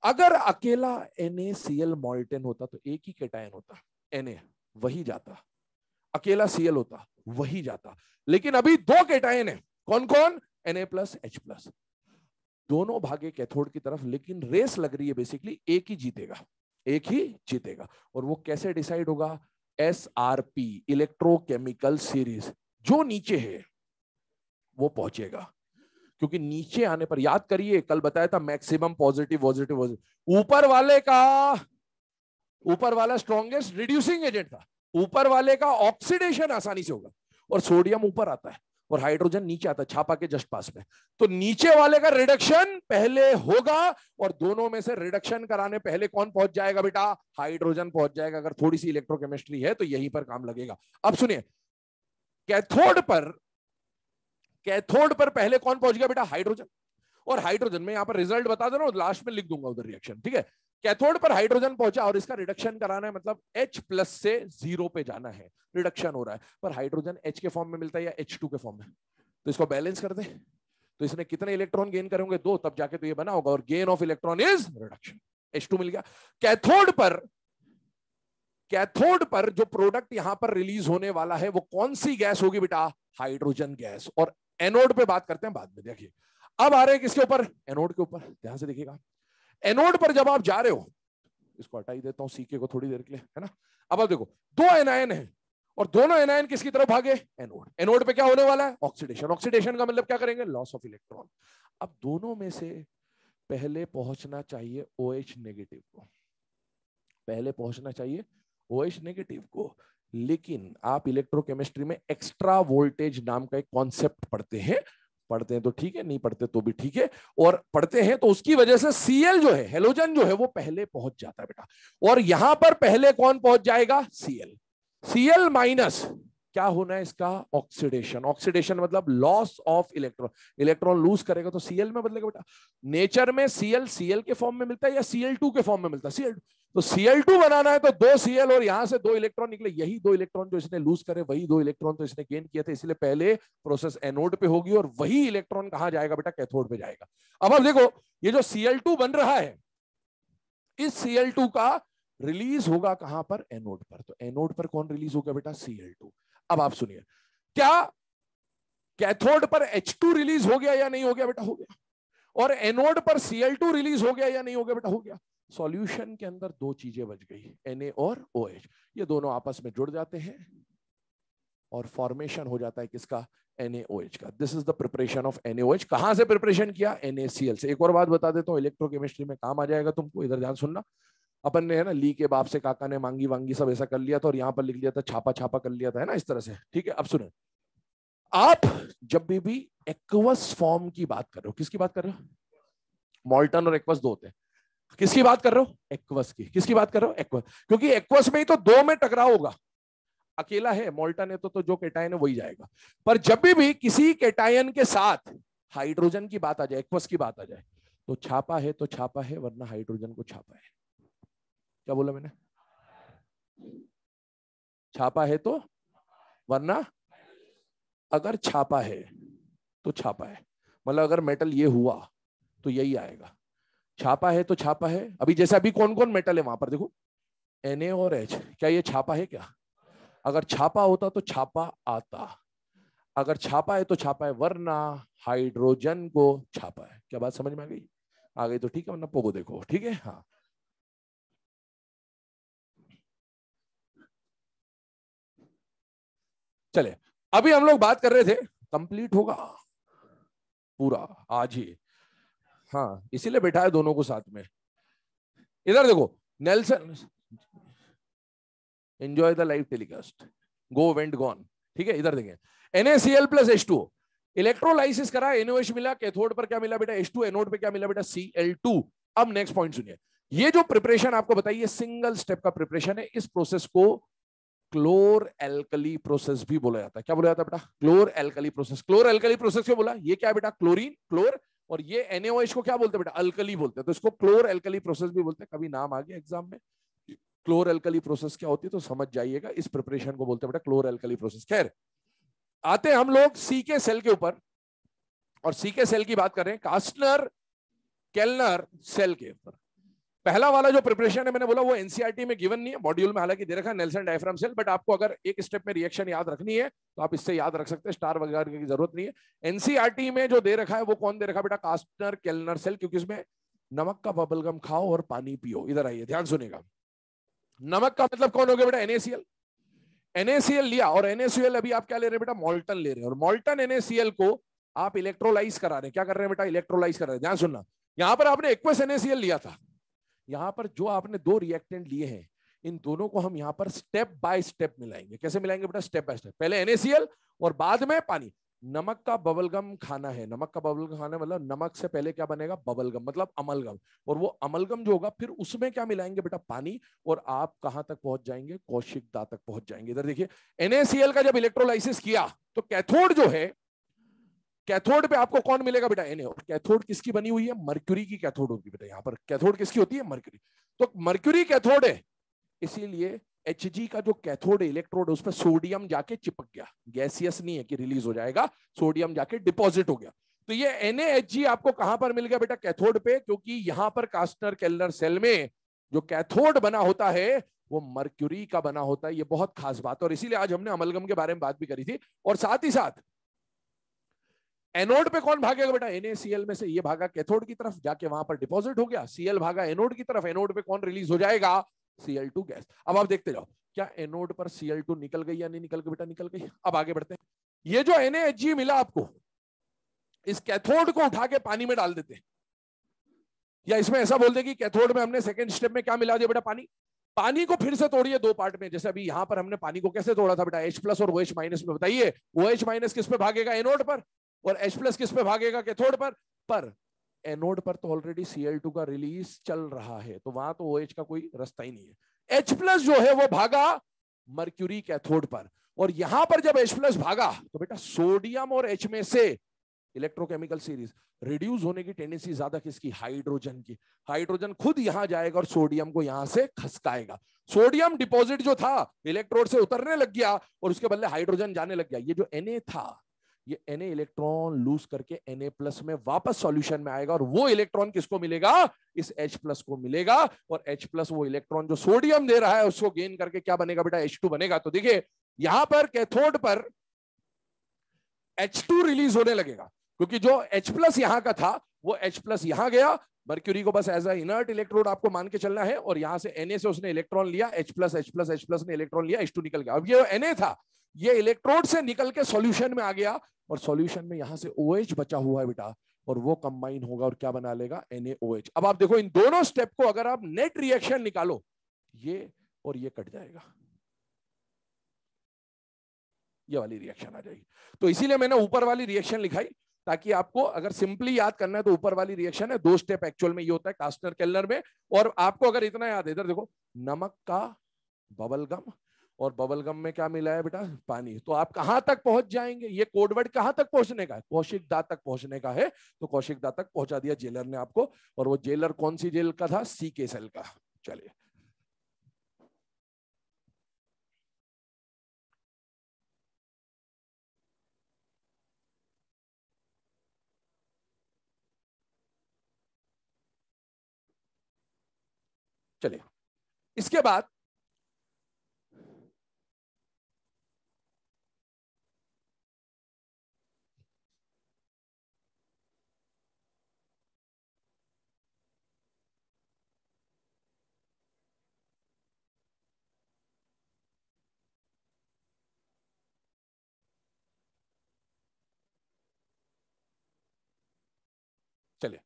A: अगर अकेला NaCl मॉल्टेन होता तो एक ही कैटायन होता, Na, वही जाता। अकेला Cl होता, वही जाता। लेकिन अभी 2 कैटायन है, कौन कौन, Na+, H+। दोनों भागे कैथोड की तरफ, लेकिन रेस लग रही है बेसिकली, एक ही जीतेगा, एक ही जीतेगा। और वो कैसे डिसाइड होगा? SRP, electrochemical series. जो नीचे है वो पहुंचेगा, क्योंकि नीचे आने पर, याद करिए कल बताया था मैक्सिमम पॉजिटिव पॉजिटिव पॉजिटिव, ऊपर वाला स्ट्रॉन्गेस्ट रिड्यूसिंग एजेंट था, ऊपर वाले का ऑक्सीडेशन आसानी से होगा, और सोडियम ऊपर आता है और हाइड्रोजन नीचे आता है, छापा के जस्ट पास में। तो नीचे वाले का रिडक्शन पहले होगा, और दोनों में से रिडक्शन कराने पहले कौन पहुंच जाएगा बेटा? हाइड्रोजन पहुंच जाएगा। अगर थोड़ी सी इलेक्ट्रोकेमिस्ट्री है तो यहीं पर काम लगेगा। अब सुनिए, कैथोड पर पहले कौन पहुंच गया बेटा? हाइड्रोजन। और हाइड्रोजन में यहां पर रिजल्ट बता दे रहा हूं, लास्ट में लिख दूंगा उधर रिएक्शन, ठीक है। कैथोड पर हाइड्रोजन पहुंचा और इसका रिडक्शन कराना है, मतलब H+ से 0 पे जाना है, रिडक्शन हो रहा है। पर हाइड्रोजन H के फॉर्म में मिलता है या H2 के फॉर्म में? तो इसको बैलेंस कर दे, तो इसने कितने इलेक्ट्रॉन गेन करेंगे? 2, तब जाके तो ये बना होगा, और gain of electron is reduction, H2 मिल गया। कैथोड पर जो प्रोडक्ट यहां पर रिलीज होने वाला है वो कौन सी गैस होगी बेटा? Hydrogen gas. और एनोड पे बात करते हैं बाद में। देखिए अब आ रहे हैं किसके ऊपर? एनोड के ऊपर। ध्यान से देखिएगा, एनोड पर जब आप जा रहे हो, इसको हटा ही देता हूं सीके को थोड़ी देर के लिए, है ना। अब आप देखो, 2 एनायन है और दोनों एनायन किसकी तरफ भागे? एनोड। एनोड पे क्या होने वाला है? ऑक्सीडेशन। ऑक्सीडेशन का मतलब क्या करेंगे? Loss of electron. अब दोनों में से पहले पहुंचना चाहिए OH नेगेटिव को, पहले पहुंचना चाहिए OH नेगेटिव को। लेकिन आप इलेक्ट्रोकेमिस्ट्री में एक्स्ट्रा वोल्टेज नाम का एक कॉन्सेप्ट पढ़ते हैं तो ठीक है, नहीं पढ़ते तो भी ठीक है, और पढ़ते हैं तो उसकी वजह से Cl जो है, हेलोजन जो है, वो पहले पहुंच जाता है बेटा। और यहां पर पहले कौन पहुंच जाएगा? Cl माइनस क्या होना है इसका? ऑक्सीडेशन। ऑक्सीडेशन मतलब loss of electron, electron lose करेगा तो Cl में बदलेगा बेटा। नेचर में Cl के फॉर्म में मिलता है या Cl2 के फॉर्म में मिलता है? Cl2। तो Cl2 बनाना है तो 2 Cl और यहां से 2 इलेक्ट्रॉन निकले, यही 2 इलेक्ट्रॉन जो इसने लूज करे वही 2 इलेक्ट्रॉन तो इसने गेन किया था, इसलिए पहले प्रोसेस एनोड पे होगी और वही इलेक्ट्रॉन कहां जाएगा बेटा? कैथोड पे जाएगा। अब देखो, ये जो Cl2 बन रहा है, इस Cl2 का रिलीज होगा कहां पर? एनोड पर। तो एनोड पर कौन रिलीज होगा बेटा? Cl2। अब आप सुनिए, क्या कैथोड पर H2 रिलीज हो गया या नहीं हो गया बेटा? हो गया। और एनोड पर Cl2 रिलीज हो गया या नहीं हो गया बेटा? हो गया। सॉल्यूशन के अंदर 2 चीजें बच गई, Na और OH। ये दोनों आपस में जुड़ जाते हैं और फॉर्मेशन हो जाता है किसका? NaOH का। This is the preparation of NaOH। कहां से प्रिपरेशन किया? NaCl से। एक और बात बता देता हूं, इलेक्ट्रोकेमिस्ट्री में काम आ जाएगा तुमको, इधर ध्यान सुनना। अपन ने है ना, ली के बाप से काका ने मांगी वांगी सब ऐसा कर लिया था, और यहां पर लिख लिया था छापा छापा कर लिया था, है ना, इस तरह से, ठीक है। अब सुने, आप जब भी एक्वस फॉर्म की बात कर रहे हो, किसकी बात कर रहे हो? मॉल्टन और एक्वस 2 होते हैं। किसकी बात कर रहे हो? एक्वस की। किसकी बात कर रहे हो? एक्वस। क्योंकि एक्वस में ही तो 2 में टकराव होगा, अकेला है मॉल्टन है तो जो केटायन है वही जाएगा। पर जब भी किसी केटायन के साथ हाइड्रोजन की बात आ जाए, एक्वस की बात आ जाए, तो छापा है तो छापा है, वरना हाइड्रोजन को छापा है। क्या बोला मैंने? छापा है तो, वरना अगर छापा है तो छापा है, मतलब अगर मेटल ये हुआ तो यही आएगा। छापा है तो छापा है। अभी जैसे अभी कौन कौन मेटल है वहां पर देखो, Na और H। क्या ये छापा है क्या? अगर छापा होता तो छापा आता, अगर छापा है तो छापा है, वरना हाइड्रोजन को छापा है। क्या बात समझ में आ गई? आ गई तो ठीक है, वरना पोगो देखो, ठीक है। हाँ, चले, अभी हम लोग बात कर रहे थे, कंप्लीट होगा पूरा आज ही। हाँ, इसीलिए बैठा है दोनों को साथ में। इधर देखो, Nelson, enjoy the live telecast, go went gone, ठीक है। इधर देखें, NaCl प्लस H2O, इलेक्ट्रोलाइसिस करा, NaOH मिला, कैथोड पर क्या मिला बेटा? H2, एनोड पे क्या मिला बेटा? Cl2। अब नेक्स्ट पॉइंट सुनिए, ये जो प्रिपरेशन आपको बताइए सिंगल स्टेप का प्रिपरेशन है, इस प्रोसेस को क्लोर एल्कली प्रोसेस भी बोला जाता है। क्या बोला जाता है बेटा? क्लोर एल्कली प्रोसेस। क्लोर एल्कली प्रोसेस क्यों बोला? ये क्या है बेटा? क्लोरीन, क्लोर, और ये NaOH को क्या बोलते हैं बेटा? अल्कली बोलते हैं, तो इसको क्लोर एल्कली प्रोसेस भी बोलते हैं। कभी नाम आ गया एग्जाम में, क्लोर एल्कली प्रोसेस क्या होती है तो समझ जाइएगा, इस प्रिपरेशन को बोलते हैं बेटा क्लोर एल्कली प्रोसेस। खैर, आते हैं हम लोग सी के सेल के ऊपर, और सी के सेल की बात कर रहे हैं कास्टनर केल्नर सेल के ऊपर। पहला वाला जो प्रिपरेशन है मैंने बोला वो एनसीईआरटी में गिवन नहीं है, मॉड्यूल में हालांकि दे रखा है नेल्सन डायफ्राम सेल, बट आपको अगर एक स्टेप में रिएक्शन याद रखनी है तो आप इससे याद रख सकते हैं, स्टार वगैरह की जरूरत नहीं है। एनसीईआरटी में जो दे रखा है वो कौन दे रखा है बेटा, कास्टनर केल्नर सेल, क्योंकि इसमें नमक का बबलगम खाओ और पानी पियो। इधर आइए ध्यान सुनेगा, नमक का मतलब कौन हो गया बेटा, NaCl। NaCl लिया और NaCl अभी आप क्या ले रहे हैं बेटा, मॉल्टन ले रहे हैं, और मॉल्टन NaCl को आप इलेक्ट्रोलाइज करा रहे हैं। क्या कर रहे हैं बेटा, इलेक्ट्रोलाइज कर रहे हैं। ध्यान सुनना, यहां पर आपने एक्वस NaCl लिया था, यहां पर जो आपने दो रिएक्टेंट लिए हैं इन दोनों को हम यहां पर स्टेप बाय स्टेप मिलाएंगे। कैसे मिलाएंगे बेटा, स्टेप बाय स्टेप, पहले NaCl और बाद में पानी। नमक का बबलगम खाना है, नमक का बबलगम खाना मतलब नमक से पहले क्या बनेगा, बबलगम मतलब अमलगम, और वो अमलगम जो होगा फिर उसमें क्या मिलाएंगे बेटा, पानी, और आप कहां तक पहुंच जाएंगे, कौशिकदा तक पहुंच जाएंगे। इधर देखिए, NaCl का जब इलेक्ट्रोलाइसिस किया तो कैथोड जो है, कैथोड पे आपको कौन मिलेगा बेटा, Na, और कैथोड किसकी बनी हुई है, मर्क्यूरी की कैथोड होगी बेटा, यहां पर कैथोड किसकी होती है, मर्क्यूरी। तो मर्क्यूरी कैथोड है, इसीलिए Hg का जो कैथोड इलेक्ट्रोड है उस पर सोडियम जाके चिपक गया, गैसियस नहीं है कि रिलीज हो जाएगा, सोडियम जाके डिपॉजिट हो गया। तो ये NaHg आपको कहां पर मिल गया बेटा, कैथोड पे, क्योंकि यहां पर कास्टनर केल्नर सेल में जो कैथोड बना होता है वो मर्क्यूरी का बना होता है। ये बहुत खास बात है, और इसीलिए आज हमने अमलगम के बारे में बात भी करी थी। और साथ ही साथ एनोड पे कौन भागेगा बेटा, NaCl में से ये भागा कैथोड की तरफ, जाके वहां पर डिपॉजिट हो गया, Cl भागा एनोड की तरफ, एनोड पे कौन रिलीज हो जाएगा, Cl2 गैस। अब आप देखते जाओ, क्या एनोड पर Cl2 निकल गई या नहीं निकल गई बेटा, निकल गई। अब आगे बढ़ते हैं, ये जो NaHg मिला आपको, इस कैथोड को उठा के पानी में डाल देते हैं, या इसमें ऐसा बोल दे कि कैथोड में हमने सेकंड स्टेप में क्या मिला दिया बेटा, पानी। पानी को फिर से तोड़िए दो पार्ट में, जैसे अभी यहां पर हमने पानी को कैसे तोड़ा था बेटा, H+ और OH- में। बताइए, OH- किस पे भागेगा, एनोड पर, और H+ किस पे भागेगा, कैथोड पर एनोड पर तो ऑलरेडी Cl2 का रिलीज चल रहा है, तो वहां तो OH का कोई रास्ता ही नहीं है। H+ जो है वो भागा मर्क्यूरी कैथोड पर, और यहां पर जब H+ भागा तो बेटा सोडियम और H में से इलेक्ट्रोकेमिकल सीरीज रिड्यूस होने की टेंडेंसी ज्यादा किसकी, हाइड्रोजन की। हाइड्रोजन खुद यहां जाएगा और सोडियम को यहां से खसकाएगा। सोडियम डिपॉजिट जो था इलेक्ट्रोड से उतरने लग गया और उसके बदले हाइड्रोजन जाने लग गया। ये जो Na था, ये Na इलेक्ट्रॉन लूज करके Na+ में वापस सॉल्यूशन में आएगा, और वो इलेक्ट्रॉन किसको मिलेगा, इस H+ को मिलेगा, और H+ वो इलेक्ट्रॉन जो सोडियम दे रहा है उसको गेन करके क्या बनेगा बेटा, H2 बनेगा। तो देखिए यहां पर कैथोड पर H2 रिलीज होने लगेगा, क्योंकि जो H+ यहां का था वो H+ यहां गया, मर्क्यूरी को बस एज अ इनर्ट इलेक्ट्रोड आपको मान के चलना है, और यहां से Na से उसने इलेक्ट्रॉन लिया, H+ ने इलेक्ट्रॉन लिया, H2 निकल गया। अब ये Na था, ये इलेक्ट्रोड से निकल के सॉल्यूशन में आ गया, और सॉल्यूशन में यहां से OH बचा हुआ है बेटा, और वो कंबाइन होगा और क्या बना लेगा, NaOH। अब आप देखो इन दोनों स्टेप को अगर आप नेट रिएक्शन निकालो, ये और ये कट जाएगा, ये वाली रिएक्शन आ जाएगी। तो इसीलिए मैंने ऊपर वाली रिएक्शन लिखाई, ताकि आपको अगर सिंपली याद करना है तो ऊपर वाली रिएक्शन है, दो स्टेप एक्चुअल में ये होता है कास्टनर केल्नर में। और आपको अगर इतना याद है, इधर देखो, नमक का बबलगम, और बबलगम में क्या मिला है बेटा, पानी। तो आप कहां तक पहुंच जाएंगे, ये कोडवर्ड कहां तक पहुंचने का है, कौशिकदा तक पहुंचने का है। तो कौशिकदा तक पहुंचा दिया जेलर ने आपको, और वो जेलर कौन सी जेल का था, CK सेल का। चलिए चलिए, इसके बाद चलिए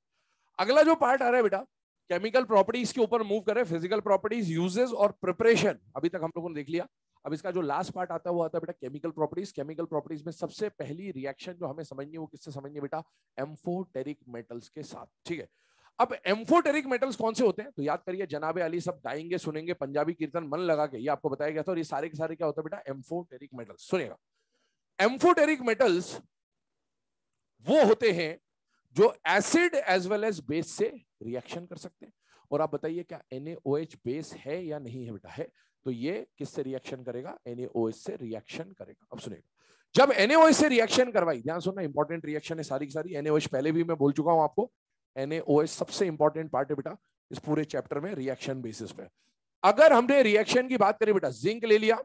A: अगला जो पार्ट आ रहा है बेटा, केमिकल प्रॉपर्टीज के ऊपर मूव कर रहे हैं, फिजिकल प्रॉपर्टीज, यूजेस और प्रिपरेशन अभी तक हम लोगों ने देख लिया। अब इसका जो लास्ट पार्ट आता है वो आता है बेटा केमिकल प्रॉपर्टीज। केमिकल प्रॉपर्टीज में सबसे पहली रिएक्शन जो हमें समझनी है वो किससे समझनी है बेटा, एम्फोटेरिक मेटल्स के साथ। ठीक है, अब एम्फोटेरिक मेटल्स कौन से होते हैं, तो याद करिए, जनाबे अली सब गाएंगे सुनेंगे पंजाबी कीर्तन मन लगा के, ये आपको बताया गया था। और ये सारे के सारे क्या होता है बेटा, एम्फोटेरिक मेटल्स। सुनिएगा, एम्फोटेरिक मेटल्स वो होते हैं जो acid as well as base से रिएक्शन कर सकते हैं। और आप बताइए क्या NaOH बेस है या नहीं है बेटा, है। तो ये किससे रिएक्शन करेगा, NaOH से रिएक्शन करेगा। अब सुनिएगा, जब NaOH से रिएक्शन करवाई, ध्यान सुनना, इंपॉर्टेंट रिएक्शन है सारी की सारी। NaOH पहले भी मैं बोल चुका हूं आपको, NaOH सबसे इंपॉर्टेंट पार्ट है बेटा। इस पूरे चैप्टर में रिएक्शन बेसिस पे। अगर हमने रिएक्शन की बात करें बेटा, जिंक ले लिया,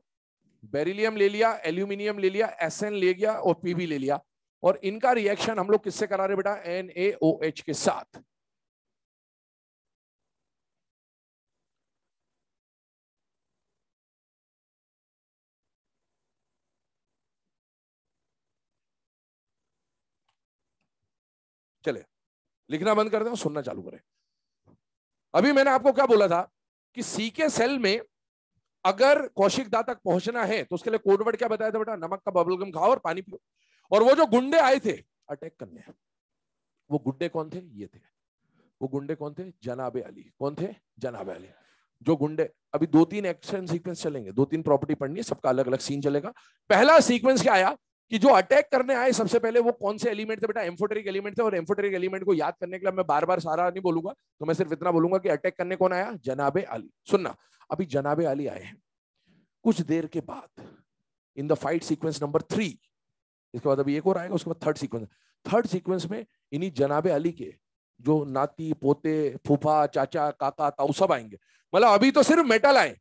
A: बेरिलियम ले लिया, एल्यूमिनियम ले लिया, एसएन ले गया और पीबी ले लिया, और इनका रिएक्शन हम लोग किससे करा रहे बेटा? NaOH के साथ। चले लिखना बंद कर दें, सुनना चालू करें। अभी मैंने आपको क्या बोला था कि सी के सेल में अगर कौशिकदा तक पहुंचना है तो उसके लिए कोडवर्ड क्या बताया था बेटा? नमक का बबलगम खाओ और पानी पियो। और वो जो गुंडे आए थे अटैक करने, वो गुंडे कौन थे? ये थे। वो गुंडे कौन थे? जनाबे अली। कौन थे? जनाबे अली। जो गुंडे, अभी 2-3 एक्शन सीक्वेंस चलेंगे, 2-3 प्रॉपर्टी पढ़नी है, सबका अलग अलग सीन चलेगा। पहला सीक्वेंस क्या आया कि जो अटैक करने आए सबसे पहले वो कौन से एलिमेंट थे बेटा? एम्फोटेरिक एलिमेंट थे। और एम्फोटेरिक एलिमेंट को याद करने के लिए मैं बार बार सारा नहीं बोलूंगा, तो मैं सिर्फ इतना बोलूंगा कि अटैक करने कौन आया? जनाबे अली। सुनना, अभी जनाबे अली आए हैं। कुछ देर के बाद in the fight sequence number 3, इसके बाद अभी एक और आएगा, उसके बाद थर्ड सीक्वेंस में इन्हीं जनाबे अली के जो नाती, पोते, फूफा, चाचा, काका, ताऊ सब आएंगे। मतलब अभी तो सिर्फ मेटल आए,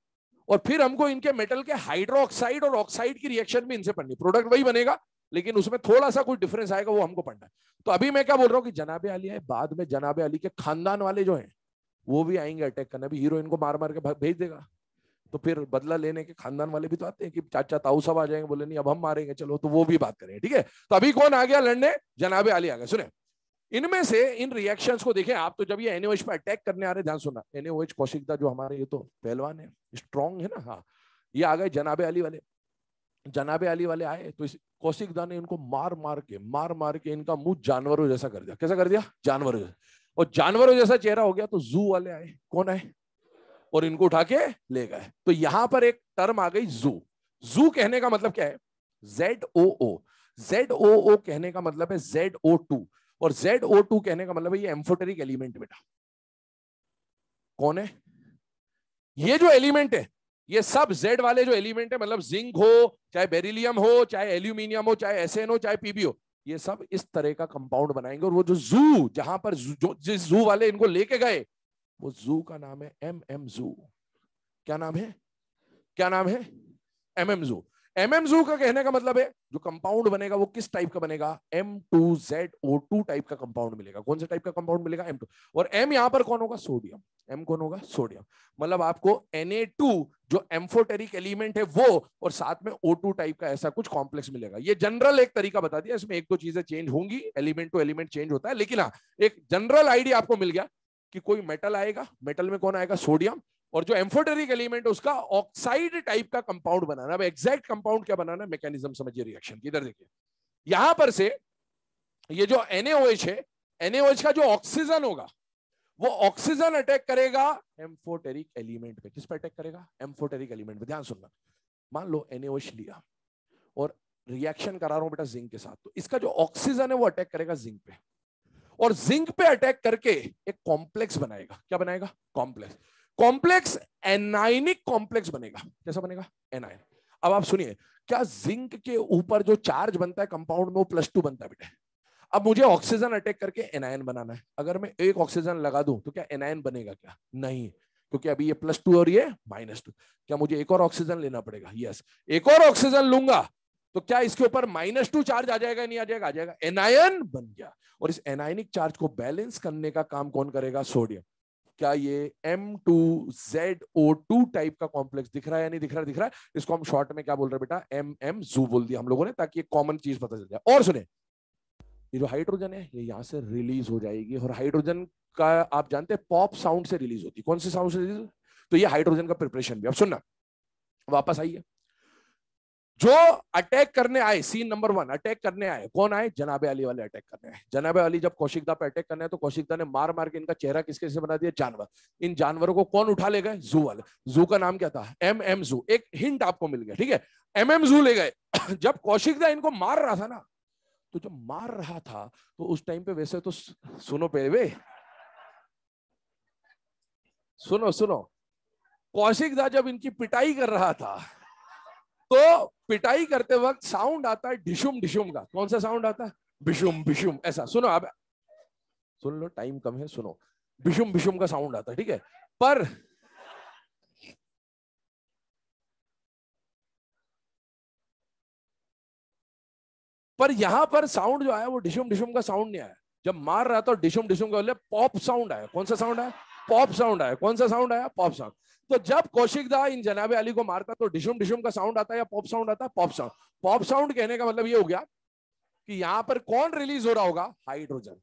A: और फिर हमको इनके मेटल के हाइड्रोक्साइड और ऑक्साइड की रिएक्शन भी इनसे पढ़नी। प्रोडक्ट वही बनेगा लेकिन उसमें थोड़ा सा कुछ डिफरेंस आएगा, वो हमको पढ़ना है। तो अभी मैं क्या बोल रहा हूँ कि जनाबे अली है, बाद में जनाबे अली के खानदान वाले जो हैं वो भी आएंगे अटैक करने। अभी हीरोइन को मार मार के भेज देगा, तो फिर बदला लेने के खानदान वाले भी तो आते हैं कि चाचा ताऊ सब आ जाएंगे, बोले नहीं अब हम मारेंगे, चलो, तो वो भी बात करेंगे। ठीक है, तो अभी कौन आ गया लड़ने? जनाबे अली आ गए। सुने, इनमें से इन रिएक्शंस को देखें आप, तो जब ये NaOH पर अटैक करने आ रहे, ध्यान सुनना, NaOH कौशिकदा जो हमारे ये तो पहलवान है, स्ट्रॉन्ग है ना, हाँ, ये आ गए जनाबे अली वाले। जनाबे अली वाले आए तो इस कौशिकदा ने इनको मार मार के इनका मुंह जानवरों जैसा कर दिया। कैसा कर दिया? जानवरों जैसा। और जानवरों जैसा चेहरा हो गया तो जू वाले आए। कौन आए? और इनको उठा के ले गए। तो यहां पर एक टर्म आ गई जू। जू कहने का मतलब क्या है? ZOO। ZOO कहने का मतलब है ZO2, और ZO2 कहने का मतलब है ये एम्फोटेरिक एलिमेंट बेटा। कौन है? ये जो एलिमेंट है, ये सब Z वाले जो एलिमेंट है, मतलब जिंक हो, चाहे बेरिलियम हो, चाहे एल्यूमिनियम हो, चाहे SN हो, चाहे पीबी हो, ये सब इस तरह का कंपाउंड बनाएंगे। और वो जो जू, जहां पर जो जिस जू वाले इनको लेके गए, वो जू का नाम है MM जू। क्या नाम है? क्या नाम है? MM जू। MM जू का कहने का मतलब है जो कंपाउंड बनेगा वो किस टाइप का बनेगा? M2ZO2 टाइप का कंपाउंड मिलेगा। कौन सा टाइप का कंपाउंड मिलेगा? M2। और M यहां पर कौन होगा? सोडियम। M कौन होगा? सोडियम। मतलब आपको Na2 जो एम्फोटेरिक एलिमेंट है वो, और साथ में O2 टाइप का ऐसा कुछ कॉम्प्लेक्स मिलेगा। ये जनरल एक तरीका बता दिया, इसमें 1-2 चीजें चेंज होंगी, एलिमेंट टू एलिमेंट चेंज होता है, लेकिन हाँ एक जनरल आइडिया आपको मिल गया कि कोई मेटल आएगा, मेटल में कौन आएगा? सोडियम। और जो एम्फोटेरिक एलिमेंट है उसका ऑक्साइड टाइप का कंपाउंड बनाना। अब एग्जैक्ट कंपाउंड क्या बनाना है, मैकेनिज्म समझिए रिएक्शन की। इधर देखिए, यहां पर से ये जो NaOH है, NaOH का जो ऑक्सीजन होगा वो ऑक्सीजन अटैक करेगा एम्फोटेरिक एलिमेंट पे। किस पे अटैक करेगा? एम्फोटेरिक एलिमेंट पे। ध्यान सुनना, मान लो NaOH लिया और रिएक्शन करा रहा हूं बेटा जिंक के साथ, तो इसका जो ऑक्सीजन है वो अटैक करेगा जिंक पे, और जिंक पे अटैक करके एक कॉम्प्लेक्स बनाएगा। क्या बनाएगा? कॉम्प्लेक्स एनायनिक कॉम्प्लेक्स बनेगा। कैसा बनेगा? एनायन। अब आप सुनिए, क्या जिंक के ऊपर जो चार्ज बनता है कंपाउंड में वो +2 बनता है बेटा। अब मुझे ऑक्सीजन अटैक करके एनायन बनाना है। अगर मैं एक ऑक्सीजन लगा दूं तो क्या एनायन बनेगा? क्या नहीं, क्योंकि अभी ये +2 और ये -2। क्या मुझे एक और ऑक्सीजन लेना पड़ेगा? यस। एक और ऑक्सीजन लूंगा तो क्या इसके ऊपर -2 चार्ज आ जाएगा? नहीं आ जाएगा? आ जाएगा। एनायन बन गया। और इस एनायनिक चार्ज को बैलेंस करने का काम कौन करेगा? सोडियम। क्या ये M2ZO2 टाइप का कॉम्प्लेक्स दिख रहा है या नहीं दिख रहा? दिख रहा है। इसको हम शॉर्ट में क्या बोल रहे हैं बेटा? MM जू बोल दिया हम लोगों ने, ताकि एक कॉमन चीज पता चल जाए। और सुने, ये जो हाइड्रोजन है ये यहां से रिलीज हो जाएगी, और हाइड्रोजन का आप जानते हैं पॉप साउंड से रिलीज होती है। कौन से साउंड से रिलीज? तो ये हाइड्रोजन का प्रिपरेशन भी। अब सुनना, वापस आइए, जो अटैक करने आए, सीन नंबर 1, अटैक करने आए, कौन आए? जनाबे अली वाले अटैक करने आए। जनाबे अली जब कौशिकदा पे अटैक करने आए तो कौशिकदा ने मार मार के इनका चेहरा किसके से बना दिया? जानवर। इन जानवरों को कौन उठा ले गए? जू वाले। जू का नाम क्या था? MM जू। एक हिंट आपको मिल गया, ठीक है, MM जू ले गए। जब कौशिकदा इनको मार रहा था ना, तो जब मार रहा था तो उस टाइम पे, वैसे तो सुनो पहले, सुनो, कौशिकदा जब इनकी पिटाई कर रहा था तो पिटाई करते वक्त साउंड आता है डिशुम डिशुम का। कौन सा साउंड आता है? बिशुम बिशुम, ऐसा। सुनो, अब सुन लो, टाइम कम है, सुनो। बिशुम बिशुम का साउंड आता है, ठीक है। पर यहां पर साउंड जो आया वो डिशुम डिशुम का साउंड नहीं आया। जब मार रहा था डिशुम डिशुम का, पॉप साउंड आया। कौन सा साउंड आया? पॉप साउंड आया। कौन सा साउंड आया? Pop sound. तो जब कौशिक दा इन जनाबे अली को मारता तो डिशुम डिशुम का साउंड आता है या पॉप साउंड आता है? Pop sound. पॉप साउंड कहने का मतलब ये हो गया कि यहां पर कौन रिलीज हो रहा होगा? हाइड्रोजन।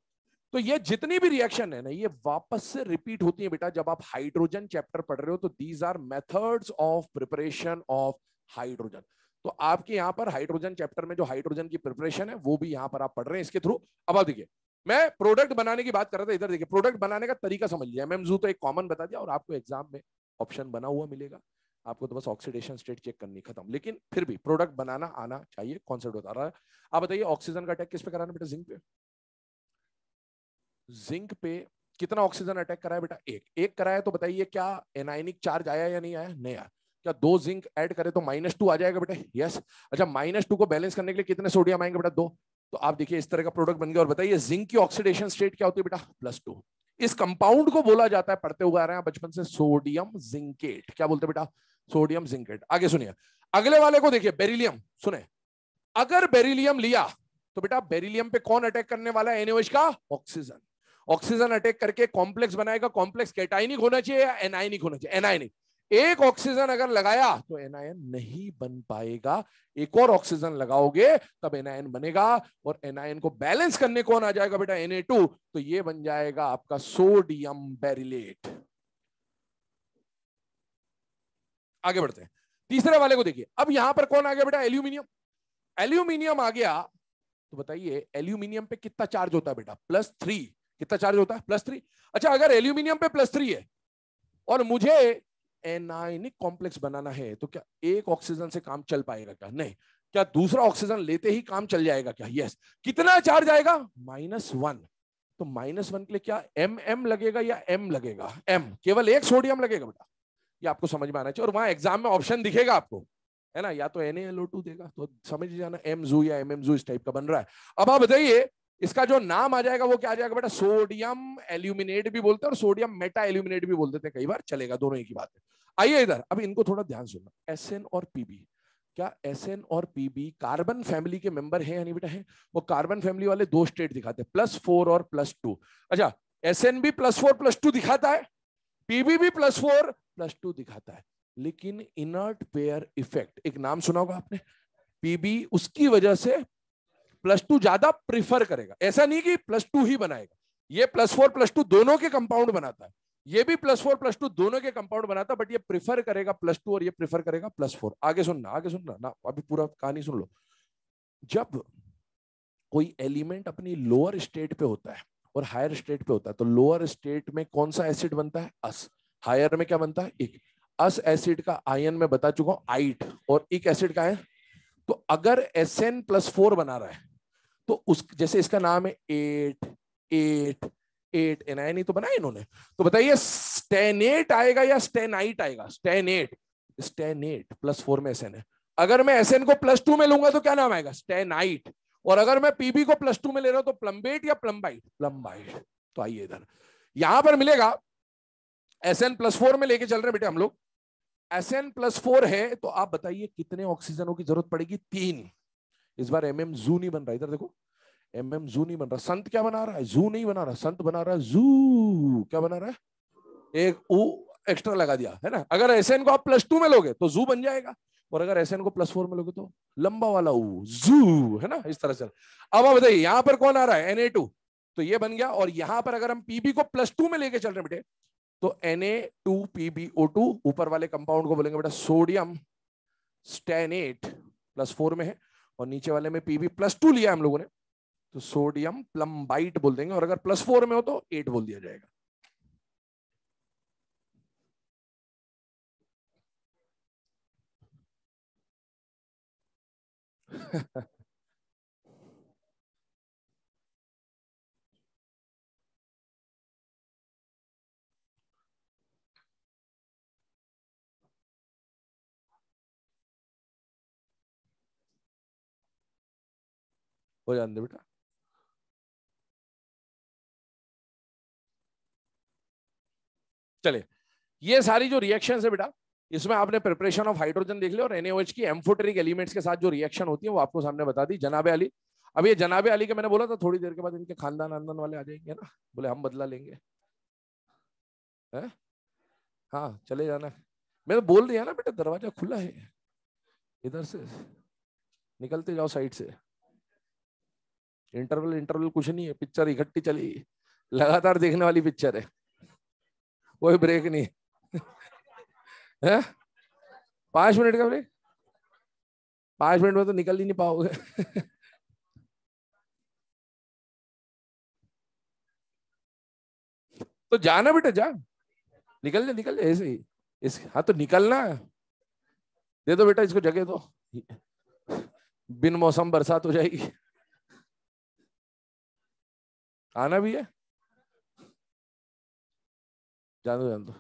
A: तो ये जितनी भी रिएक्शन है ना, ये वापस से रिपीट होती है बेटा जब आप हाइड्रोजन चैप्टर पढ़ रहे हो। तो these are methods of preparation of hydrogen. तो आपके यहां पर हाइड्रोजन चैप्टर में जो हाइड्रोजन की प्रिपरेशन है वो भी यहां पर आप पढ़ रहे हैं इसके थ्रू। अब आप देखिए, मैं प्रोडक्ट बनाने की बात कर रहा था। इधर देखिए, प्रोडक्ट बनाने का तरीका समझ लिया। एमएमजू तो एक कॉमन बता दिया और आपको एग्जाम में ऑप्शन बना हुआ मिलेगा। आपको तो बस ऑक्सीडेशन स्टेट चेक करनी, खत्म। लेकिन फिर भी प्रोडक्ट बनाना आना चाहिए, कॉन्सेप्ट बता रहा है। आप बताइए, ऑक्सीजन का अटैक किस पे कराना बेटा? जिंक पे। जिंक पे कितना ऑक्सीजन अटैक करा है बेटा? एक। एक करा है तो बताइए क्या एनाइनिक चार्ज आया या नहीं आया? नहीं आया। क्या दो जिंक ऐड करे तो -2 आ जाएगा बेटा? यस। अच्छा, -2 को बैलेंस करने के लिए कितने सोडियम आएंगे बेटा? 2। तो आप देखिए इस तरह का प्रोडक्ट बन गया। और बताइए जिंक की ऑक्सीडेशन स्टेट क्या होती है बेटा? +2। इस कंपाउंड को बोला जाता है, पढ़ते हुए आ रहे हैं बचपन से, सोडियम जिंकेट। क्या बोलते हैं बेटा? Sodium zincate. आगे सुनिए, अगले वाले को देखिए, बेरिलियम। सुने, अगर बेरिलियम लिया तो बेटा बेरिलियम पे कौन अटैक करने वाला है? एनओएच का ऑक्सीजन। ऑक्सीजन अटैक करके कॉम्प्लेक्स बनाएगा। कॉम्प्लेक्स कैटाइनिक होना चाहिए या एनाइनिक होना चाहिए? एनाइनिक। एक ऑक्सीजन अगर लगाया तो एनायन नहीं बन पाएगा। एक और ऑक्सीजन लगाओगे तब एनायन बनेगा। और एनायन को बैलेंस करने कौन आ जाएगा बेटा? Na2। तो ये बन जाएगा आपका सोडियम बेरिलेट। आगे बढ़ते हैं, तीसरे वाले को देखिए। अब यहां पर कौन आ गया बेटा? एल्यूमिनियम। एल्यूमिनियम आ गया तो बताइए एल्यूमिनियम पे कितना चार्ज होता है बेटा? +3। कितना चार्ज होता है? +3। अच्छा, अगर एल्यूमिनियम पे +3 है और मुझे एनायनिक कॉम्प्लेक्स बनाना है तो क्या एक ऑक्सीजन से काम चल पाएगा क्या? नहीं। क्या दूसरा ऑक्सीजन लेते ही काम चल जाएगा क्या? यस। कितना चार्ज आएगा? -1। तो -1 के लिए क्या एम लगेगा या एम लगेगा? एम। केवल एक सोडियम लगेगा बेटा, ये आपको समझ में आना चाहिए। और वहां एग्जाम में ऑप्शन दिखेगा आपको, है ना, या तो NaLO2 देगा, तो समझ जाना एमजू या एमएमजू इस टाइप का बन रहा है। अब आप बताइए इसका जो नाम आ जाएगा वो क्या आ जाएगा बेटा? सोडियम एल्यूमिनेट भी बोलते हैं और सोडियम मेटा एल्यूमिनेट भी बोल देते हैं, कई बार चलेगा, दोनों एक ही बात है। आइए इधर, अब इनको थोड़ा ध्यान सुनना। SN और PB, क्या SN और PB कार्बन फैमिली के मेंबर हैं या नहीं बेटा? है। वो कार्बन फैमिली वाले दो स्टेट दिखाते हैं, +4 और +2। अच्छा, SN भी +4 +2 दिखाता है, PB भी +4 +2 दिखाता है। लेकिन इनर्ट पेयर इफेक्ट, एक नाम सुना होगा आपने, PB उसकी वजह से +2 ज्यादा प्रिफर करेगा। ऐसा नहीं कि +2 ही बनाएगा, ये +4 +2 दोनों के कंपाउंड बनाता है। ये भी +4 +2 दोनों के कंपाउंड बनाता है, बट ये प्रिफर करेगा +2 और ये प्रिफर करेगा +4। आगे सुनना, आगे सुनना ना, अभी पूरा कहानी सुन लो। जब कोई एलिमेंट अपनी लोअर स्टेट पे होता है और हायर स्टेट पे होता है, तो लोअर स्टेट में कौन सा एसिड बनता है? अस। हायर में क्या बनता है? एक। अस एसिड का आयन में बता चुका हूं, आइट। और एक एसिड का है। तो अगर SN+4 बना रहा है तो उस, जैसे इसका नाम है 8 8 8, एनायन ही तो बनाया इन्होंने। तो बताइए स्टेनेट आएगा या स्टेनाइट आएगा? स्टेनेट। स्टेनेट, +4 में SN है। अगर मैं SN को +2 में लूंगा तो क्या नाम आएगा? स्टेनाइट। और अगर मैं PB को +2 में ले रहा हूं तो प्लम्बेट या प्लम्बाइट? प्लम्बाइट। तो आइए इधर, यहां पर मिलेगा SN+4 में लेके चल रहे हैं बेटे हम लोग। SN+4 है तो आप बताइए कितने ऑक्सीजनों की जरूरत पड़ेगी? 3। इस बार MM जू नहीं बन रहा, इधर देखो, MM जू नहीं बन रहा। संत क्या बना रहा है? जू नहीं बना रहा, संत बना रहा है जू। क्या बना रहा है? एक ऊ एक्स्ट्रा लगा दिया, है ना। अगर SN को आप +2 में लोगे तो जू बन जाएगा, और अगर SN को +4 में लोगे तो लंबा वाला ऊ, जू, है ना, इस तरह से। अब आप बताइए यहां पर कौन आ रहा है? Na2। तो ये बन गया। और यहां पर अगर हम PB को +2 में लेके चल रहे हैं बेटे, तो Na2PbO2, ऊपर वाले कंपाउंड को बोलेंगे बेटा सोडियम स्टेनेट, +4 में है। और नीचे वाले में PB +2 लिया हम लोगों ने, तो सोडियम प्लम्बाइट बोल देंगे। और अगर +4 में हो तो 8 बोल दिया जाएगा। हो जाने दे बेटा। चलिए, ये सारी जो रिएक्शन है बेटा, इसमें आपने प्रिपरेशन ऑफ हाइड्रोजन देख लिया और NaOH की एम्फोटेरिक एलिमेंट्स के साथ जो रिएक्शन होती है वो आपको सामने बता दी जनाबे अली। अब ये जनाबे अली के मैंने बोला था थोड़ी देर के बाद इनके खानदान आंदन वाले आ जाएंगे ना, बोले हम बदला लेंगे है? हाँ चले जाना, मैंने बोल दिया ना बेटा, दरवाजा खुला है, इधर से निकलते जाओ साइड से। इंटरवल इंटरवल कुछ नहीं है, पिक्चर इकट्ठी चली, लगातार देखने वाली पिक्चर है, कोई ब्रेक नहीं है। 5 मिनट का ब्रेक, 5 मिनट में तो निकल ही नहीं पाओगे तो जाना बेटा, जा, निकल जा ऐसे ही इस, हाँ तो निकलना, दे दो बेटा इसको जगह दो, बिन मौसम बरसात हो जाएगी। आना भी है, जान दो जान दो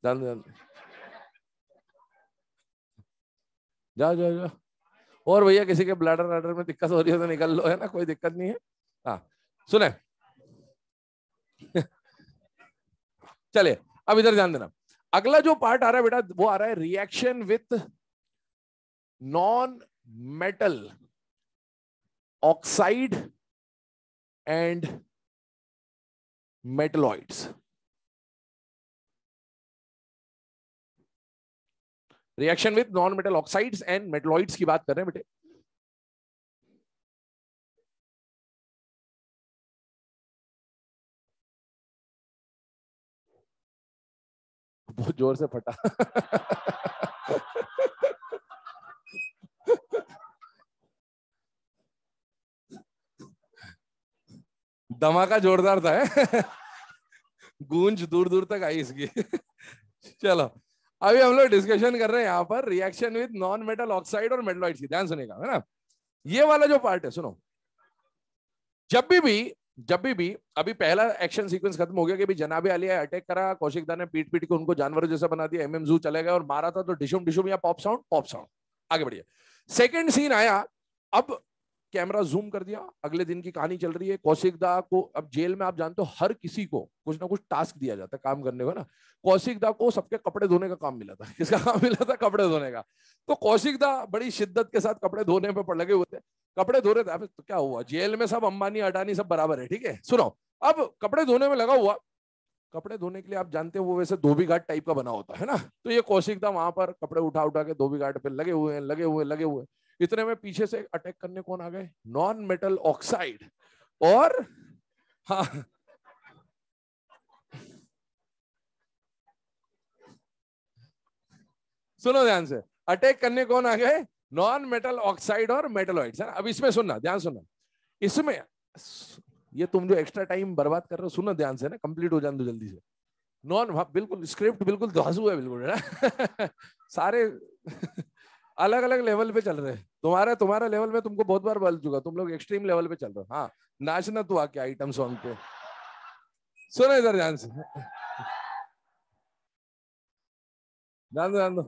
A: जान दो जान दो, जाओ जाओ जाओ। और भैया किसी के ब्लैडर व्लैडर में दिक्कत हो रही है तो निकल लो, है ना, कोई दिक्कत नहीं है। हाँ सुने चलिए अब इधर ध्यान देना, अगला जो पार्ट आ रहा है बेटा वो आ रहा है reaction with non metal oxide and metalloids. Reaction with non metal oxides and metalloids की बात कर रहे हैं बेटे। बहुत जोर से फटा धमाका जोरदार था है? गूंज दूर दूर तक आई इसकी चलो अभी हम लोग डिस्कशन कर रहे हैं यहाँ पर reaction with non metal oxide और मेटलॉइड्स की, ध्यान सुनेगा है ना। ये वाला जो पार्ट है सुनो, जब भी अभी पहला एक्शन सीक्वेंस खत्म हो गया कि भी जनाबे आलिया अटैक करा, कौशिक दा ने पीट पीट के उनको जानवरों जैसा बना दिया, MM जू चले गए और मारा था तो डिशुम डिशुम या पॉप साउंड, आगे बढ़िए। सेकंड सीन आया, अब कैमरा जूम कर दिया, अगले दिन की कहानी चल रही है। कौशिक दा को अब जेल में आप जानते हो हर किसी को कुछ ना कुछ टास्क दिया जाता है काम करने को ना। कौशिक दा को सबके कपड़े धोने का काम मिला था। किसका काम मिला था? कपड़े धोने का। तो कौशिक दा बड़ी शिद्दत के साथ कपड़े धोने पे लगे हुए थे, कपड़े धो रहे थे। तो क्या हुआ, जेल में सब अंबानी अडानी सब बराबर है, ठीक है। सुनो, अब कपड़े धोने में लगा हुआ, कपड़े धोने के लिए आप जानते हो वो वैसे धोबी घाट टाइप का बना होता है ना। तो ये कौशिक दा वहां पर कपड़े उठा उठा के धोबी घाट पे लगे हुए। इतने में पीछे से अटैक करने कौन आ गए? नॉन मेटल ऑक्साइड और हाँ सुनो ध्यान से, अटैक करने कौन आ गए? नॉन मेटल ऑक्साइड और मेटलॉइड्स। अब इसमें सुनना, ध्यान सुनना, इसमें ये तुम जो एक्स्ट्रा टाइम बर्बाद कर रहे हो सुनना ध्यान से ना, कंप्लीट हो जाने दो जल्दी से। बिल्कुल स्क्रिप्ट बिल्कुल धांसू है बिल्कुल ना सारे अलग अलग लेवल पे चल रहे हैं। तुम्हारा लेवल में तुमको बहुत बार बोल चुका, तुम लोग एक्सट्रीम लेवल पे चल रहे हो। हाँ नाचना तू आके आइटम सॉन्ग पे। सुनो इधर ध्यान से, ध्यान दो,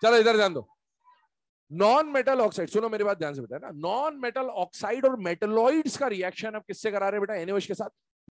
A: चलो इधर ध्यान दो। नॉन मेटल ऑक्साइड, सुनो मेरी बात ध्यान से बेटा ना, नॉन मेटल ऑक्साइड और मेटलॉइड्स का रिएक्शन अब किससे करा रहे बेटा? NaOH के साथ।